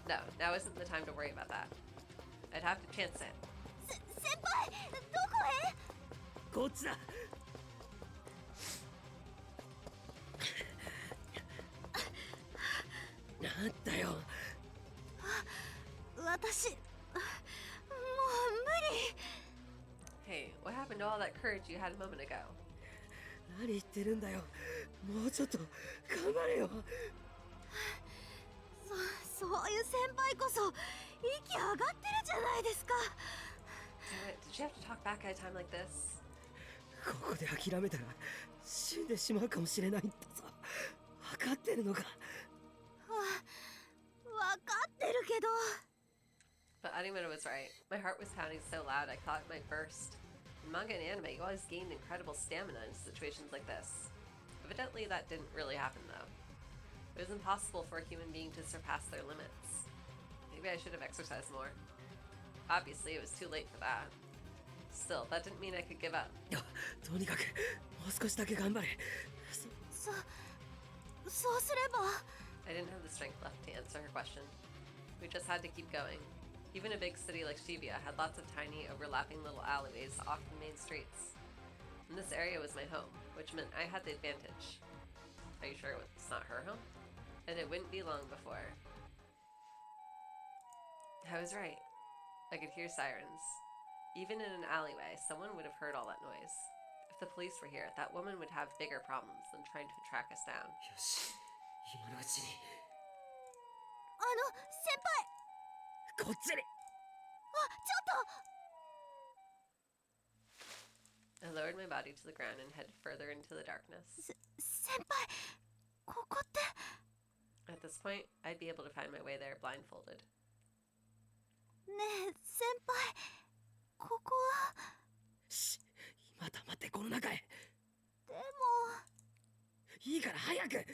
No, now isn't the time to worry about that. I'd have to chance it. 先輩どこへ？こっちだ。なんだよ。私もう無理。 Hey, what happened to all that courage you had a moment ago? 何言ってるんだよ。もうちょっと頑張れよ。そういう先輩こそ息上がってるじゃないですか。 Damn it, did you have to talk back at a time like this? ここで諦めたら死んでしまうかもしれないんだぞ。分かってるのか。分かってるけど。 But Arimura was right. My heart was pounding so loud I thought it might burst. In manga and anime, you always gained incredible stamina in situations like this. Evidently, that didn't really happen, though. It was impossible for a human being to surpass their limits. Maybe I should have exercised more. Obviously, it was too late for that. Still, that didn't mean I could give up. とにかくもう少しだけ頑張れ。そうすれば。 I didn't have the strength left to answer her question. We just had to keep going. Even a big city like Shibuya had lots of tiny, overlapping little alleyways off the main streets. And this area was my home, which meant I had the advantage. Are you sure it's not her home? And it wouldn't be long before... I was right. I could hear sirens. Even in an alleyway, someone would have heard all that noise. If the police were here, that woman would have bigger problems than trying to track us down. よし、今のうちに。先輩。 こっちに。ちょっと。 I lowered my body to the ground and headed further into the darkness. 先輩、ここって。 At this point, I'd be able to find my way there blindfolded. ねえ、先輩、ここは。し、今黙ってこの中へ。でも。いいから早く。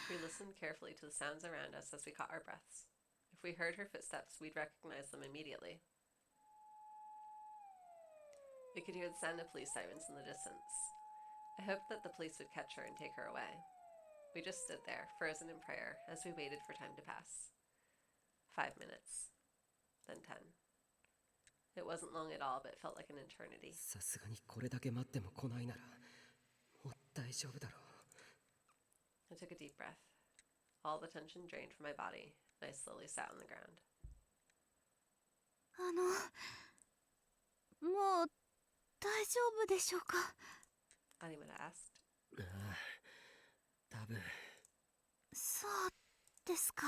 We listened carefully to the sounds around us as we caught our breaths. If we heard her footsteps, we'd recognize them immediately. We could hear the sound of police sirens in the distance. I hoped that the police would catch her and take her away. We just stood there, frozen in prayer, as we waited for time to pass. 5 minutes. Then 10. It wasn't long at all, but it felt like an eternity. さすがにこれだけ待っても来ないならもう大丈夫だろ I took a deep breath. All the tension drained from my body, and I slowly sat on the ground. もう大丈夫でしょうか。 Animata asked. う。ああ、多分。そうですか。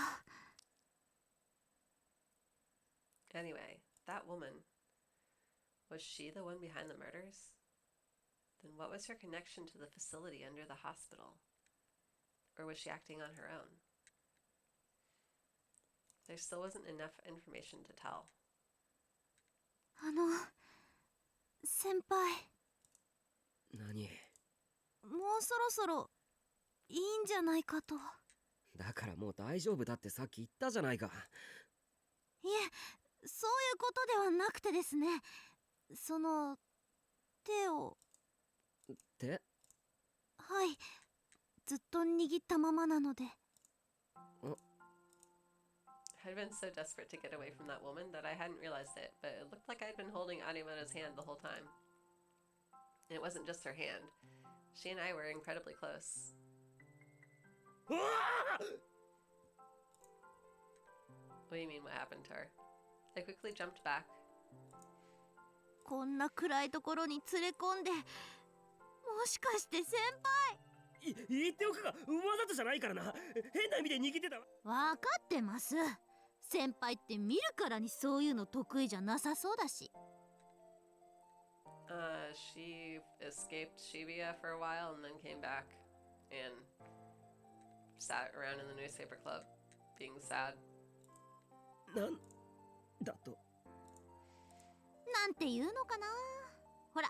Anyway, that woman. Was she the one behind the murders? Then what was her connection to the facility under the hospital? Or was she acting on her own? There still wasn't enough information to tell. 先輩、何？もうそろそろいいんじゃないかと。だからもう大丈夫だってさっき言ったじゃないか。いえ、そういうことではなくてですね。その手を。手？はい、ずっと握ったままなので。I'd been so desperate to get away from that woman that I hadn't realized it, but it looked like I'd been holding Animata's hand the whole time. And it wasn't just her hand. She and I were incredibly close. What do you mean, what happened to her? I quickly jumped back. こんな暗いところに連れ込んで、もしかして先輩。言っておくが、わざとじゃないからな。変な意味で握ってた。わかってます。先輩って見るからにそういうの得意じゃなさそうだし。She escaped Shibuya for a while and then came back and sat around in the newspaper club, being sad. なんだと？なんていうのかな。ほら、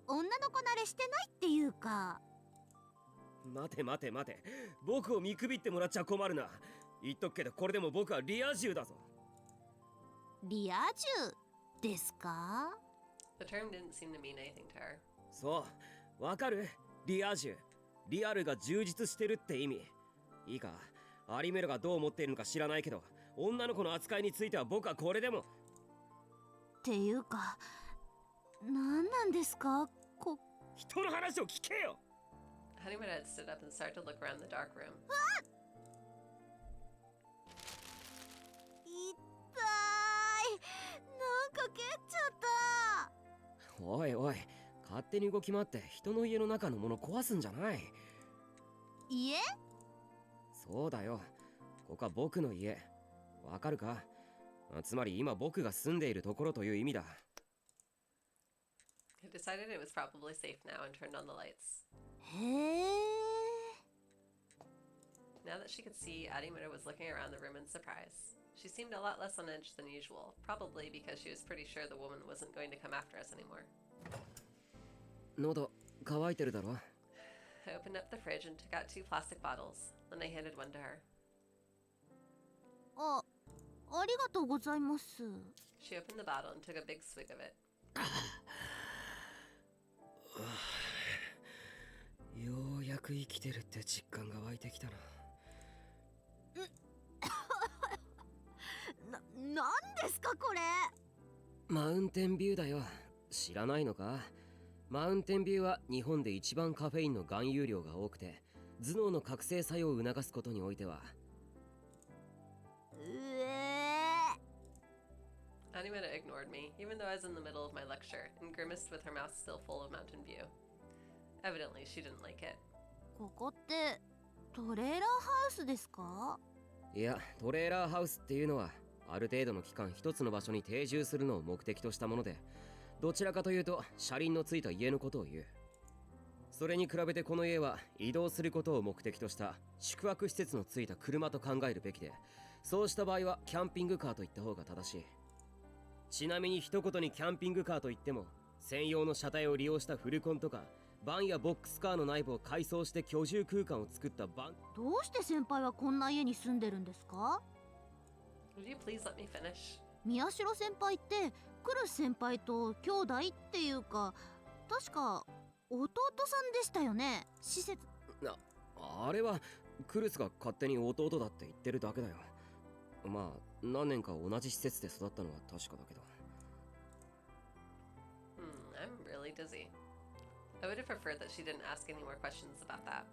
女の子慣れしてないっていうか。待て待て待て、僕を見くびってもらっちゃ困るな。言っとくけどこれでも僕はリア充だぞ。リア充ですか？ The term didn't seem to mean anything to her. そう、わかる？リア充。リアルが充実してるって意味。いいか、アリメロがどう思っているのか知らないけど、女の子の扱いについては僕はこれでも。っていうか、なんなんですか？人の話を聞けよ。Hanimata had stood up and started to look around the dark room. 痛い。なんか蹴っちゃった。おいおい、勝手に動き回って人の家の中のもの壊すんじゃない。家？そうだよ、ここは僕の家。わかるか？つまり今僕が住んでいるところという意味だ。I decided it was probably safe now and turned on the lights. へえ。 Now that she could see, Adimura was looking around the room in surprise. She seemed a lot less on edge than usual, probably because she was pretty sure the woman wasn't going to come after us anymore. 喉乾いてるだろ？ I opened up the fridge and took out 2 plastic bottles. Then I handed one to her. ありがとうございます。 She opened the bottle and took a big swig of it. ようやく生きてるって実感が湧いてきたな。なんですかこれ？マウンテンビューだよ。知らないのか？マウンテンビューは日本で一番カフェインの含有量が多くて、頭脳の覚醒作用を促すことにおいては。Animata ignored me, even though I was in the middle of my lecture, and grimaced with her mouth still full of Mountain View. Evidently, she didn't like it. ここってトレーラーハウスですか？いや、トレーラーハウスっていうのはある程度の期間一つの場所に定住するのを目的としたもので、どちらかというと車輪のついた家のことを言う。それに比べてこの家は移動することを目的とした宿泊施設のついた車と考えるべきで、そうした場合はキャンピングカーと言った方が正しい。ちなみに一言にキャンピングカーといっても、専用の車体を利用したフルコンとかバンやボックスカーの内部を改装して居住空間を作ったバン。どうして先輩はこんな家に住んでるんですか？ Would you please let me finish? 宮代先輩ってクルス先輩と兄弟っていうか、確か弟さんでしたよね、施設。あれはクルスが勝手に弟だって言ってるだけだよ。まあ何年か同じ施設で育ったのは確かだけど。I'm really dizzy. I would have preferred that she didn't ask any more questions about that.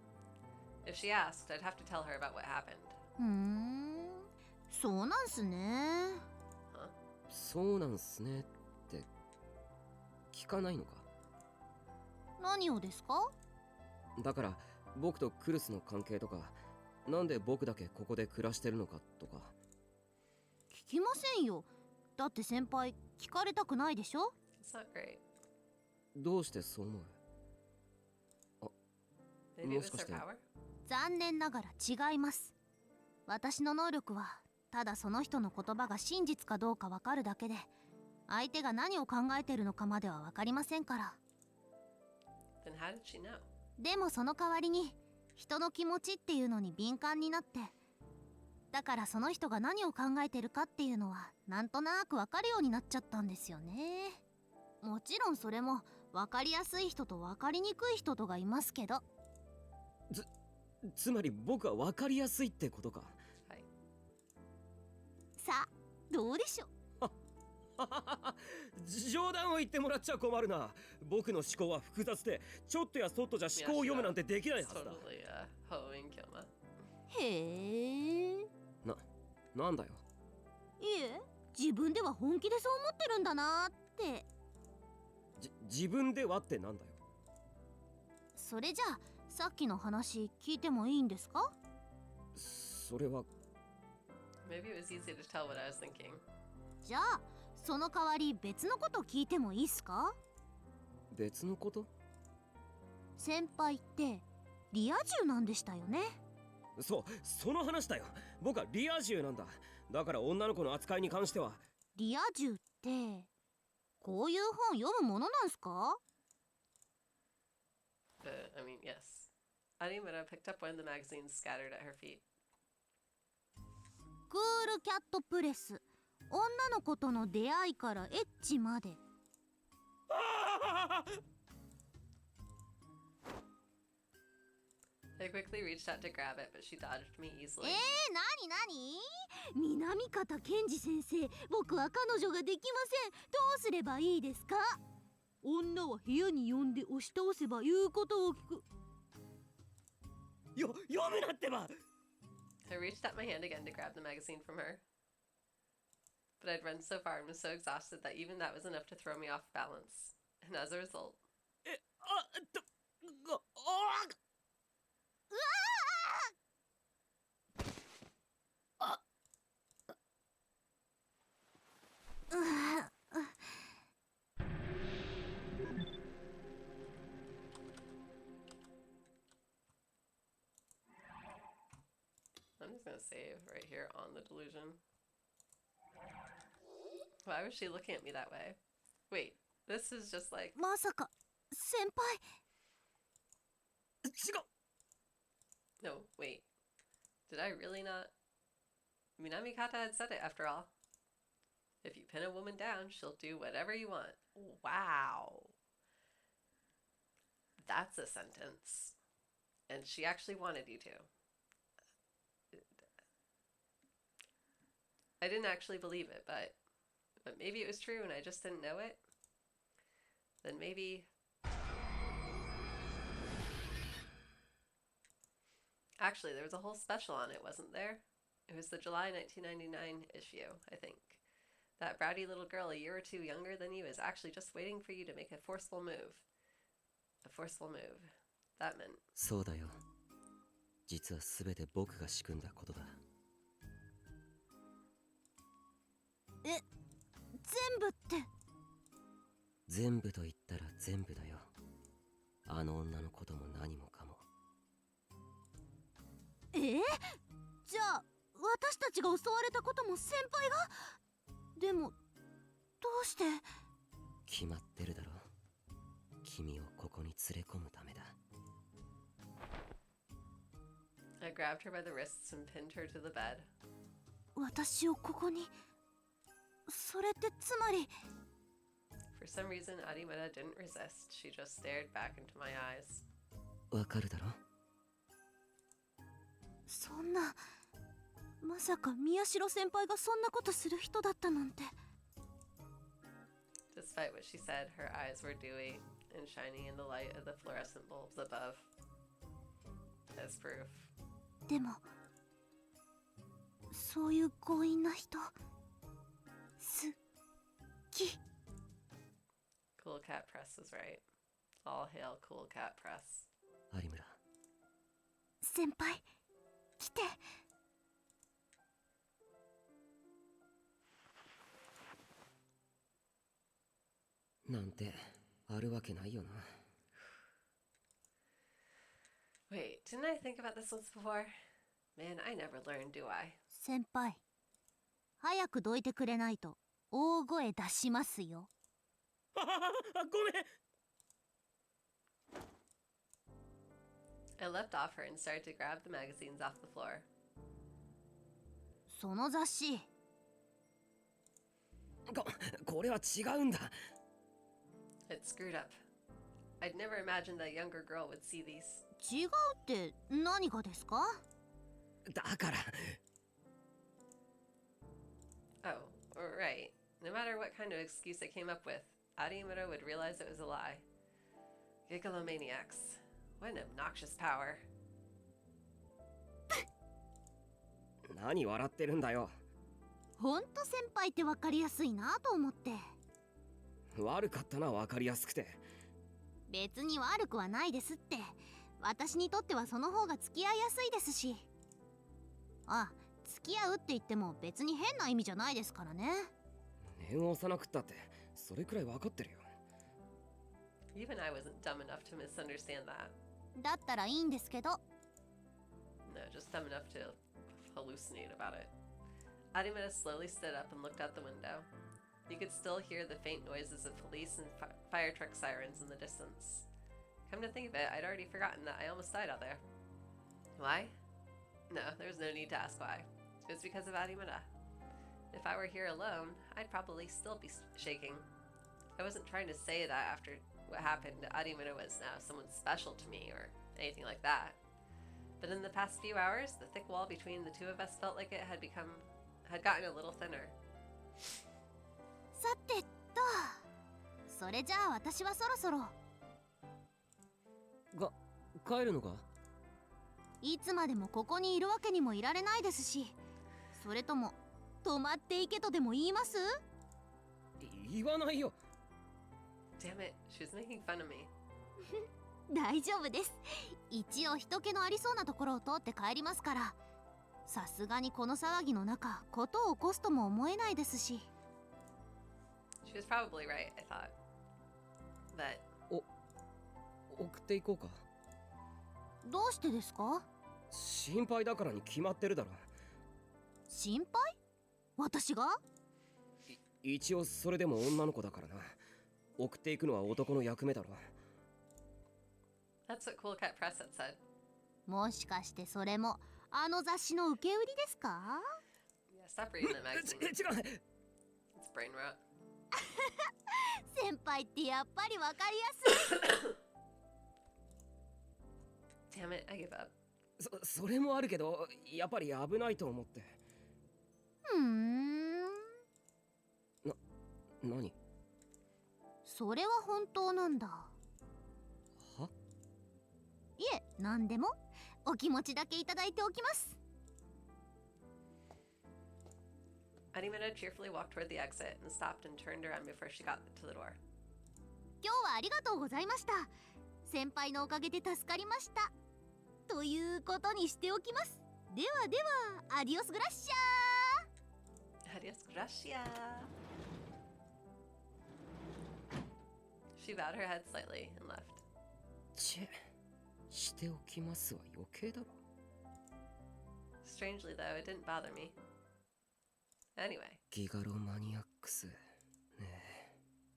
If she asked, I'd have to tell her about what happened. そうなんすね。そうなんすねって聞かないのか？何をですか？だから僕とクルスの関係とか、なんで僕だけここで暮らしてるのかとか。聞きませんよ。だって先輩聞かれたくないでしょ？ It's not great. どうしてそう思う？ Maybe it was her power? 残念ながら違います。私の能力はただその人の言葉が真実かどうかわかるだけで、相手が何を考えてるのかまではわかりませんから。 Then how did she know? でもその代わりに人の気持ちっていうのに敏感になって、だからその人が何を考えてるかっていうのはなんとなくわかるようになっちゃったんですよね。もちろんそれもわかりやすい人とわかりにくい人とがいますけど。つまり僕は分かりやすいってことか。はい。さあどうでしょう。冗談を言ってもらっちゃ困るな。僕の思考は複雑で、ちょっとやそっとじゃ思考を読むなんてできないはずだ。Totally, hoeing Kilma. へえ。なんだよ。いえ、自分では本気でそう思ってるんだなーって。自分ではってなんだよ。それじゃあさっきの話聞いてもいいんですか？それは。 Maybe it was easy to tell what I was thinking. じゃあその代わり別のこと聞いてもいいっすか？別のこと？先輩ってリア充なんでしたよね。その話だよ。僕はリア充なんだ。だから女の子の扱いに関しては。リア充ってこういう本読むものなんすか？ I mean, yes. Animura picked up one of the magazines scattered at her feet. クールキャットプレス、女の子との出会いからエッチまで。I quickly reached out to grab it, but she dodged me easily. なに南方健二先生、僕は彼女ができません。どうすればいいですか？女は部屋に呼んで押し倒せば言うことを聞く。読むなってば。 I reached out my hand again to grab the magazine from her. But I'd run so far and was so exhausted that even that was enough to throw me off balance. And as a result, I'm just gonna save right here on the delusion. Why was she looking at me that way? Wait, this is just like... まさか先輩。No, wait. Did I really not? Minami Kata had said it after all. If you pin a woman down, she'll do whatever you want. Wow. That's a sentence. And she actually wanted you to. I didn't actually believe it, but maybe it was true and I just didn't know it. Then maybe... Actually, there was a whole special on it, wasn't there? It was the July 1999 issue, I think. That bratty little girl a year or two younger than you is actually just waiting for you to make a forceful move. A forceful move. That meant... そうだよ。実は全て僕が仕組んだことだ。全部って？全部と言ったら全部だよ。あの女のことも何もかも。じゃあ私たちが襲われたことも先輩が？でもどうして？決まってるだろ。君をここに連れ込むためだ。I grabbed her by the wrists and pinned her to the bed. 私をここに？それってつまり For some reason, Arimura didn't resist. She just stared back into my eyes. わかるだろ？そんな、まさか宮代先輩がそんなことする人だったなんて。 Despite what she said, her eyes were dewy and shining in the light of the fluorescent bulbs above. As proof. でもそういう強引な人好き。 Cool Cat Press was right. All hail Cool Cat Press. 有村。先輩来て。なんてあるわけないよな。Wait, didn't I think about this once before? Man, I never learn, do I? 先輩早くどいてくれないと大声出しますよ。ごめん。I left off her and started to grab the magazines off the floor. その雑誌これは違うんだ。It's screwed up. I'd never imagined that a younger girl would see these. 違うって何がですか？だから。Oh, right. No matter what kind of excuse I came up with, Arimura would realize it was a lie. Gigalomaniacs. What an obnoxious power. 何笑ってるんだよ。ほんと先輩って分かりやすいなと思って。悪かったな、分かりやすくて。別に悪くはないですって。私にとってはその方が付き合いやすいですし。あ、付き合うって言っても別に変な意味じゃないですからね。念を押さなくったってそれくらい分かってるよ。 Even I wasn't dumb enough to misunderstand that. だったらいいんですけど。 No, just dumb enough to hallucinate about it. Arimura slowly stood up and looked out the window. You could still hear the faint noises of police and fire truck sirens in the distance. Come to think of it, I'd already forgotten that I almost died out there. Why? No, there was no need to ask why. It was because of Arimura. If I were here alone, I'd probably still be shaking. I wasn't trying to say that after what happened, Arimura was now someone special to me or anything like that. But in the past few hours, the thick wall between the two of us felt like it had gotten a little thinner. さてと、それじゃあ私はそろそろ。帰るのか？いつまでもここにいるわけにもいられないですし、それとも泊まっていけとでも言います？言わないよ。 Damn it, she was making fun of me. 大丈夫です。一応人気のありそうなところを通って帰りますから。さすがにこの騒ぎの中、ことを起こすとも思えないですし。She was probably right, I thought. But 送っていこうか。どうしてですか？心配だからに決まってるだろ。心配？私が？一応それでも女の子だからな。送っていくのは男の役目だろ。 that's what Cool Cat Press had said. もしかしてそれもあの雑誌の受け売りですか？ Yeah, stop reading that magazine. 違う。 It's brain rot. 先輩ってやっぱりわかりやすい。Damn it, I give up. それもあるけど、やっぱり危ないと思って。何？それは本当なんだ。いえ、なんでもお気持ちだけいただいておきます。 Arimura cheerfully walked toward the exit and stopped and turned around before she got to the door. 今日はありがとうございました。先輩のおかげで助かりました。ということにしておきます。ではでは、アディオスグラッシャー。 Adios, gracia. She bowed her head slightly and left. しておきますは余計だろ。 Strangely, though, it didn't bother me. Anyway, ギガロマニアックス。ね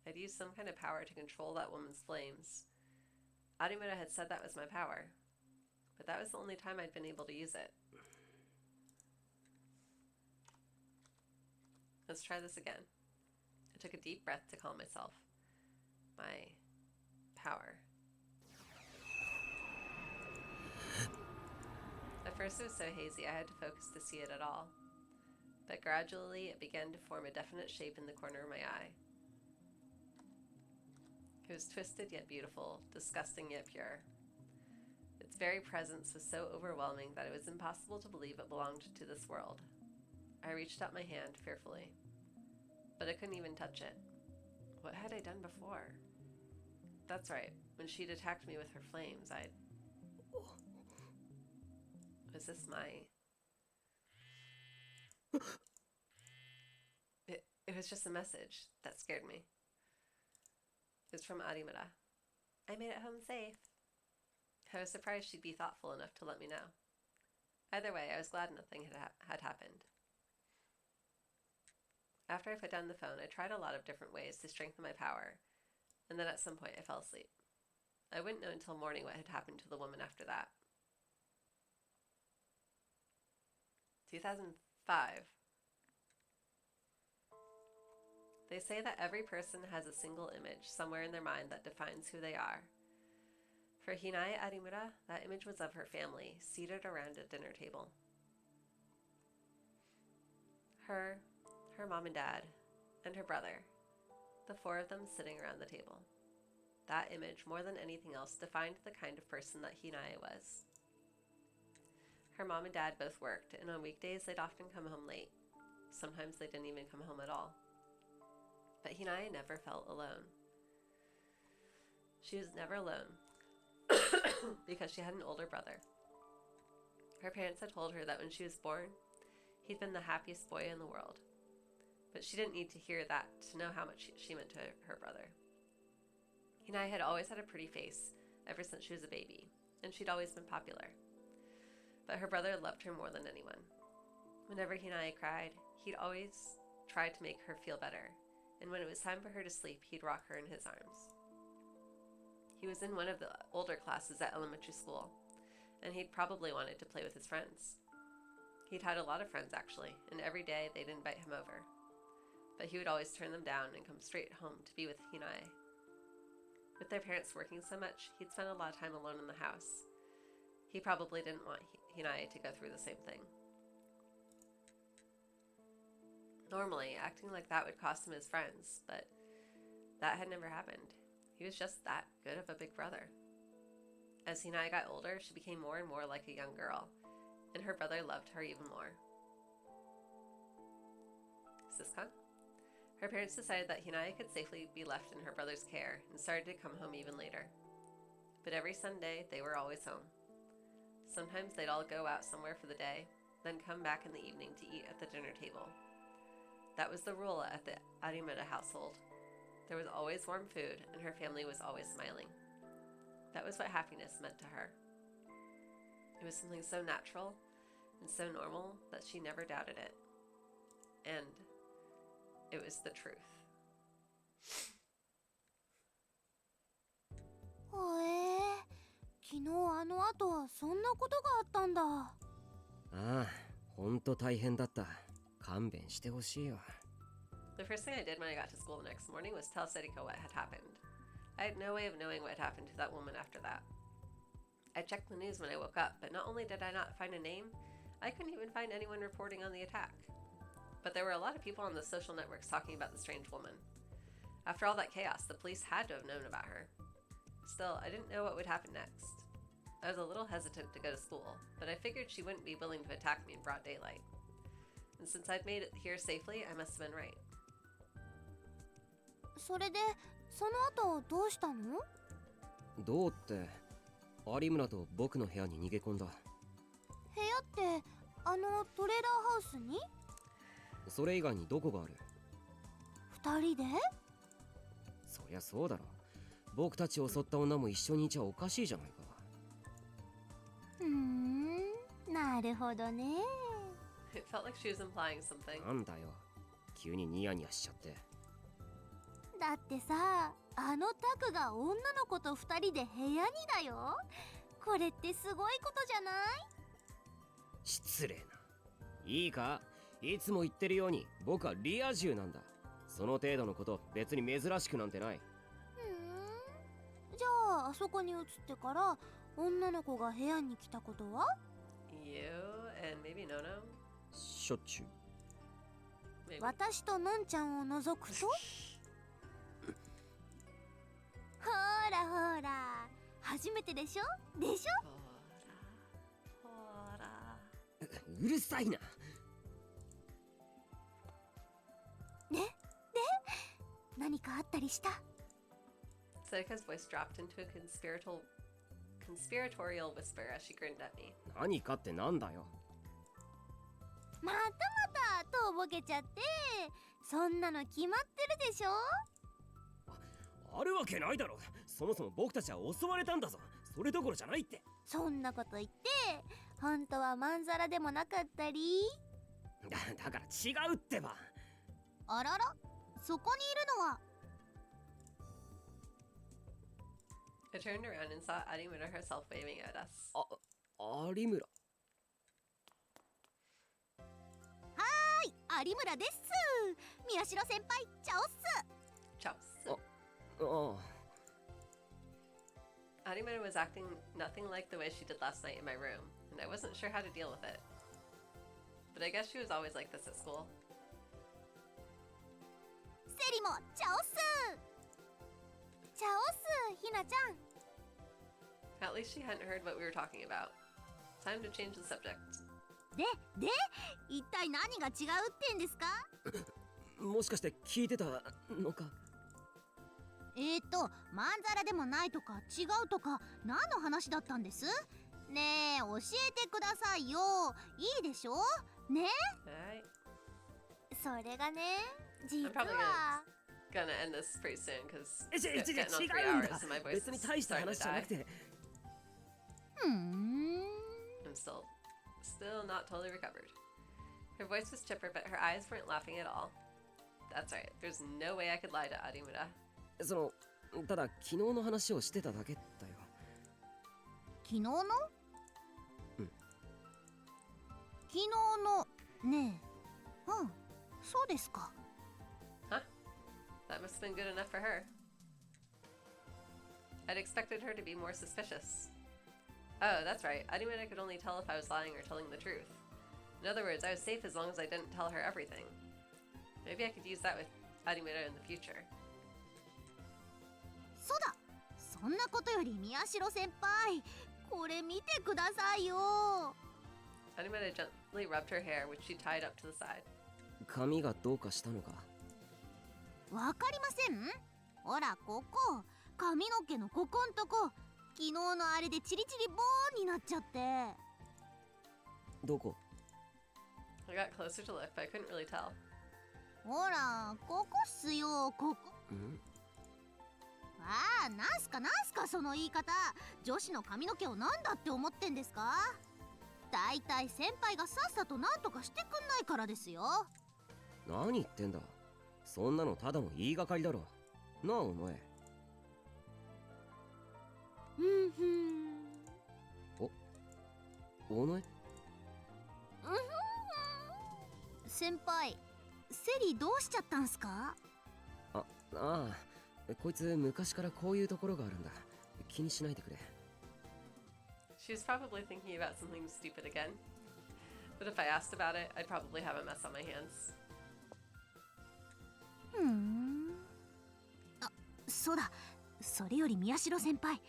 え。 I'd used some kind of power to control that woman's flames. Arimura had said that was my power, but that was the only time I'd been able to use it. Let's try this again. I took a deep breath to calm myself. power. At first it was so hazy I had to focus to see it at all. But gradually it began to form a definite shape in the corner of my eye. It was twisted yet beautiful, disgusting yet pure. Its very presence was so overwhelming that it was impossible to believe it belonged to this world. I reached out my hand fearfully, but I couldn't even touch it. What had I done before? That's right, when she'd attacked me with her flames, I'd... Was this my... It was just a message that scared me. It was from Arimura. I made it home safe. I was surprised she'd be thoughtful enough to let me know. Either way, I was glad nothing had happened. After I put down the phone, I tried a lot of different ways to strengthen my power, and then at some point I fell asleep. I wouldn't know until morning what had happened to the woman after that. 2005. They say that every person has a single image somewhere in their mind that defines who they are. For Hinae Arimura, that image was of her family, seated around a dinner table. Her mom and dad, and her brother, the four of them sitting around the table. That image, more than anything else, defined the kind of person that Hinae was. Her mom and dad both worked, and on weekdays they'd often come home late. Sometimes they didn't even come home at all. But Hinae never felt alone. She was never alone because she had an older brother. Her parents had told her that when she was born, he'd been the happiest boy in the world. But she didn't need to hear that to know how much she meant to her brother. Hinae had always had a pretty face ever since she was a baby, and she'd always been popular. But her brother loved her more than anyone. Whenever Hinae cried, he'd always tried to make her feel better, and when it was time for her to sleep, he'd rock her in his arms. He was in one of the older classes at elementary school, and he'd probably wanted to play with his friends. He'd had a lot of friends, actually, and every day they'd invite him over. But he would always turn them down and come straight home to be with Hinae. With their parents working so much, he'd spend a lot of time alone in the house. He probably didn't want Hinae to go through the same thing. Normally, acting like that would cost him his friends, but that had never happened. He was just that good of a big brother. As Hinae got older, she became more and more like a young girl, and her brother loved her even more. Siscon? Her parents decided that Hinae could safely be left in her brother's care and started to come home even later. But every Sunday, they were always home. Sometimes they'd all go out somewhere for the day, then come back in the evening to eat at the dinner table. That was the rule at the Arimura household. There was always warm food, and her family was always smiling. That was what happiness meant to her. It was something so natural and so normal that she never doubted it. And it was the truth. 昨日あの後そんなことがあったんだ。ああ、ほんと大変だった。勘弁してほしいよ。The first thing I did when I got to school the next morning was tell Seriko what had happened. I had no way of knowing what had happened to that woman after that. I checked the news when I woke up, but not only did I not find a name, I couldn't even find anyone reporting on the attack. But there were a lot of people on the social networks talking about the strange woman. After all that chaos, the police had to have known about her. Still, I didn't know what would happen next. I was a little hesitant to go to school, but I figured she wouldn't be willing to attack me in broad daylight. And since I'd made it here safely, I must have been right. それでその後どうしたの？どうって、有村と僕の部屋に逃げ込んだ。部屋ってあのトレーラーハウスに？それ以外にどこがある？二人で？そりゃそうだろ。僕たちを襲った女も一緒にいちゃおかしいじゃないか。なるほどね。It felt like she was implying something. なんだよ、急にニヤニヤしちゃって。だってさ、あのタクが女の子と二人で部屋にだよ。これってすごいことじゃない？失礼な。いいか、いつも言ってるように僕はリア充なんだ。その程度のこと別に珍しくなんてない。じゃあそこに移ってから女の子が部屋に来たことは？ You and maybe Nono? しょっちゅう。 Maybe. 私とのんちゃんを除くとほらほら、初めてでしょでしょ。ほら。うるさいな。何かあったりした？ Sayaka's voice dropped into a conspiratorial whisper as she grinned at me. 何かってなんだよ。またまたとぼけちゃって、そんなの決まってるでしょ。あるわけないだろ。そもそも僕たちは襲われたんだぞ。それどころじゃないって。そんなこと言って本当はまんざらでもなかったり。だから違うってば。あらら、そこにいるのは。 I turned around and saw Arimura herself waving at us. 有村。有村です。宮代先輩、チャオっす。 Chows. ああ。 Arimura was acting nothing like the way she did last night in my room, and I wasn't sure how to deal with it. But I guess she was always like this at school. セリもチャオっす。チャオっす、ひなちゃん。 At least she hadn't heard what we were talking about. Time to change the subject. で一体何が違うってんですか？もしかして聞いてたのか。まんざらでもないとか違うとか何の話だったんです？ねえ、教えてくださいよ。いいでしょね。 Alright. それがね、実 I'm probably は gonna end this pretty soon because 違う getting on 違 3うんだ hours and my voice 別に is 大した starting 話 to じゃな die. くて。I'm still not totally recovered. Her voice was chipper, but her eyes weren't laughing at all. That's right. There's no way I could lie to Arimura. ただ昨日の話をしてただけだよ。昨日の？うん。昨日のねえ。そうですか。 Huh? That must have been good enough for her. I'd expected her to be more suspicious. Oh, that's right. Arimura could only tell if I was lying or telling the truth. In other words, I was safe as long as I didn't tell her everything. Maybe I could use that with Arimura in the future. そうだ。そんなことより宮代先輩、これ見てくださいよ。 Arimura gently rubbed her hair, which she tied up to the side. 髪がどうかしたのか。わかりません？ほら、ここ髪の毛のここんとこ、昨日のあれでチリチリボーンになっちゃって。どこ？ I got closer to look, but I couldn't really tell. ほら、ここっすよ、ここ。なんすかその言い方。女子の髪の毛をなんだって思ってんですか？だいたい先輩がさっさとなんとかしてくんないからですよ。何言ってんだ。そんなのただの言いがかりだろ。なあお前。お前。先輩、セリどうしちゃったんすか？ああ、こいつ昔からこういうところがあるんだ。気にしないでくれ。 She was probably thinking about something stupid again. But if I asked about it, I'd probably have a mess on my hands. そうだ。それより宮代先輩、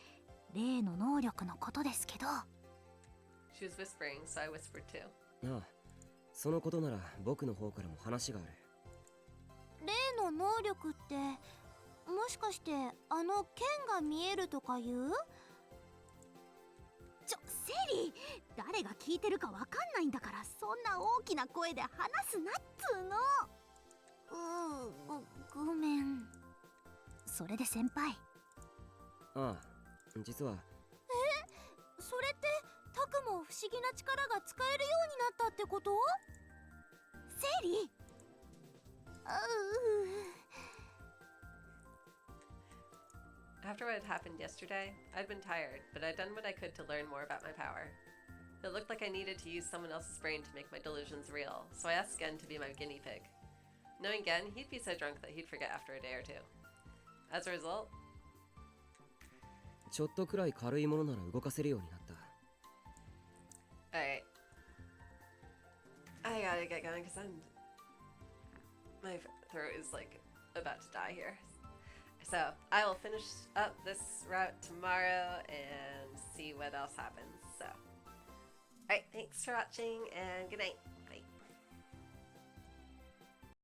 例の能力のことですけど。 She was whispering, so I whispered too. ああ、そのことなら僕の方からも話がある。例の能力って、もしかしてあの剣が見えるとかいう？セリ、誰が聞いてるかわかんないんだから、そんな大きな声で話すなっつーの。ごめん。それで先輩。ああ、実は。それってタクも不思議な力が使えるようになったってこと？セリ。After what had happened yesterday, I'd been tired, but I'd done what I could to learn more about my power. It looked like I needed to use someone else's brain to make my delusions real, so I asked Gen to be my guinea pig. Knowing Gen, he'd be so drunk that he'd forget after a day or two. As a result, ちょっとくらい軽いものなら動かせるようになった。 Alright. I gotta get going because my throat is like about to die here. So I will finish up this route tomorrow and see what else happens. So, alright, thanks for watching and good night.